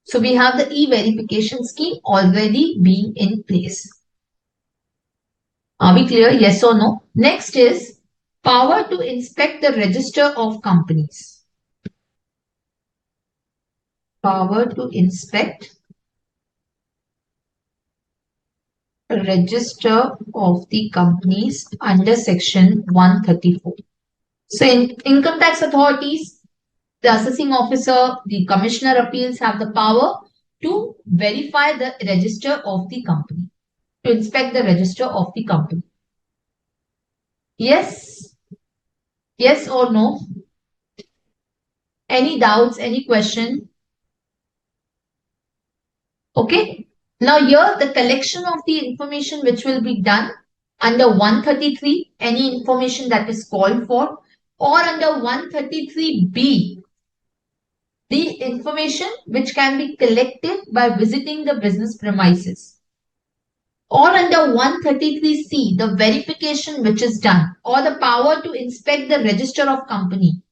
So we have the e-verification scheme already being in place. Are we clear? Yes or no? Next is power to inspect the register of companies. Power to inspect the register of the companies under section 134. So in income tax authorities, the assessing officer, the commissioner appeals have the power to verify the register of the company, to inspect the register of the company. Yes? Yes or no? Any doubts, any question? Okay. Now here the collection of the information which will be done under 133, any information that is called for, or under 133B, the information which can be collected by visiting the business premises. Or under 133C, the verification which is done, or the power to inspect the register of company.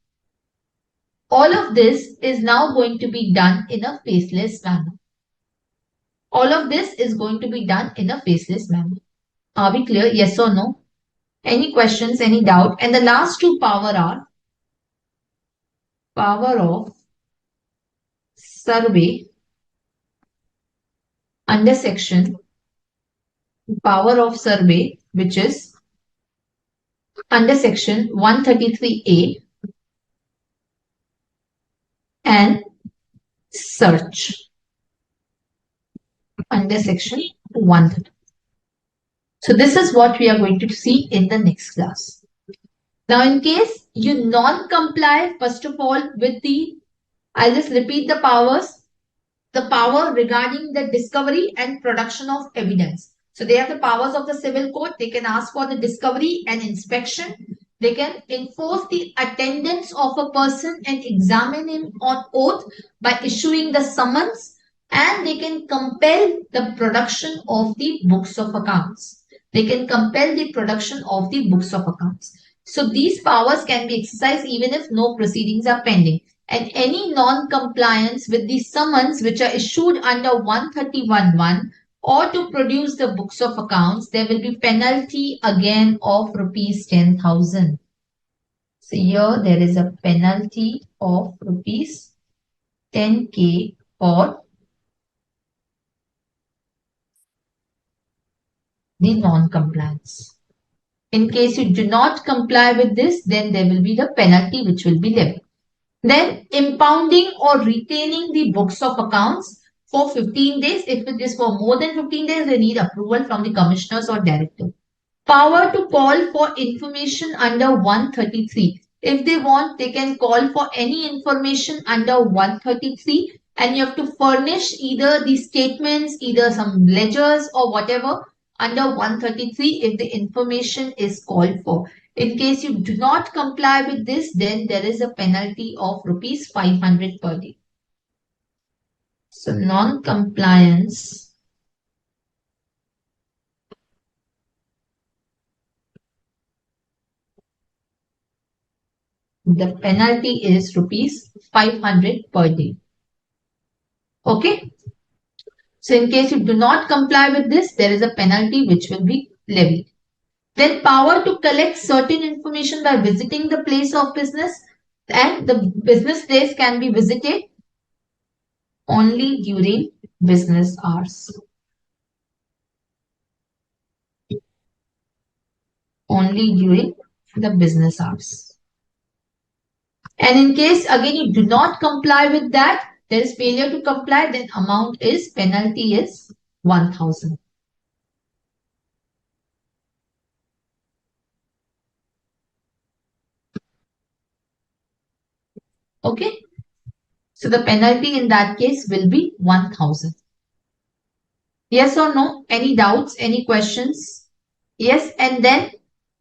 All of this is now going to be done in a faceless manner. All of this is going to be done in a faceless manner. Are we clear? Yes or no? Any questions, any doubt? And the last two power are power of survey under section power of survey, which is under section 133A, and search under section 130. So this is what we are going to see in the next class. Now in case you non-comply, first of all, with the, I'll just repeat the powers. The power regarding the discovery and production of evidence. So they have the powers of the civil court. They can ask for the discovery and inspection. They can enforce the attendance of a person and examine him on oath by issuing the summons. And they can compel the production of the books of accounts. They can compel the production of the books of accounts. So these powers can be exercised even if no proceedings are pending. And any non-compliance with the summons which are issued under 131(1) or to produce the books of accounts, there will be penalty again of rupees 10,000. So here there is a penalty of rupees 10K for the non-compliance. In case you do not comply with this, then there will be the penalty which will be levied. Then impounding or retaining the books of accounts for 15 days. If it is for more than 15 days, they need approval from the commissioners or director. Power to call for information under 133. If they want, they can call for any information under 133 and you have to furnish either the statements, either some ledgers or whatever under 133 if the information is called for. In case you do not comply with this, then there is a penalty of rupees 500 per day. So non-compliance the penalty is rupees 500 per day. Okay. So in case you do not comply with this, there is a penalty which will be levied. Then power to collect certain information by visiting the place of business, and the business place can be visited only during business hours. Only during the business hours. And in case again you do not comply with that, there is failure to comply, then amount is penalty is 1,000. Okay. So the penalty in that case will be 1,000. Yes or no? Any doubts? Any questions? Yes. And then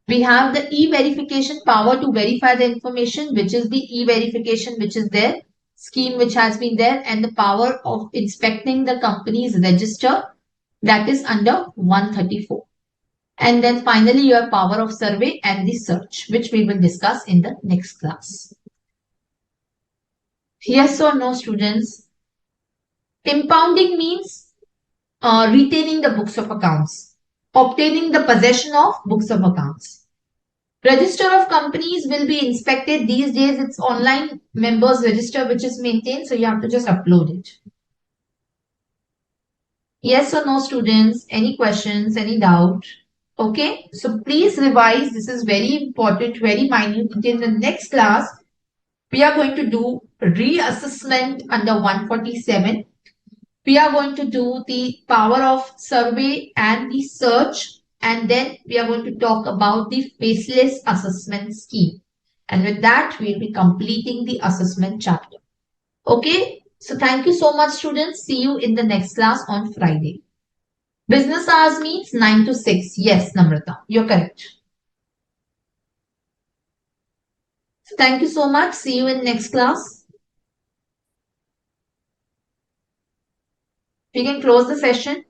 we have the e-verification power to verify the information, which is the e-verification which is there, scheme which has been there, and the power of inspecting the company's register, that is under 134. And then finally your power of survey and the search, which we will discuss in the next class. Yes or no, students? Impounding means retaining the books of accounts, obtaining the possession of books of accounts. Register of companies will be inspected. These days it's online members register which is maintained, so you have to just upload it. Yes or no, students? Any questions? Any doubt? Okay, so please revise. This is very important, very minute. In the next class, we are going to do reassessment under 147. We are going to do the power of survey and the search, and then we are going to talk about the faceless assessment scheme. And with that, we'll be completing the assessment chapter. Okay, so thank you so much, students. See you in the next class on Friday. Business hours means 9 to 6. Yes, Namrata, you're correct. So thank you so much. See you in next class. We can close the session.